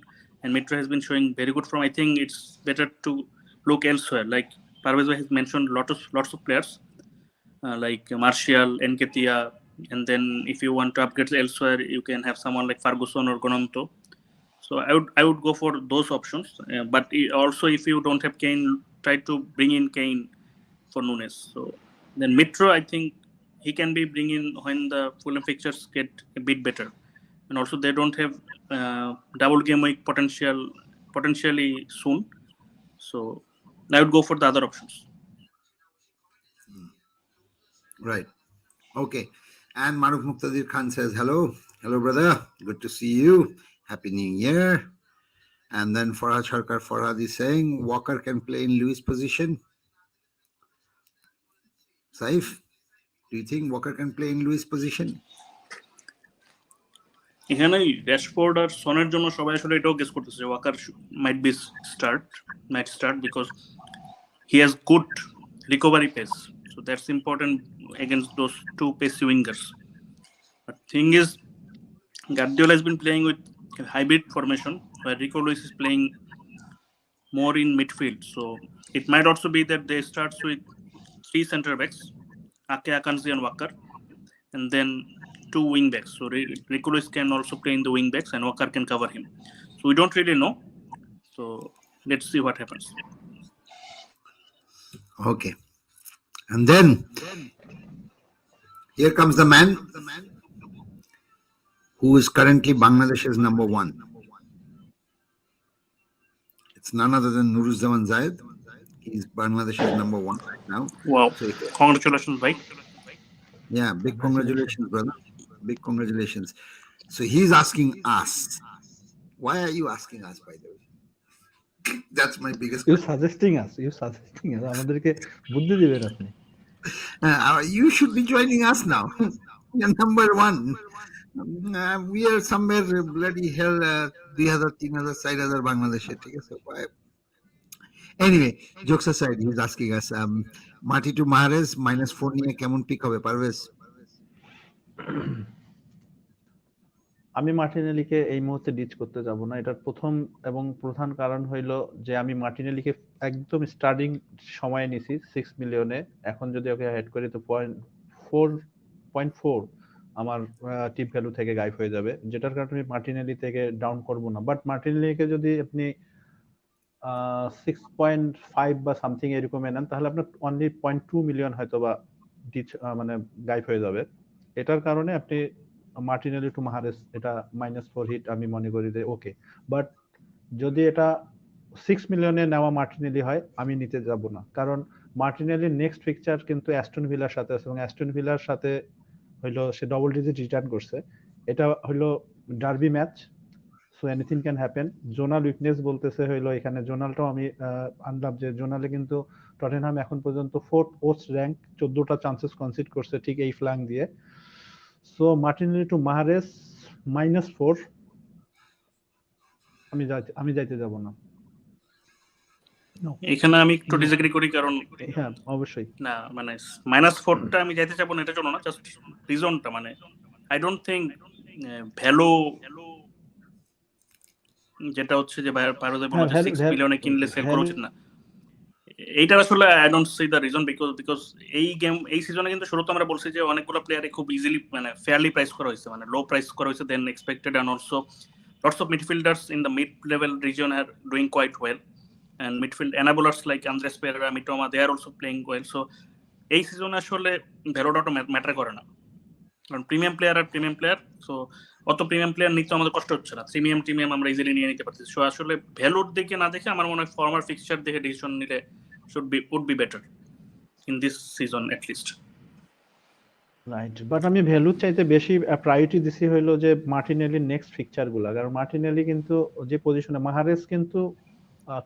and Metro has been showing very good form. I think it's better to look elsewhere. Like Parvez has mentioned, lots of players like Martial, Nketiah, and then if you want to upgrade elsewhere, you can have someone like Ferguson or Gononto. So I would go for those options. But also, if you don't have Kane, try to bring in Kane for Nunes. So then Mitro, I think he can be bringing when the Fulham fixtures get a bit better, and also they don't have double game week potentially soon. So I would go for the other options. Right. Okay. And Maruf Muqtadir Khan says, hello brother, good to see you, happy new year. And then Farhad Sharkar Farhad is saying Walker can play in Lewis position. Saif, do you think Walker can play in Lewis position? এখানে Rashford আর সনের জন্য সবাই আসলে এটাও guess করতেছে Waker might start because he has good recovery pace, so that's important against those two pacey wingers. But thing is, Guardiola has been playing with a hybrid formation where Rico Lewis is playing more in midfield, so it might also be that they starts with 3 center backs, Ake, Akanji and Walker, and then 2 wing backs. So Rico Lewis can also play in the wing backs and Walker can cover him. So we don't really know. So let's see what happens. Okay. And then here comes the man who is currently Bangladesh's number 1. It's none other than Nuruzzaman Zayed. He's Bangladesh's number 1 right now. Wow. So, congratulations, bhai. Yeah, big congratulations, brother. Big congratulations. So he's asking us. Why are you asking us, by the way? That's my biggest question. You suggesting us. আমাদেরকে বুদ্ধি দিবেন আপনি। You should be joining us now. You're number 1. We are somewhere bloody hell 2000-3000 4,000 Bangladeshe. Anyway, jokes aside, he's asking us Marty to Mahrez -4 নিয়ে কেমন pick হবে পারভেজ? আমি মার্টিনেলিকে এই মুহূর্তে ডিচ করতে যাব না। এটার প্রথম এবং প্রধান কারণ হইল যে আমি মার্টিনেলিকে একদম স্টার্টিং সময়ে নিছি 6 মিলিয়নে। এখন যদি ওকে হেড করি তো 0.4 আমার টিপ ভ্যালু থেকে গায়েব হয়ে যাবে, যেটার কারণে আমি মার্টিনেলি থেকে ডাউন করব না। বাট মার্টিনেলিকে যদি আপনি 6.5 বা সামথিং এরকম নেন তাহলে আপনার অনলি 0.2 মিলিয়ন হয়তো বা ডিচ মানে গায়েব হয়ে যাবে। এটার কারণে আপনি মার্টিনেলি টু মাহারেস এটা -4 হিট আমি মনে করি যে ওকে। বাট যদি এটা 6 মিলিয়নে নেওয়া মার্টিনেলি হয় আমি নিতে যাব না, কারণ মার্টিনেলির নেক্সট ফিক্সচার কিন্তু অ্যাস্টন ভিলার সাথে আছে এবং অ্যাস্টন ভিলার সাথে হইলো সে ডবল ডিজিট রিটার্ন করছে। এটা হইলো derby match, so anything can happen. Zonal weakness বলতেছে হইলো এখানে, জোনালটাও আমি আনলাম যে জোনালে কিন্তু টটেনহাম এখন পর্যন্ত 4th মোস্ট র্যাঙ্ক, 14টা চান্সেস কনসিড করছে ঠিক এই ফ্ল্যাং দিয়ে। সো মার্টিনেলি টু মাহারেস -4 আমি যাইতে যাব না। No. এখানে আমি একটু ডিসএগ্রি করি, কারণ হ্যাঁ অবশ্যই না মানে -4টা আমি যাইতে চাবো না, এটা জন্য না, জাস্ট রিজনটা মানে আই ডোন্ট থিঙ্ক ভ্যালু যেটা হচ্ছে যে পারোজে বললো যে 6 মিলিয়নে কিনলে সেল করা উচিত না, এইটা আসলে I don't see the reason, because এই সিজনে কিন্তু শুরুতে আমরা বলছি যে অনেকগুলো প্লেয়ারে খুব ইজিলি মানে ফেয়ারলি প্রাইস করা হয়েছে, মানে লো প্রাইস করা হয়েছে then expected, and also lots of midfielders in the mid-level region are doing quite well, and midfield enablers like Andres Pereira, Mitoma, they are also playing well. So এই সিজনে আসলে ভ্যালুটা matter করে না, কারণ প্রিমিয়াম প্লেয়ার, সো অত premium player নিতে আমাদের কষ্ট হচ্ছে না, প্রিমিয়াম আমরা ইজিলি নিয়ে নিতে পারছি। সো আসলে ভ্যালুর দিকে না দেখে আমার মনে হয় ফর্মার ফিক্সচার দেখে ডিসিশন নিলে would be better in this season at least. Right, but আমি ভ্যালুর চাইতে বেশি প্রায়োরিটি দিছি হইলো যে মার্টিনেলির নেক্সট ফিকচার গুলা, কারণ মার্টিনেলি কিন্তু যে পজিশনে, মাহারেস কিন্তু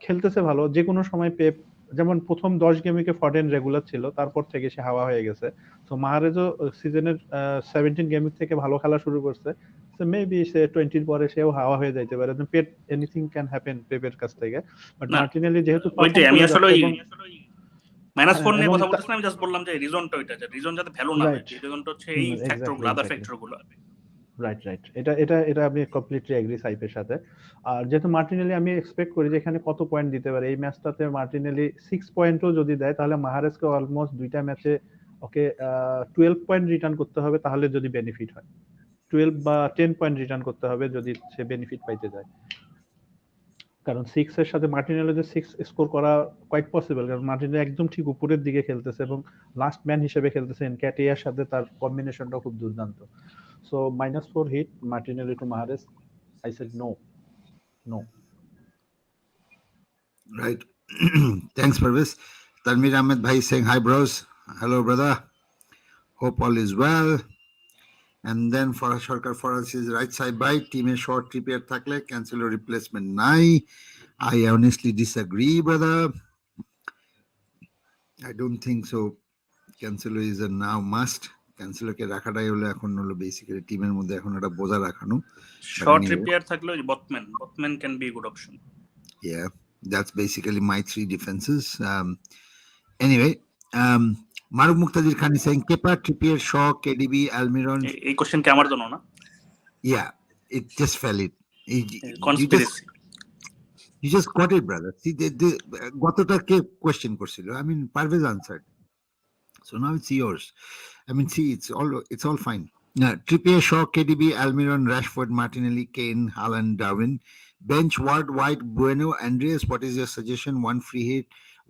খেলতেছে ভালো, যে কোনো সময় পেপ, যেমন প্রথম 10 গেমে ফডেন রেগুলার ছিল, তারপর থেকে সে হাওয়া হয়ে গেছে। তো মাহারেজও সিজনের 17 গেম থেকে ভালো খেলা শুরু করছে, সো মেবি সে 20 এর পরে সেও হাওয়া হয়ে যাইতে পারে, পেপ এনিথিং ক্যান হ্যাপেন পেপের কাছ থেকে। বাট মার্টিনেলি যেহেতু ওইটাই আমি আসলে -4 নিয়ে এবং কথা বলতেছি না, আমি জাস্ট বললাম যে রিজনটা ওইটা, যে রিজন যাতে ভ্যালু না হয়, রিজনটা হচ্ছে এই ফ্যাক্টরগুলো, আদার ফ্যাক্টরগুলো। রাইট, এটা আমি কমপ্লিটলি এগ্রি সাইফের সাথে। আর যেহেতু মার্টিনেলি আমি এক্সপেক্ট করি যে এখানে কত পয়েন্ট দিতে পারে, এই ম্যাচটাতে মার্টিনেলি 6 পয়েন্টও যদি দেয়, তাহলে মাহারেজকে অলমোস্ট দুইটা ম্যাচে ওকে 12 পয়েন্ট রিটার্ন করতে হবে, তাহলে যদি বেনিফিট হয় 12 বা 10 পয়েন্ট রিটার্ন করতে হবে যদি সে বেনিফিট পাইতে যায়, কারণ 6 এর সাথে মার্টিনেলি যে 6 স্কোর করা কোয়াইট পসিবল, কারণ মার্টিনেলি একদম ঠিক উপরের দিকে খেলতেছে এবং লাস্ট ম্যান হিসেবে খেলতেছে, এনকেটিয়ার সাথে তার কম্বিনেশনটা খুব দুর্দান্ত। So -4 hit Martinelli to Mahrez. I said no. Right. Thanks, Parvez. Tanvir Ahmed Bhai saying hi, bros. Hello, brother. Hope all is well. And then for Sarkar for us is right side by team a short repair takle cancel a replacement nai. I honestly disagree, brother. I don't think so. Cancelo is a now must. Cancelo কে রাখাটাই হলো এখন হলো basically টিমের মধ্যে এখন একটা বোঝা রাখানো। Short repair থাকলে Botman can be good option. Yeah, that's basically my three defenses. Anyway, Maruf Muqtadir Khan is saying Kepa, Trippier, Shaw, KDB, Almiron. এই কোশ্চেন কি আমার জন্য না? Yeah, it just fell it. Conspiracy. You just got it, brother. See, গতটা K question করছিল? I mean, Parvez answered. So now it's yours. I mean, see, it's all fine. Trippier, Shaw, KDB, Almiron, Rashford, Martinelli, Kane, Haaland, Darwin. Bench, Ward, White, Bueno, Andreas. What is your suggestion? One free hit,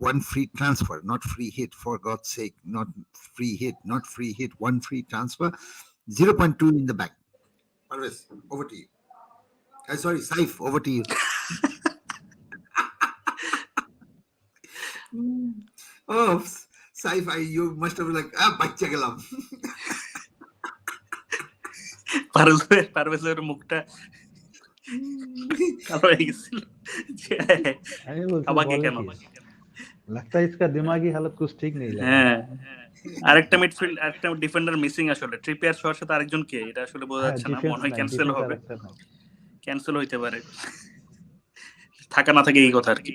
one free transfer, not free hit, for God's sake. Not free hit, one free transfer. 0.2 in the bank. Parvez, over to you. Sorry, Saif, over to you. Oh, Saif, you must have like, bachcha gelam. পারভেজের মুখটা কালো হয়ে গেছিল। আমাকে কেন लगता है इसका दिमागी हालत कुछ ठीक नहीं लग रहा। হ্যাঁ, আরেকটা মিডফিল্ড, আরেকটা ডিফেন্ডার মিসিং আসলে। ট্রিপিয়ার শোর সাথে আরেকজন কে, এটা আসলে বোঝা যাচ্ছে না, মনে হয় ক্যান্সেল হবে, ক্যান্সেল হইতে পারে, থাকা না থাকে এই কথা আর কি।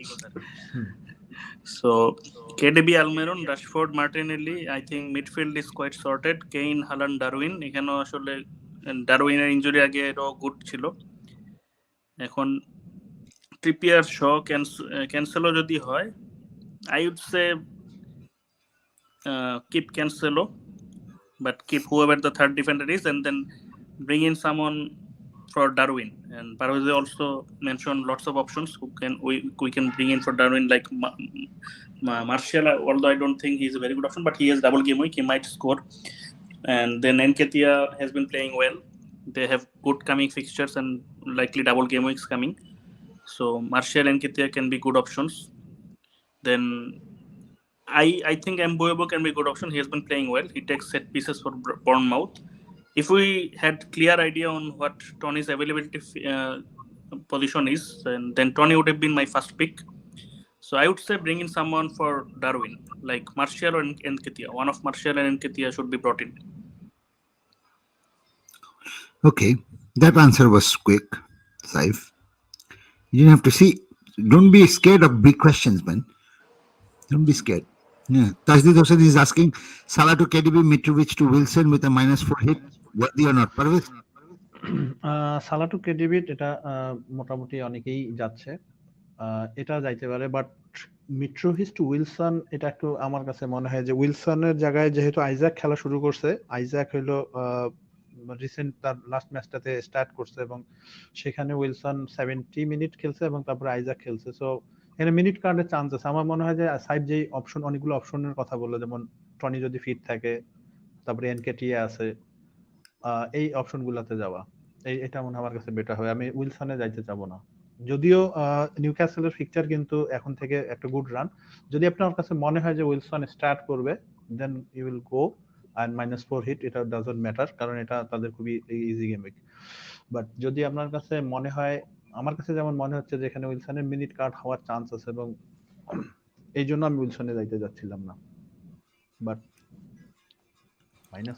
So KDB, Almiron, Rashford, Martinelli, I think midfield is quite sorted. Kane, Haaland, Darwin, এখানেও আসলে ডারউইনের ইনজুরি আগে এরও গুড ছিল। এখন ট্রিপিয়ার শ ক্যান্সেলও যদি হয়, I would say keep Cancelo, but keep whoever the third defender is, and then bring in someone for Darwin. And Parvez also mentioned lots of options who we can bring in for Darwin, like Martial, although I don't think he's a very good option, but he has double game week, he might score. And then Nketiah has been playing well. They have good coming fixtures and likely double game weeks coming. So Martial and Nketiah can be good options. Then I think Mboemo can be a good option. He has been playing well. He takes set pieces for Bournemouth. If we had clear idea on what Tony's availability position is, then Tony would have been my first pick. So I would say bring in someone for Darwin, like Martial or Nketiah. One of Martial and Nketiah should be brought in. Okay, that answer was quick, Saif. You didn't have to see. Don't be scared of big questions, man. Don't be scared. Yeah. Tajdi Hossein is asking Salah to KDB, Mitrovic to Wilson with a -4 hit. Worthy or not? Parvez? সালা two কেডিবিট এটা মোটামুটি অনেকেই যাচ্ছে, এটা যাইতে পারে, but মিট্রোভিচ two Wilson এটা একটু আমার কাছে মনে হয় যে উইলসনের জায়গায় যেহেতু আইজাক খেলা শুরু করছে, আইজাক হইলো রিসেন্ট তার লাস্ট ম্যাচটাতে স্টার্ট করছে এবং সেখানে উইলসন 70 মিনিট খেলছে এবং তারপরে আইজাক খেলছে, সো এখানে মিনিট কার্ডের চান্স আছে। আমার মনে হয় যে সাইব যেই অপশন, অনেকগুলো অপশনের কথা বললো, যেমন টনি যদি ফিট থাকে, তারপরে এনকেটিয়া আছে, এই অপশন গুলাতে যাওয়া, এটা মনে হয় আমার কাছে বেটার হয়। আমি উইলসনে যাইতে চাবো না, যদিও নিউক্যাসলের ফিকচার কিন্তু এখন থেকে একটা গুড রান। যদি আপনার কাছে মনে হয় যে উইলসন স্টার্ট করবে, then you will go and -4 hit, এটা ডাজন্ট ম্যাটার, কারণ এটা তাদের খুবই ইজি গেম। বাট যদি আপনার কাছে মনে হয়, আমার কাছে যেমন মনে হচ্ছে যে এখানে উইলসনের মিনিট কাট হওয়ার চান্স আছে, এবং এই জন্য আমি উইলসনে যাইতে যাচ্ছিলাম না। বাট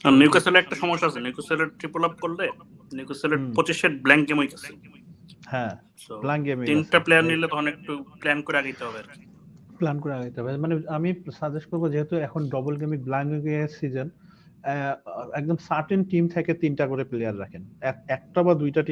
আর নিউক্যাসলের একটা সমস্যা আছে, নিউক্যাসলের ট্রিপল আপ করলে নিউক্যাসলের 25 ব্ল্যাঙ্ক গেম হইছে। হ্যাঁ, ব্ল্যাঙ্ক গেম, তিনটা প্লেয়ার নিলে তখন একটু প্ল্যান করে আগাইতে হবে আর কি। প্ল্যান করে আগাইতে হবে, মানে আমি সাজেস্ট করবো, যেহেতু এখন ডবল গেমিং ব্ল্যাঙ্ক গেমের সিজন, একদম সার্টেন টিম থেকে 3টা করে প্লেয়ার রাখেন, একটা বা দুইটা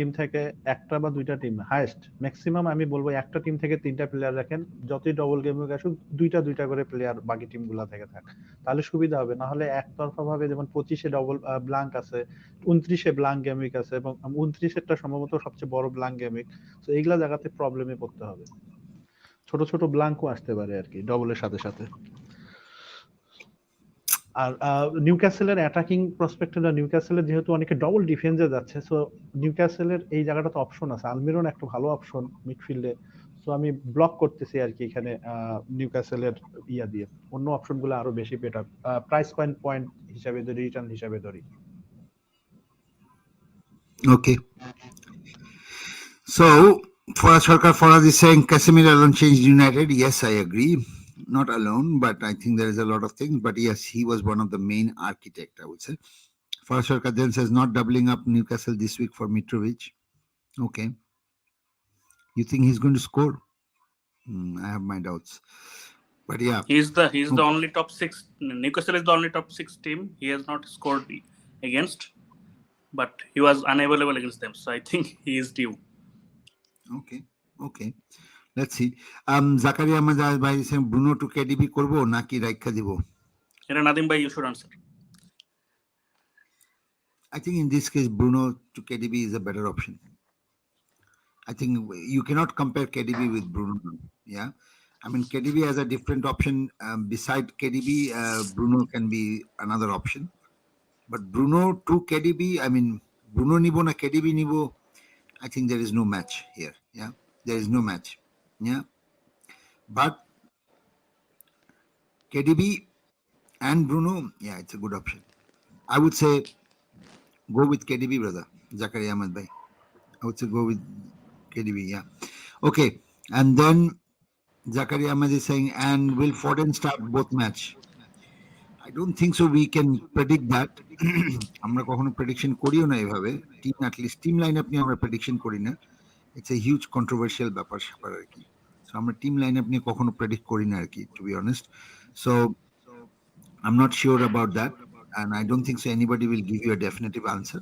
টিম হাইয়েস্ট, ম্যাক্সিমাম আমি বলবো একটা টিম থেকে 3টা প্লেয়ার রাখেন, যতই ডবল গেমিং আসুক দুইটা করে প্লেয়ার বাকি টিম গুলা থেকে থাক, তাহলে সুবিধা হবে। না হলে একতরফা ভাবে, যেমন 25-এ ডবল ব্ল্যাঙ্ক আছে, 29-এ ব্ল্যাঙ্ক গেমিং আছে, এবং 29-এরটা সম্ভবত সবচেয়ে বড় ব্ল্যাঙ্ক গেমিং, তো এইগুলা জায়গাতে প্রবলেমে পড়তে হবে। ছোট ছোট ব্ল্যাঙ্কও আসতে পারে আর কি ডবলের সাথে সাথে। আর নিউক্যাসলের অ্যাটাকিং প্রসপেক্টটা, নিউক্যাসলের যেহেতু অনেকে ডবল ডিফেন্সে যাচ্ছে, সো নিউক্যাসলের এই জায়গাটাতে অপশন আছে, আলমিরন একটা ভালো অপশন মিডফিল্ডে, সো আমি ব্লক করতেছি আর কি এখানে নিউক্যাসলের ইয়া দিয়ে, অন্য অপশনগুলো আরো বেশি বেটার প্রাইস পয়েন্ট হিসাবে ধরি, রিটার্ন হিসাবে ধরি। Okay. So, Sarkar Farhad is saying Casemiro alone changed United. Yes, I agree. Not alone, but I think there is a lot of things. But yes, he was one of the main architect, I would say. Farhad Sarkar then says not doubling up Newcastle this week for Mitrovic. Okay. You think he's going to score? I have my doubts. But yeah. He's the only top 6. Newcastle is the only top 6 team he has not scored against, but he was unavailable against them. So I think he is due. Okay. Let's see. Zakaria Ahmed bhai saying Bruno to KDB korbo naki Raikha dibo? Era Nadim bhai, you should answer. I think in this case Bruno to KDB is a better option. I think you cannot compare KDB with Bruno. Yeah, I mean KDB has a different option. Beside KDB, Bruno can be another option. But Bruno to KDB, I mean Bruno nibo na KDB nibo, I think there is no match here. Yeah, there is no match. Yeah, but KDB and Bruno, yeah, it's a good option. I would say go with KDB, brother. Zakaria Ahmed bhai. I would say go with KDB, yeah. Okay, and then Zakaria Ahmed is saying, and will Foden start both match? I don't think so. We can predict that. আমরা কখনো prediction করিও না এভাবে, team at least team line-up নিয়ে আমরা prediction করি না, it's a huge controversial ব্যাপার স্যাপার আর কি, সো আমরা টিম লাইনআপ নিয়ে কখনো predict করি না আর কি, to be honest. So I'm not sure about that, and I don't think so anybody will give you a definitive answer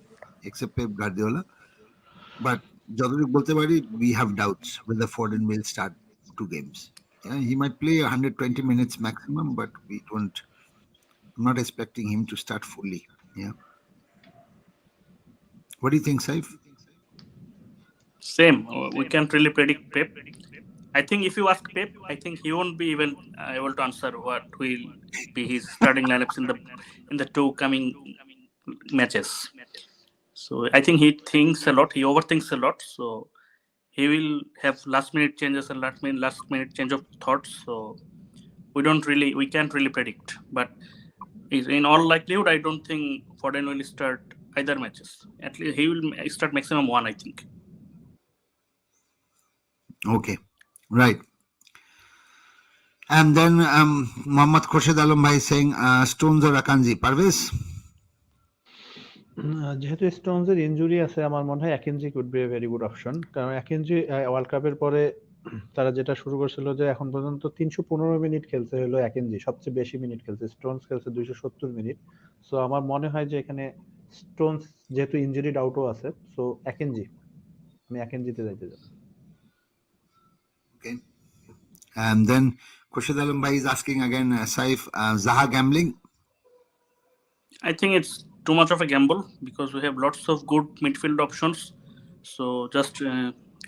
except Pep Guardiola. But যতটুকু বলতে পারি, we have doubts whether Foden will start 2 games. Yeah, he might play 120 minutes maximum, but I'm not expecting him to start fully. Yeah. What do you think, Saif? Same. We can't really predict Pep. I think if you ask Pep, I think he won't be even able to answer what will be his starting lineups in the 2 coming matches. So I think he thinks a lot. He overthinks a lot. So he will have last minute changes and last minute change of thoughts. So we can't really predict. But in all likelihood, I don't think Foden will start either matches. At least he will start maximum 1, I think. Okay, right. And then Mohammad Khurshid Alam bhai saying Stones or Akanji. Parvez? যেহেতু স্টোনসের injury আছে, আমার মনে হয় Akanji could be a very good option, কারণ Akanji world কাপের পরে তারা যেটা শুরু করছিল যে এখন পর্যন্ত 315 মিনিট খেলছে হলো একেনজি, সবচেয়ে বেশি মিনিট খেলছে। স্টোনস খেলছে 270 মিনিট। সো আমার মনে হয় যে এখানে স্টোনস যেহেতু ইনজুরি ডাউটও আছে, সো একেনজি, আমি একেনজিতে যাইতে যাব। Okay. And then Khurshid Alam Bhai is asking again, Saif, Zaha gambling? I think it's too much of a gamble because we have lots of good midfield options. So just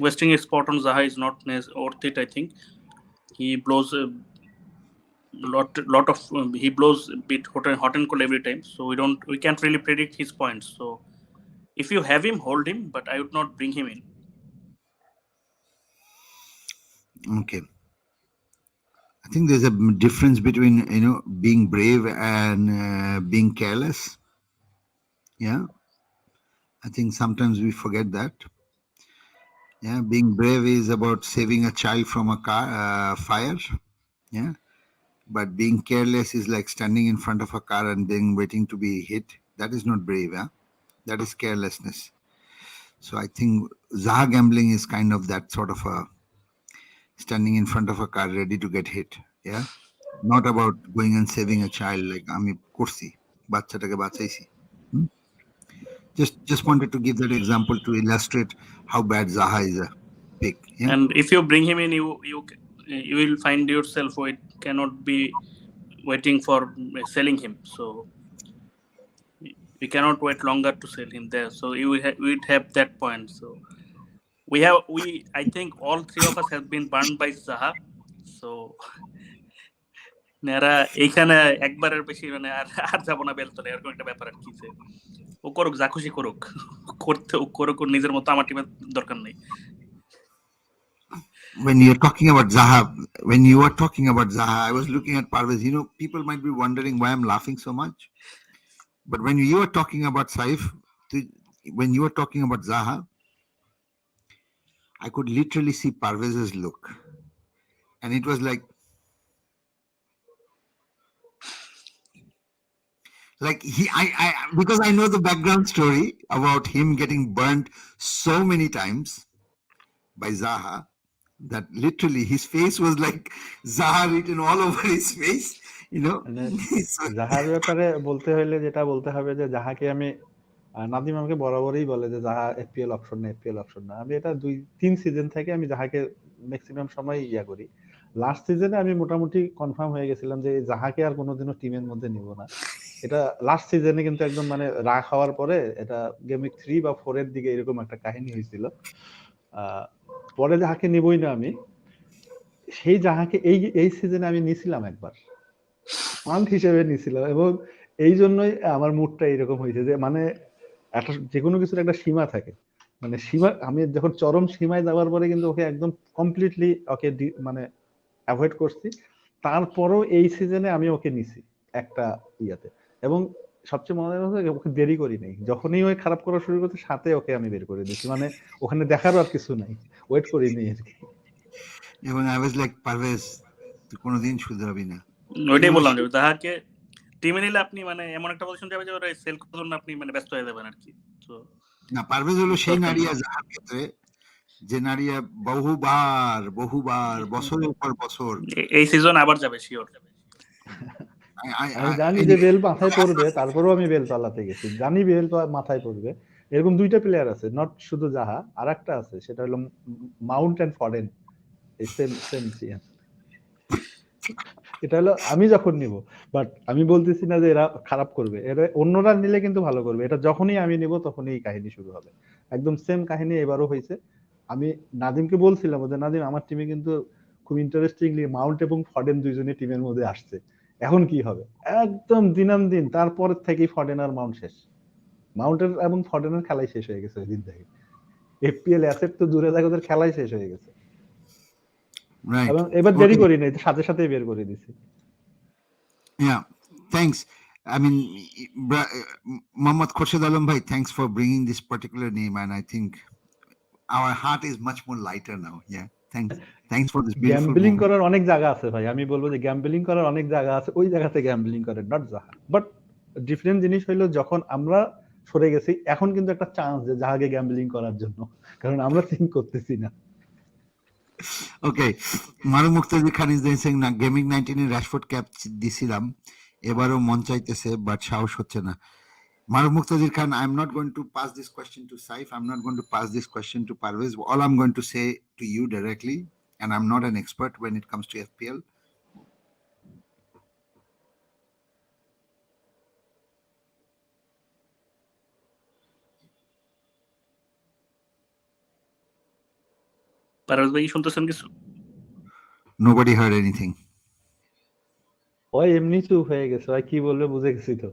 wasting a spot on Zaha is not worth it. I think he blows a lot of he blows a bit hot and cold every time. So we can't really predict his points. So if you have him, hold him, but I would not bring him in. Okay. I think there's a difference between, being brave and being careless. Yeah. I think sometimes we forget that. Yeah. Being brave is about saving a child from a fire. Yeah. But being careless is like standing in front of a car and then waiting to be hit. That is not brave. Yeah. That is carelessness. So I think Zaha gambling is kind of that sort of a standing in front of a car ready to get hit. Yeah. Not about going and saving a child like আমি করছি, বাচ্চাটাকে বাঁচাইছি. Just wanted to give that example to illustrate how bad Zaha is a pick. Yeah. And if you bring him in, you will find yourself cannot be waiting for selling him. So we cannot wait longer to sell him there. So we'd have that point. So I think all three of us have been burned by Zaha. So নেরা এইখানে একবারের বেশি মানে আর যাবো না বেলতলে, এরকম একটা ব্যাপার আর কি। ও করুক, যা খুশি করুক, করুক ওর নিজের মতো, আমার টিমের দরকার নেই। When you are talking about Zaha, I was looking at Parvez. People might be wondering why I'm laughing so much. But when you are talking about Saif, when you are talking about Zaha, I could literally see Parvez's look. And it was like because I know the background story about him getting burnt so many times by Zaha that literally his face was like Zaha written all over his face, জাহার ব্যাপারে বলতে হইলে যেটা বলতে হবে যে জাহাকে আমি, নাদিম আমাকে বরাবরই বলে যে জাহা এফপিএল অপশন না। আমি এটা 2-3 সিজন থেকে আমি জাহাকে ম্যাক্সিমাম সময় করি। লাস্ট সিজনে আমি মোটামুটি কনফার্ম হয়ে গেছিলাম যে জাহাকে আর কোনোদিনও টিমের মধ্যে নিব না। এটা লাস্ট সিজনে কিন্তু একদম মানে রাগ হওয়ার পরে এটা গেম 3 বা 4 এর দিকে এরকম একটা কাহিনী হয়েছিল। পরে জাহাকে নিবই না আমি। সেই জাহাকে এই সিজনে আমি নিছিলাম একবার, পান্ট হিসেবে নিছিলাম, এবং এই জন্যই আমার মুডটা এরকম হয়েছে যে মানে একটা যেকোনো কিছুর একটা সীমা থাকে, মানে সীমা আমি যখন চরম সীমায় যাওয়ার পরে কিন্তু ওকে একদম কমপ্লিটলি মানে অ্যাভয়েড করছি। তারপরও এই সিজনে আমি ওকে নিছি একটা ইয়াতে, এবং সবচেয়ে মজার কথা ওকে দেরি করি নাই। যখনই ওই খারাপ করা শুরু করতে সাথে ওকে আমি বের করে দিয়েছি, মানে ওখানে দেখারও আর কিছু নাই, ওয়েট করি নাই আর কি। এবং I was like, পারভেজ তুই কোনোদিন শুধরাবি না। ওইটাই বললাম যে তাহাকে টিমে নিলে আপনি মানে এমন একটা পজিশন যাবে যে ওরা সেল করার জন্য আপনি মানে ব্যস্ত হয়ে যাবেন আর কি। তো না, পারভেজ হলো সেই নারিয়া জাহার ক্ষেত্রে যে নারিয়া বহুবার বছরের পর বছর এই সিজন আবার যাবে শিওর। আমি জানি যে বেল মাথায় পড়বে, তারপরেও আমি বেল চালাতে গেছি, জানি বেল মাথায় পড়বে। এরকম দুইটা প্লেয়ার আছে, নট শুধু জাহা, আর একটা আছে সেটা হলো মাউন্ট এন্ড ফরেন। এটা হলো আমি যখন নিব, বাট আমি বলতেছি না যে এরা খারাপ করবে, এরা অন্যরা নিলে কিন্তু ভালো করবে। এটা যখনই আমি নিব তখনই এই কাহিনী শুরু হবে। একদম সেম কাহিনী এবারও হয়েছে। আমি নাদিমকে বলছিলাম যে নাদিম আমার টিমে কিন্তু খুব ইন্টারেস্টিংলি মাউন্ট এবং ফডেন দুইজনই টিমের মধ্যে আসছে, এখন কি হবে? একদম দিনামদিন তারপর থেকেই ফডেন আর মাউন্ট শেষ, মাউন্টের এবং ফডেনের খেলাই শেষ হয়ে গেছে ওই দিন থেকে। এফপিএল অ্যাসেট তো দূরে থাকে, ওদের খেলাই শেষ হয়ে গেছে। এবং এবার দেরি করি নাই, সাথে সাথেই বের করে দিছি। Yeah, thanks. I mean, Mohammad Khurshid Alam Bhai, thanks for bringing this particular name, and I think our heart is much more lighter now. Yeah, thanks for this beautiful gambling করার অনেক জায়গা আছে ভাই, আমি বলবো যে গ্যাম্বলিং করার অনেক জায়গা আছে, ওই জায়গাতে গ্যাম্বলিং করে, নট জাহা। বাট ডিফারেন্ট জিনিস হইলো যখন আমরা সরে গেছি, এখন কিন্তু একটা চান্স যে জাহাকে গ্যাম্বলিং করার জন্য, কারণ আমরা থিঙ্ক করতেছি না। Okay, Maruf Muqtadir Khan is saying না গেমিং 19 এ র‍্যাশফোর্ড ক্যাপ দিছিলাম, এবারও মন চাইতেছে বাট সাহস হচ্ছে না। Maruf Muqtadir Khan, I'm not going to pass this question to Saif. I'm not going to pass this question to Parvez. All I'm going to say to you directly, and I'm not an expert when it comes to FPL. Parvez ভাই শুনতেছেন কিছু? Nobody heard anything. ওই এমনি চুপ হয়ে গেছে, ভাই কি বলবে বুঝে গেছি তো,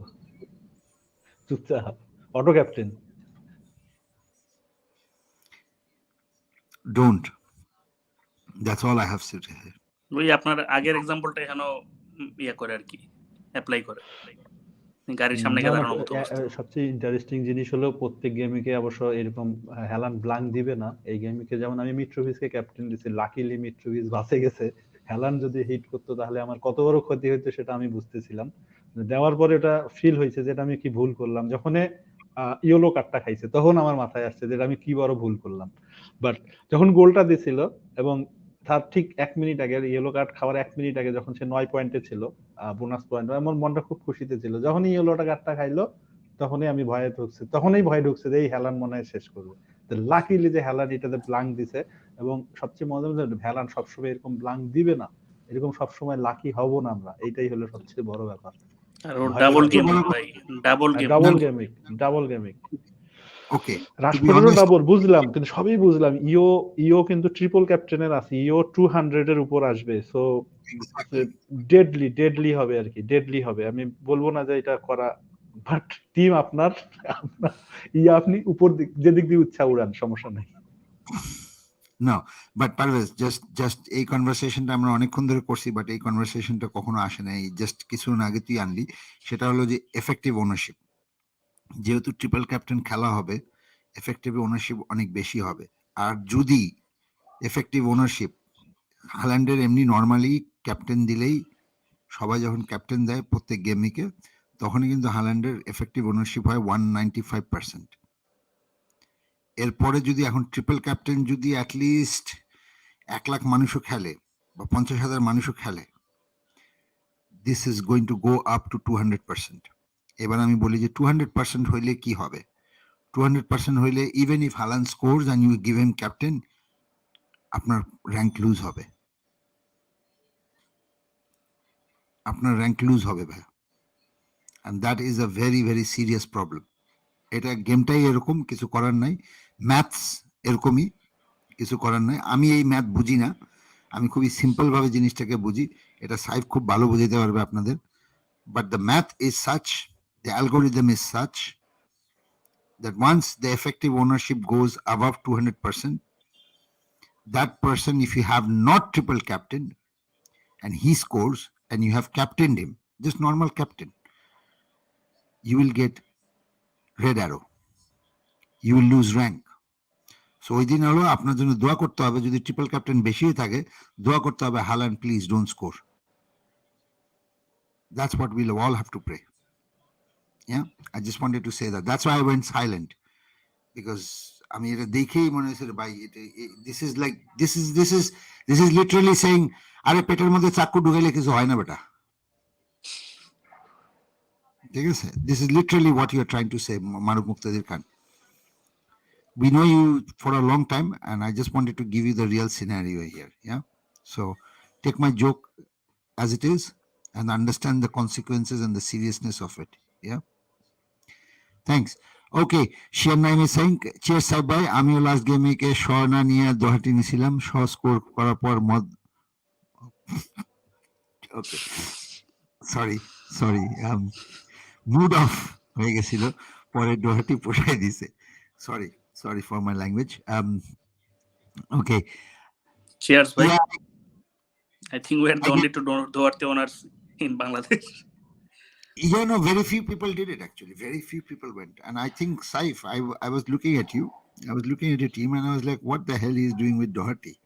চুপচাপ auto captain. Don't. That's all I have to say. ওই আপনার আগের এক্সাম্পলটা এখানে ইয়া করে আর কি, অ্যাপ্লাই করে গাড়ির সামনে গিয়ে দাঁড়ানোর মতো অবস্থা। সবচেয়ে ইন্টারেস্টিং জিনিস হলো প্রত্যেক গেমিকে অবশ্য এরকম হেলান ব্লাঙ্ক দিবে না। এই গেমিকে যেমন আমি মিট্রোভিচকে ক্যাপ্টেন দিছি, লাকিলি মিট্রোভিচ বাঁচে গেছে। হেলান যদি হিট করতো তাহলে আমার কত বড় ক্ষতি হইতো সেটা আমি বুঝতেছিলাম। দেওয়ার পরে এটা ফিল হয়েছে যে আমি কি ভুল করলাম। যখন ইয়েলো কার্ডটা খাইছে তখন আমার মাথায় আসছে যে আমি কি বড় ভুল করলাম। বাট যখন গোলটা দিছিল এবং তার ঠিক 1 মিনিট আগে, ইয়েলো কার্ড খাওয়ার 1 মিনিট আগে যখন সে 9 পয়েন্টে ছিল, বোনাস পয়েন্ট, আমার মনটা খুব খুশিতে ছিল। যখনই ইয়েলোটা কার্ডটা খাইলো তখনই আমি ভয়ে ঢুকছে, ভয় ঢুকছে যে এই হেলান মনে হয় শেষ করবে। লাকিলি যে হেলান এটাতে ব্লাঙ্ক দিছে, এবং সবচেয়ে মজার হেলান সবসময় এরকম ব্লাঙ্ক দিবে না, এরকম সবসময় লাকি হব না আমরা, এইটাই হলো সবচেয়ে বড় ব্যাপার। আর ডাবল গেমিং ভাই, ডাবল গেমিং। ওকে, রাশফোর্ডেরও ডাবল বুঝলাম, কিন্তু সবই বুঝলাম। ইও কিন্তু ট্রিপল ক্যাপ্টেনের আছে, ইও 200 এর উপর আসবে, সো ডেডলি হবে আর কি, ডেডলি হবে। আমি বলবো না যে এটা করা, বাট টিম আপনার আপনি উপর দিক যেদিক দিয়ে উচ্ছা উড়ান, সমস্যা নাই। No, but Parvez, just এই কনভারসেশনটা আমরা অনেকক্ষণ ধরে করছি, বাট এই কনভারসেশনটা কখনো আসে নাই, জাস্ট কিছুক্ষণ আগে তুই আনলি। সেটা হলো যে এফেক্টিভ ওনারশিপ। যেহেতু ট্রিপল ক্যাপ্টেন খেলা হবে, এফেক্টিভ ওনারশিপ অনেক বেশি হবে। আর যদি এফেক্টিভ ওনারশিপ, হাল্যান্ডের এমনি নর্মালি ক্যাপ্টেন দিলেই, সবাই যখন ক্যাপ্টেন দেয় প্রত্যেক গেমিকে, তখনই কিন্তু হাল্যান্ডের এফেক্টিভ ওনারশিপ হয় 195%। এরপরে যদি এখন ট্রিপল ক্যাপ্টেন যদি অ্যাটলিস্ট 1 লাখ মানুষও খেলে বা 50,000 মানুষও খেলে, this is going to go up to 200%। এবার আমি বলি যে 200% হইলে কি হবে? 200% হইলে even if Haaland scores and you give him captain, আপনার র্যাঙ্ক লুজ হবে, আপনার র্যাঙ্ক লুজ হবে ভাই। And that is a very very serious problem. এটা গেমটাই এরকম, কিছু করার নাই। ম্যাথস এরকমই, কিছু করার নাই। আমি এই ম্যাথ বুঝি না, আমি খুবই সিম্পলভাবে জিনিসটাকে বুঝি। এটা সাইফ খুব ভালো বুঝাইতে পারবে আপনাদের। But the math is such, the algorithm is such that once the effective ownership goes above 200%, that person, if you have not triple captain and he scores and you have captained him, just normal captain, you will get red arrow, you will lose rank. So ওই দিন হলো আপনার জন্য দোয়া করতে হবে, যদি triple captain বেশি থাকে দোয়া করতে হবে, Haaland please don't score. That's what we'll all have to pray. Yeah, I just wanted to say that. That's why I went silent, because আমি এটা দেখেই মনে হয়েছিল ভাই, this is like this is literally saying, আরে পেটের মধ্যে চাকু ঢুকাইলে কিছু হয় না বেটা, ঠিক আছে? This is literally what you are trying to say, Maruf Muktadir Khan. We know you for a long time, and I just wanted to give you the real scenario here. Yeah, so take my joke as it is and understand the consequences and the seriousness of it. Yeah, thanks. Okay, Shian Naim is saying, cheers Saib bhai, আমিও last গেমে কে শ না নিয়ে দোহাটি নিছিলাম, শ score করার পর মদ। ওকে, sorry mood of হয়ে গেছিল, পরে দোহাটি পোষাই দিছে। Sorry for my language. Okay. Cheers, bhai. Yeah. I think we are the only two Duarte owners in Bangladesh. You know, very few people did it actually. Very few people went. And I think Saif, I was looking at you. I was looking at your team and I was like, what the hell he is doing with Doherty?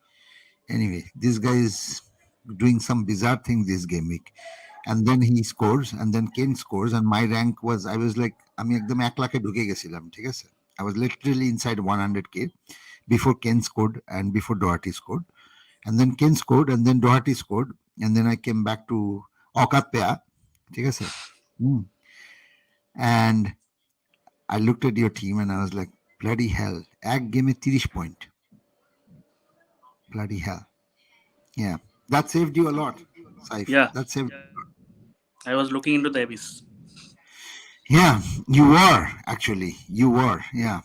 Anyway, this guy is doing some bizarre thing this game week. And then he scores, and then Kane scores, and my rank was, I was like, আমি একদম 1 লাখে ঢুকে গেছিলাম, ঠিক আছে? I was literally inside 100k before Kane scored and before Doherty scored. and then Ken scored, and then Doherty scored, and then I came back to Okat Pea. ঠিক আছে? And I looked at your team and I was like, bloody hell, এক গেমে 30 point. Bloody hell. Yeah. That saved you a lot, Saif. Yeah, That saved. I was looking into the abyss. Yeah, you were actually. You were. Yeah.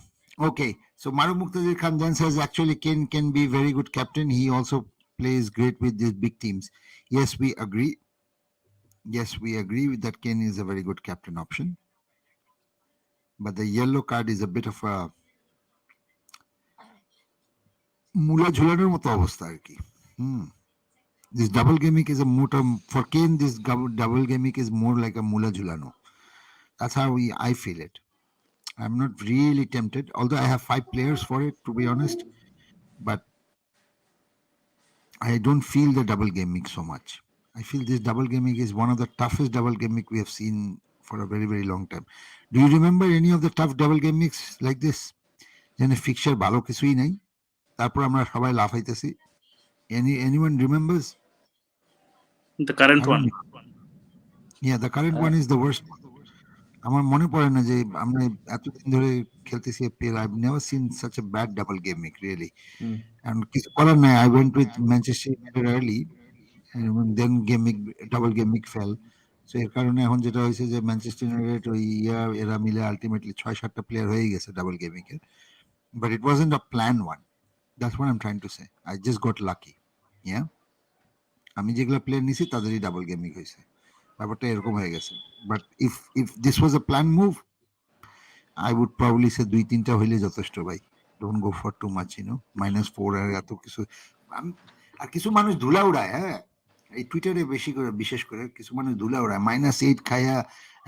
Okay. So Maru Muqtadir Khan then says actually Ken can be very good captain. He also plays great with these big teams. Yes, we agree. Yes, we agree with that. Ken is a very good captain option. But the yellow card is a bit of a mula ঝুলানোর মতো অবস্থা আর কি. This double gimmick is a motor for Ken. This double gimmick is more like a mula ঝুলানো. That's how I feel it. I'm not really tempted, although I have 5 players for it, to be honest. But I don't feel the double gimmick so much. I feel this double gimmick is one of the toughest double gimmick we have seen for a very, very long time. Do you remember any of the tough double gimmicks like this? যেন fixer ভালো কিছুই নাই, তারপর আমরা সবাই লাফাইতেছি. Anyone remembers? The current I don't one. know. Yeah, the current one is the worst one. আমার মনে পড়ে না যে আমরা এতদিন ধরে খেলতেছি APL. I've never seen such a bad double gimmick, really. And কিছু করার নাই. I went with Manchester United early, and then double gimmick fell. So এর কারণে এখন যেটা হয়েছে যে ম্যানচেস্টার ইউনাইটেড ওই এরা মিলে আলটিমেটলি 6-7টা প্লেয়ার হয়ে গেছে ডাবল গেমিংয়ের. But it wasn't a planned one. That's what I'm trying to say. I just got lucky. Yeah. আমি যেগুলো প্লেয়ার নিছি তাদেরই ডাবল গেমিং হয়েছে. ব্যাপারটা এরকম হয়ে গেছে. But if this was a planned move, I would probably say 2-3টা হইলে যথেষ্ট ভাই. Don't go for too much, -4 আর এত কিছু. আর কিছু মানুষ ধুলা উড়ায়, হ্যাঁ, এই টুইটারে বেশি করে, বিশেষ করে কিছু মানুষ ধুলা উড়ায়, -8 খায়া,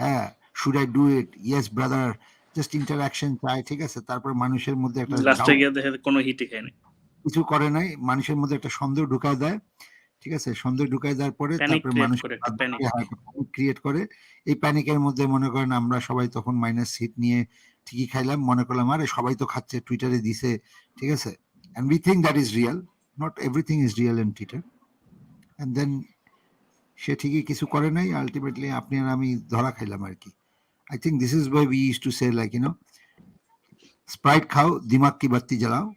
হ্যাঁ, should I do it, yes brother, just interaction চাই, ঠিক আছে, তারপর মানুষের মধ্যে একটা লাস্টে গিয়ে দেখে কোনো হিটই খায়নি, কিছু করে নাই, মানুষের মধ্যে একটা সন্দেহ ঢুকায় দেয়, ঠিক আছে, সন্দেহ ঢুকায় দেওয়ার পরে তারপরে মানুষ ক্রিয়েট করে, এই প্যানিকের মধ্যে মনে করেন আমরা সবাই তখন মাইনাস হিট নিয়ে ঠিকই খাইলাম, মনে করলাম আরে সবাই তো খাচ্ছে, টুইটারে দিছে, ঠিক আছে, and we think that is real. Not everything is real in Twitter. And then সে ঠিকই কিছু করে নাই, আলটিমেটলি আপনি আর আমি ধরা খাইলাম আর কি. I think this is why we used to say, like, Sprite খাও, দিমাগ কি বাত্তি জ্বালাও.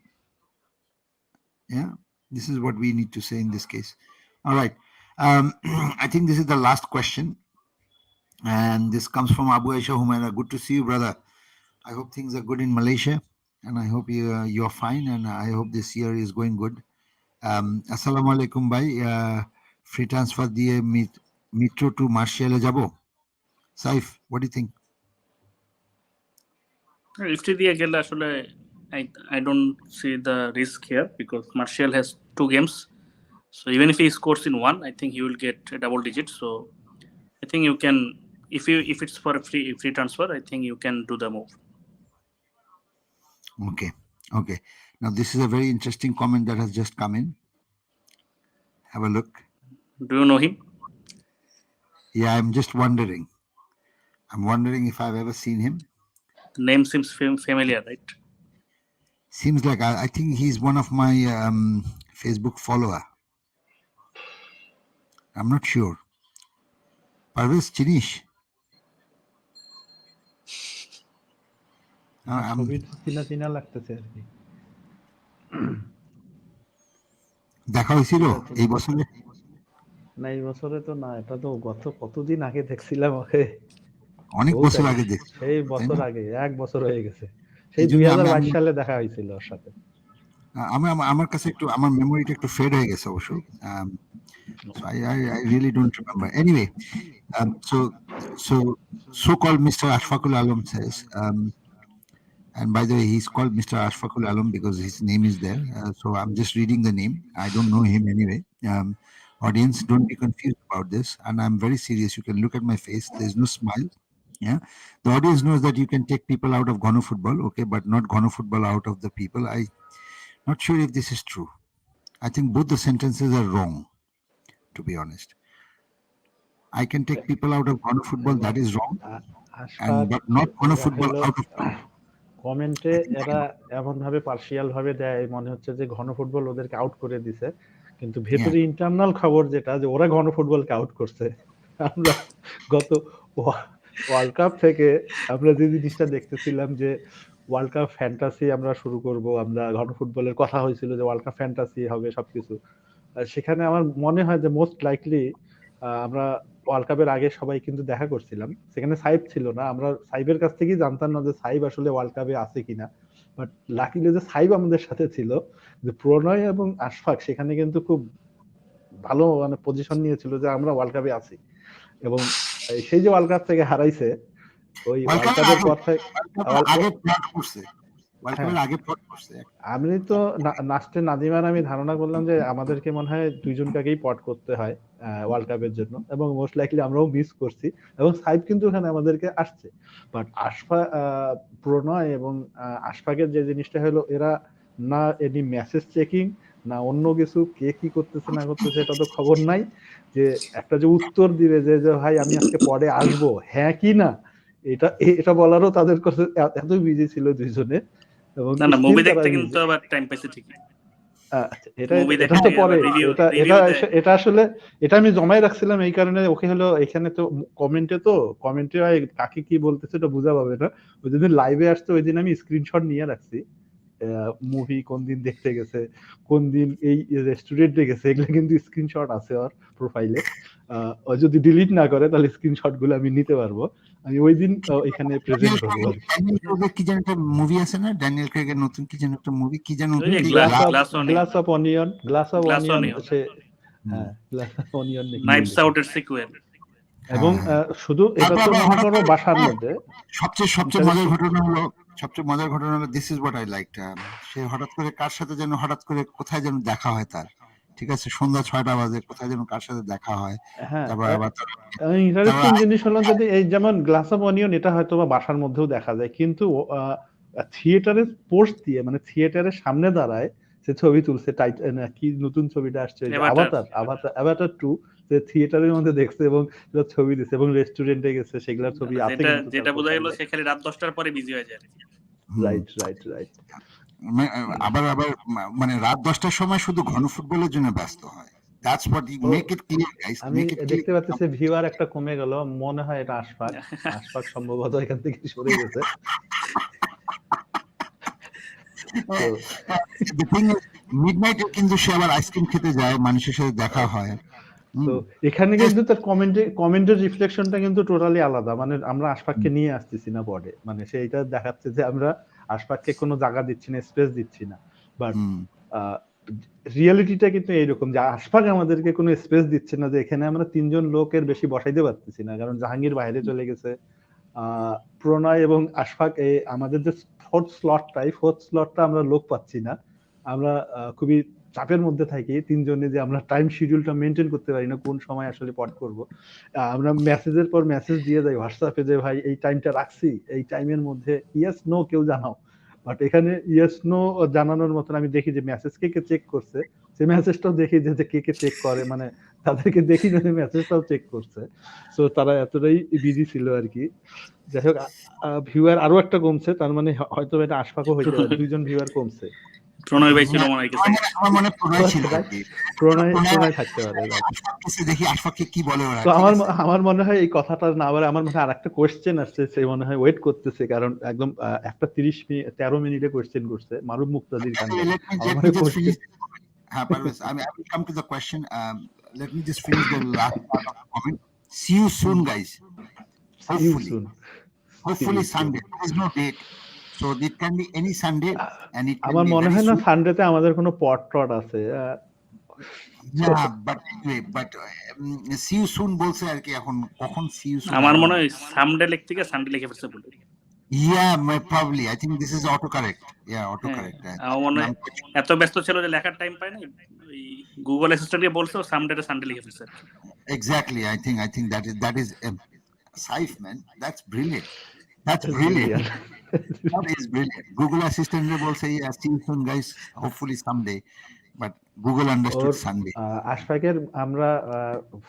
Yeah, this is what we need to say in this case. All right. I think this is the last question. And this comes from Abu Aisha Humaira. Good to see you, brother. I hope things are good in Malaysia. And I hope you're fine. And I hope this year is going good. Assalamu alaikum, bhai. Free transfer diye Metro to Marshall jabo. Saif, what do you think? লিফটে দিয়ে গেলে আসলে I don't see the risk here because Martial has 2 games. So even if he scores in 1, I think he will get a double digit. So I think you can, if it's for a free transfer, I think you can do the move. Okay. Now this is a very interesting comment that has just come in. Have a look. Do you know him? Yeah, I'm just wondering. I'm wondering if I've ever seen him. The name seems familiar, right? Seems like I think he's one of my Facebook follower. I'm not sure. Parvez Chinish. চিনা লাগতেছে আর কি। দেখা হয়েছিল এই বছরে? না, এই বছরে তো না, এটা তো গত কতদিন আগে দেখছিলাম ওকে, অনেক বছর আগে দেখছি। এই বছর আগে, 1 বছর হয়ে গেছে, সেই 2022 সালে দেখা হয়েছিল ওর সাথে। আমার কাছে একটু আমার মেমোরিটা একটু ফেড হয়ে গেছে অবশ্য। So I really don't remember. Anyway, so called Mr. Ashfaqul Alam says, and by the way, he's called Mr. Ashfaqul Alam because his name is there. So I'm just reading the name. I don't know him anyway. Audience, don't be confused about this. And I'm very serious. You can look at my face. There's no smile. Yeah. The audience knows that you can take people out of Gono football, okay, but not Gono football out of the people. I'm not sure if this is true. I think both the sentences are wrong, to be honest. I can take people out of Gono football, that is wrong. But not Gono football out of কমেন্টে এরা এমন ভাবে partial ভাবে দেয় মনে হচ্ছে যে ঘন ফুটবল ওদেরকে আউট করে দিছে, কিন্তু ভেতরে ইন্টারনাল খবর যেটা যে ওরা ঘন ফুটবলকে আউট করছে। আমরা গত ওয়ার্ল্ড কাপ থেকে আমরা যে জিনিসটা দেখতেছিলাম যে ওয়ার্ল্ড কাপ ফ্যান্টাসি আমরা শুরু করব, আমরা ঘন ফুটবলের কথা হয়েছিল যে ওয়ার্ল্ড কাপ ফ্যান্টাসি হবে সবকিছু, সেখানে আমার মনে হয় যে মোস্ট লাইকলি আমরা ওয়ার্ল্ড কাপের আগে সবাই কিন্তু দেখা করছিলাম, সেখানে সাইব ছিল না, আমরা সাইবের কাছ থেকেই জানতাম না যে সাইব আসলে ওয়ার্ল্ড কাপে আছে কিনা, বাট লাকিলি যে সাইব আমাদের সাথে ছিল, যে প্রণয় এবং আশফাক সেখানে কিন্তু খুব ভালো মানে পজিশন নিয়েছিল যে আমরা ওয়ার্ল্ড কাপে আছি, এবং সেই যে ওয়ার্ল্ড কাপ থেকে হারাইছে ওই ওয়ার্ল্ড কাপের পর থেকে আমি তো লাস্টে নাজিমার আমি ধারণা করলাম যে আমাদেরকে মনে হয় দুইজনকেই পট করতে হয় ওয়ার্ল্ড কাপের জন্য, এবং মোস্ট লাইকলি আমরাও মিস করছি, এবং সাইব কিন্তু ওখানে আমাদেরকে আসছে, বাট প্রণয় এবং আশফাকের যে জিনিসটা হলো এরা না এনি মেসেজ চেকিং না অন্য কিছু, কে কি করতেছে না করতেছে এটা তো খবর নাই, যে একটা যে উত্তর দিবে যে ভাই আমি আজকে পরে আসবো হ্যাঁ কি না, এটা এটা বলারও তাদের কাছে এত বিজি ছিল দুইজনে, এবং না মুভি দেখতে কিন্তু আবার টাইম পাইছে ঠিকই। এটা তো পরে এটা আসলে এটা আমি জমাই রাখছিলাম এই কারণে, ওকে হলো এখানে তো কমেন্টে কাকে কি বলতেছে এটা বোঝা পাবে না, ওই যেদিন লাইভে আসছে ওই দিন আমি স্ক্রিনশট নিয়ে রাখছি মুভি কোন দিন দেখতে গেছে, কোন দিন এই রেস্টুরেন্টে গেছে, এগুলো কিন্তু স্ক্রিনশট আছে ওর প্রোফাইলে, ও যদি ডিলিট না করে তাহলে স্ক্রিনশট গুলো আমি নিতে পারবো, আমি ওই দিন এখানে প্রেজেন্ট করবো। কি যেন একটা মুভি আছে না ড্যানিয়েল ক্রেগের নতুন কি যেন একটা মুভি, কি যেন গ্লাস অফ অনিয়ন সে হ্যাঁ গ্লাস অফ অনিয়ন নাইভস আউটের সিকুয়েল, এবং শুধু এটা তো মনে করো বাসার মধ্যে সবচেয়ে মজার ঘটনা হলো this is what I liked, সে হঠাৎ করে কার সাথে যেন হঠাৎ করে কোথায় যেন দেখা হয় তার, ঠিক আছে সন্ধ্যা 6টা বাজে কোথায় যেন কার সাথে দেখা হয়, তারপর আবার ইন্টারেস্টিং জিনিস হলো যদি এই যেমন গ্লাস অফ অনিয়ন এটা হয়তো বা বাসার মধ্যেও দেখা যায়, কিন্তু থিয়েটারের পোস্ট দিয়ে মানে থিয়েটারের সামনে দাঁড়ায় সে ছবি তুলছে, কি নতুন ছবিটা আসছে অ্যাভাটার 2, যে থিয়েটারের মধ্যে দেখছে এবং ছবি দিছে এবং রেস্টুরেন্টে গেছে সেগুলোর ছবি আছে, যেটা বোঝা গেল সে খালি রাত 10টার পরে বিজি হয়ে যায়। রাইট আবার মানে রাত 10টার সময় শুধু ঘন ফুটবলের জন্য ব্যস্ত হয়। That's what you make it clear, guys. আমি দেখতে পাচ্ছি ভিউয়ার একটা কমে গেল, মনে হয় এটা আশফাক সম্ভবত এখান থেকে সরে গেছে। মিডনাইটে কিন্তু সে আবার আইসক্রিম খেতে যায়, মানুষের সাথে দেখা হয়, তো এখানে কিন্তু তার কমেন্টের রিফ্লেকশনটা কিন্তু টোটালি আলাদা, মানে আমরা আশফাককে নিয়ে আসতেছি না পরে, মানে সেইটা দেখাচ্ছে যে আমরা আশফাককে কোনো জায়গা দিচ্ছি না, স্পেস দিচ্ছি না, বাট রিয়েলিটিটা কিন্তু এইরকম যে আশফাক আমাদেরকে কোনো স্পেস দিচ্ছে না, যে এখানে আমরা 3জন লোকের বেশি বসাইতে পারতেছি না, কারণ জাহাঙ্গীর বাইরে চলে গেছে, প্রণয় এবং আশফাক আমাদের যে ফোর্থ স্লটটা আমরা লোক পাচ্ছি না, আমরা খুবই চাপের মধ্যে থাকি 3জনে, যে আমরা টাইম শিডিউলটা মেনটেন করতে পারি না কোন সময় আসলে পট করব, আমরা মেসেজের পর মেসেজ দিয়ে যাই হোয়াটসঅ্যাপে যে ভাই এই টাইমটা রাখছি, এই টাইমের মধ্যে ইয়েস নো কেউ জানাও, বাট এখানে ইয়েস নো জানানোর মতন আমি দেখি যে মেসেজ কে চেক করছে, সেই মেসেজটাও দেখি যে কে চেক করে, মানে তাদেরকে দেখি যে মেসেজটাও চেক করছে, সো তারা এতটাই বিজি ছিল আর কি। যাই হোক ভিউয়ার আরো একটা কমছে, তার মানে হয়তো এটা আশফাকও হইতে পারে, 2জন ভিউয়ার কমছে, প্রণয় ভাই ছিল মনে হয়, আমার মনে প্রণয় ছিল, প্রণয় থাকতে পারে, দেখি আশফাককে কি বলে ওরা। তো আমার মনে হয় এই কথাটা না আবার আমার মনে হয় আরেকটা কোশ্চেন আসছে, সে মনে হয় ওয়েট করতেছে, কারণ একদম একটা 13 মিনিটে কোশ্চেন করছে মারুফ মুক্তাদির কাণ্ডে। হ্যাঁ Parvez, I will come to the question. Let me just finish the last part of the comment. See you soon, guys. Hopefully Sunday. There is no date, so it can be any Sunday, and it can আমার মনে হয় না সানডেতে আমাদের কোনো পট আছে। Yeah, but see you soon বলছে আর কি, এখন কখন see you soon আমার মনে হয় সানডে লিখতে গিয়ে সানডে লিখে ফেলছে বলে। Yeah, probably. I think this is autocorrect. Yeah, autocorrect. এত ব্যস্ত ছিল যে লেখার টাইম পায় না, ওই গুগল অ্যাসিস্ট্যান্টকে বলছে সানডে লিখে ফেলছে। Exactly. I think that is Saif, man. That's brilliant. That is brilliant. Google Assistant will say, see you soon, guys. Hopefully someday. But Google understood Sunday. আশফাকের আমরা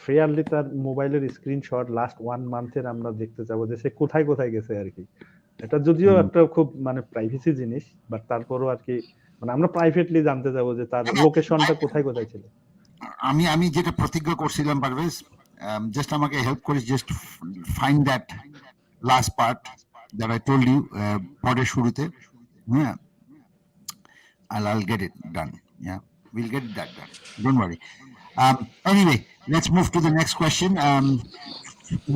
ফেয়ারলি তার মোবাইলের স্ক্রিনশট লাস্ট 1 মান্থের আমরা দেখতে যাবো যে সে কোথায় গেছে আর কি, এটা যদিও একটা খুব মানে প্রাইভেসি জিনিস, বাট তারপরও আর কি মানে আমরা প্রাইভেটলি জানতে যাবো যে তার লোকেশনটা কোথায় কোথায় ছিল। আমি যেটা প্রতিজ্ঞা করছিলাম পারভেজ, জাস্ট আমাকে হেল্প করিস, just find that last part that I told you পরের শুরুতে। হ্যাঁ, I'll get it done. Yeah, we'll get that done. Don't worry. Anyway, let's move to the next question.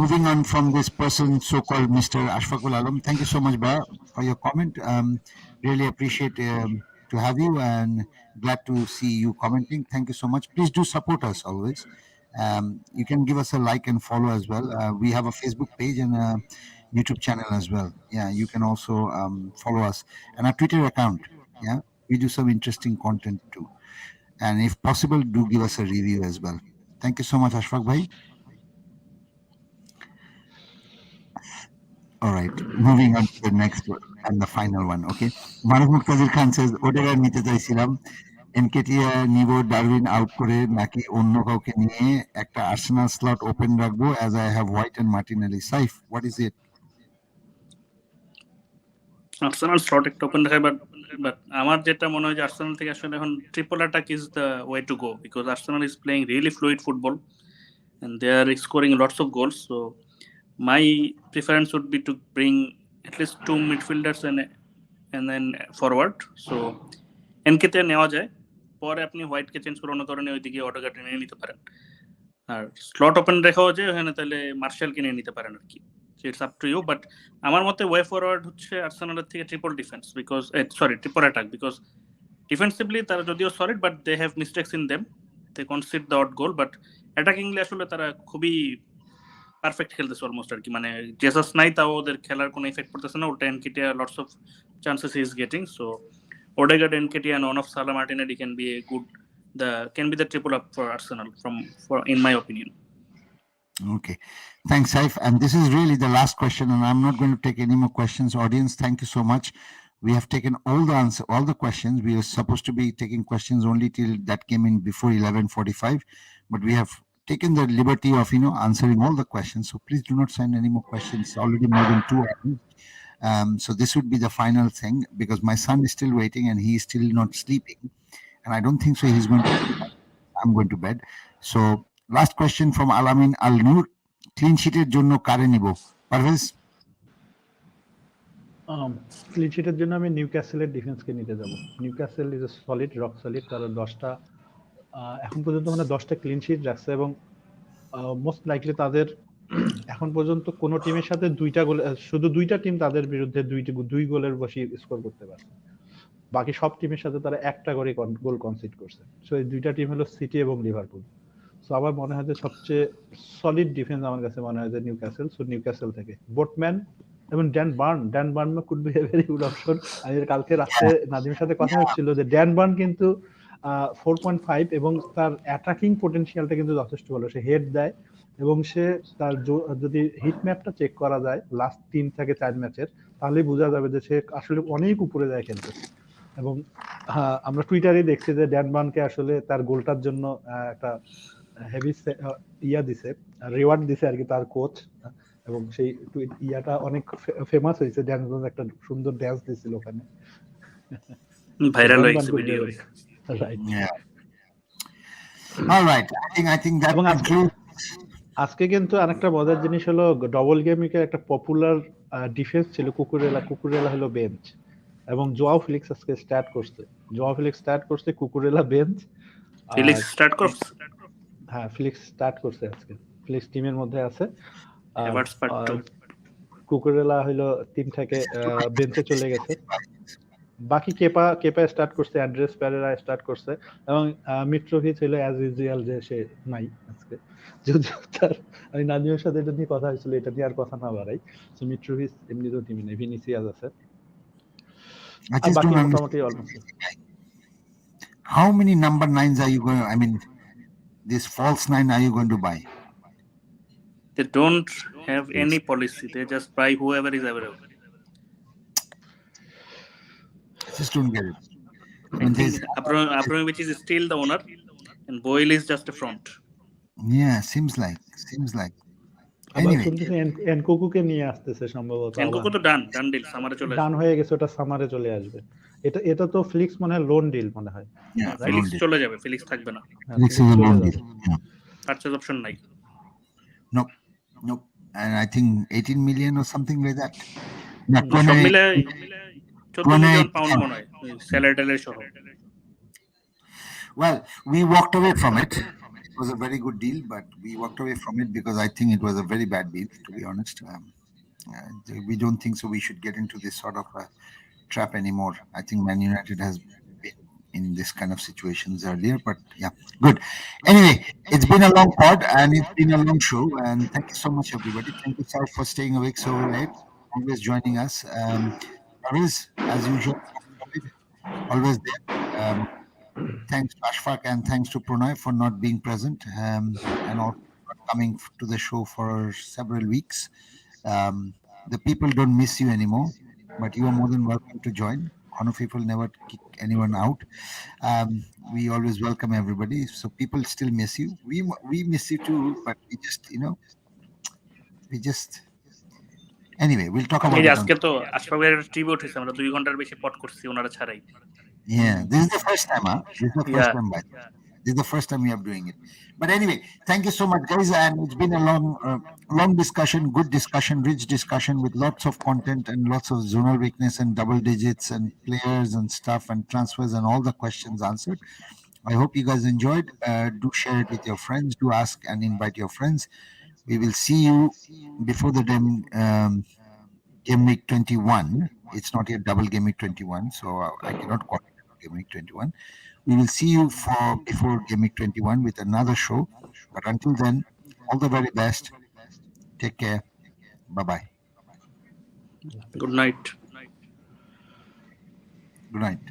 Moving on from this person, so-called Mr. Ashfaqul Alam. Thank you so much, Bha, for your comment. Really appreciate to have you, and glad to see you commenting. Thank you so much. Please do support us always. You can give us a like and follow as well. We have a Facebook page and a YouTube channel as well. Yeah, you can also follow us, and our Twitter account. Yeah, we do some interesting content too. And if possible, do give us a review as well. Thank you so much, Ashfaq Bhai. All right, moving on to the next one and the final one. Okay, Mahmoud Kadir Khan says, "Odega nite চাইছিলাম, এনকেটিয়া নিব Darwin out করে নাকি অন্য কাউকে নিয়ে একটা Arsenal slot open রাখবো, as I have White and Martinelli." Saif, what is it? Arsenal slot একটা ওপেন রাখে, বাট আমার যেটা মনে হয় যে আর্সেনাল থেকে আসলে এখন triple attack is the way to go, because Arsenal is playing really fluid football and they are scoring lots of goals. So my preference would be to bring at least 2 midfielders and then forward. So এনকেতে নেওয়া যায়, পরে আপনি হোয়াইটকে change করে অন্য ধরনের ওইদিকে অটোগার্ড নিয়ে নিতে পারেন, আর স্লট ওপেন রেখাও যায় ওখানে, তাহলে মার্শালকে নিয়ে নিতে পারেন আর কি। It's up to you, but আমার মতে ওয়ে ফরওয়ার্ড হচ্ছে আর্সেনালের থেকে triple defence, because triple attack, because defensively তারা যদিও solid, but they have mistakes in them, they concede the odd goal, but attackingly আসলে তারা খুবই পারফেক্ট খেলতেছে অলমোস্ট আর কি। মানে জেসাস নাই, তাও ওদের খেলার কোনো ইফেক্ট পড়তেছে না, ওটা Nketiah lots of chances is getting. So Odegaard, Nketiah and one of Salah Martinelli can be the triple up for Arsenal for in my opinion. Okay, thanks, Saif. And this is really the last question, and I'm not going to take any more questions. Audience, thank you so much. We have taken all the questions. We were supposed to be taking questions only till that came in before 11:45, but we have taken the liberty of answering all the questions. So please do not send any more questions. It's already more than 2 hours. So this would be the final thing, because my son is still waiting and he is still not sleeping, and I don't think so he's going to. I'm going to bed. So last question from Alamin Al Nur: clean sheeter jonno kare nibo? Parvez? Clean শিটের জন্য আমি নিউক্যাসলের ডিফেন্সকে নিতে যাব। Newcastle is solid, rock solid. তারা 10টা এখন পর্যন্ত মানে 10টা ক্লিন শিট রাখছে, এবং মোস্ট লাইকলি তাদের এখন পর্যন্ত কোনো টিমের সাথে 2টা গোল, শুধু 2টা টিম তাদের বিরুদ্ধে 2 গোলের বেশি স্কোর করতে পারছে। বাকি সব টিমের সাথে তারা একটা করে গোল কনসিড করছে। সো এই 2টা টিম হলো সিটি এবং লিভারপুল। সো আমার মনে হয় যে সবচেয়ে সলিড ডিফেন্স আমার কাছে মনে হয় যে নিউক্যাসল। সো নিউক্যাসল থেকে বোটম্যান এবং Dan burn could be a very good option. আমি কালকে রাতে নাদিমের সাথে কথা হচ্ছিল যে ড্যান বার্ন কিন্তু 4.5 এবং তার অ্যাটাকিং পটেনশিয়ালটা কিন্তু যথেষ্ট ভালো। সে হেড দেয় এবং সে তার যদি হিট ম্যাপটা চেক করা যায় লাস্ট 3 থেকে 4 ম্যাচের, তাহলেই বোঝা যাবে যে সে আসলে অনেক উপরে যায় খেলতে। এবং আমরা টুইটারে দেখছি যে ড্যান বার্নকে আসলে তার গোলটার জন্য একটা হেভি দিছে, রিওয়ার্ড দিছে আর কি তার কোচ, এবং সেই ইয়াটা অনেক ফেমাস হয়েছে। ড্যান বার্ন একটা সুন্দর ড্যান্স দিছিল ওখানে, ভাইরাল হয়েছে video. Right. Yeah. All right. I think that concludes. আজকে কিন্তু আরেকটা মজার জিনিস হলো, ডবল গেমিংয়ের একটা পপুলার ডিফেন্স ছিল কুকুরেলা হলো বেঞ্চ, এবং জোয়াও ফেলিক্স আজকে স্টার্ট করছে, কুকুরেলা বেঞ্চ। ফেলিক্স স্টার্ট করছে? হ্যাঁ, ফেলিক্স স্টার্ট করছে আজকে। ফেলিক্স টিমের মধ্যে আছে। কুকুরেলা হলো টিম থেকে বেঞ্চে চলে গেছে। বাকি কেপা স্টার্ট করছে, অ্যান্ড্রেস পেরেরা স্টার্ট করছে, এবং মিট্রোভিচ হলো অ্যাজ ইউজুয়াল যে সে নাই আজকে। যদিও তার আমি নাদিমের সাথে এটা নিয়ে কথা হয়েছিল, এটা নিয়ে আর কথা না বাড়াই। সো মিট্রোভিচ এমনিতেও টিমে নেই, ভিনিসিয়াস আছে। বাকি মোটামুটি almost. How many number 9s are you going? I mean, this false 9 are you going to buy? They don't have any policy. They just buy whoever is available. I just don't get it. I think Abramovich is still the owner, and Boyle is just a front. Yeah, seems like. আবার Anyway, শুনতেছি এনকুকুকে নিয়ে আসতেছে সম্ভবত এনকোকো তো ডান deal সামারে চলে ডান আসবে। হয়ে গেছে, ওটা সামারে চলে আসবে। এটা তো ফ্লিক্স মনে হয় লোন ডিল মনে হয়। yeah, Right? ফিলিক্স loan deal. চলে যাবে, ফিলিক্স থাকবে না, হ্যাঁ, Felix is ফ্লিক্স a চলে loan যাবে। deal. Yeah. পারচেজ অপশন নাই। Nope. Nope. And I think 18 million or something like that. No, না, সব 20, মিলে 14 মিলিয়ন 28 পাউন্ড million. মনে হয় স্যালারি ট্যালারি সহ। Well, we walked away from it. It was a very good deal, but we walked away from it because I think it was a very bad deal, to be honest. We don't think so. We should get into this sort of a trap anymore. I think Man United has been in this kind of situations earlier, but yeah, good. Anyway, it's been a long pod and it's been a long show. And thank you so much, everybody. Thank you, Sar, for staying awake so late, always joining us. Always, as usual, always there. Thanks to Ashfaq and thanks to Pranay for not being present and also not coming to the show for several weeks. The people don't miss you anymore, but you are more than welcome to join. Honor people never kick anyone out. We always welcome everybody. So people still miss you. We miss you too, but we just anyway. We'll talk about এই যে it on. আজকে তো আশফাক ভাইয়ের tribute হয়েছে, আমরা 2 ঘন্টার বেশি পট করছি ওনারা ছাড়াই। Yeah, this is the first time, huh? This is the first Yeah. time, by the way. This is the first time we are doing it. But anyway, thank you so much, guys. And it's been a long discussion, good discussion, rich discussion with lots of content and lots of zonal weakness and double digits and players and stuff and transfers and all the questions answered. I hope you guys enjoyed. Do share it with your friends. Do ask and invite your friends. We will see you before the game week 21. It's not yet double game week 21, so I cannot call it game week 21. We will see you for before game week 21 with another show. But until then, all the very best. Take care. Bye-bye. Good night. Good night.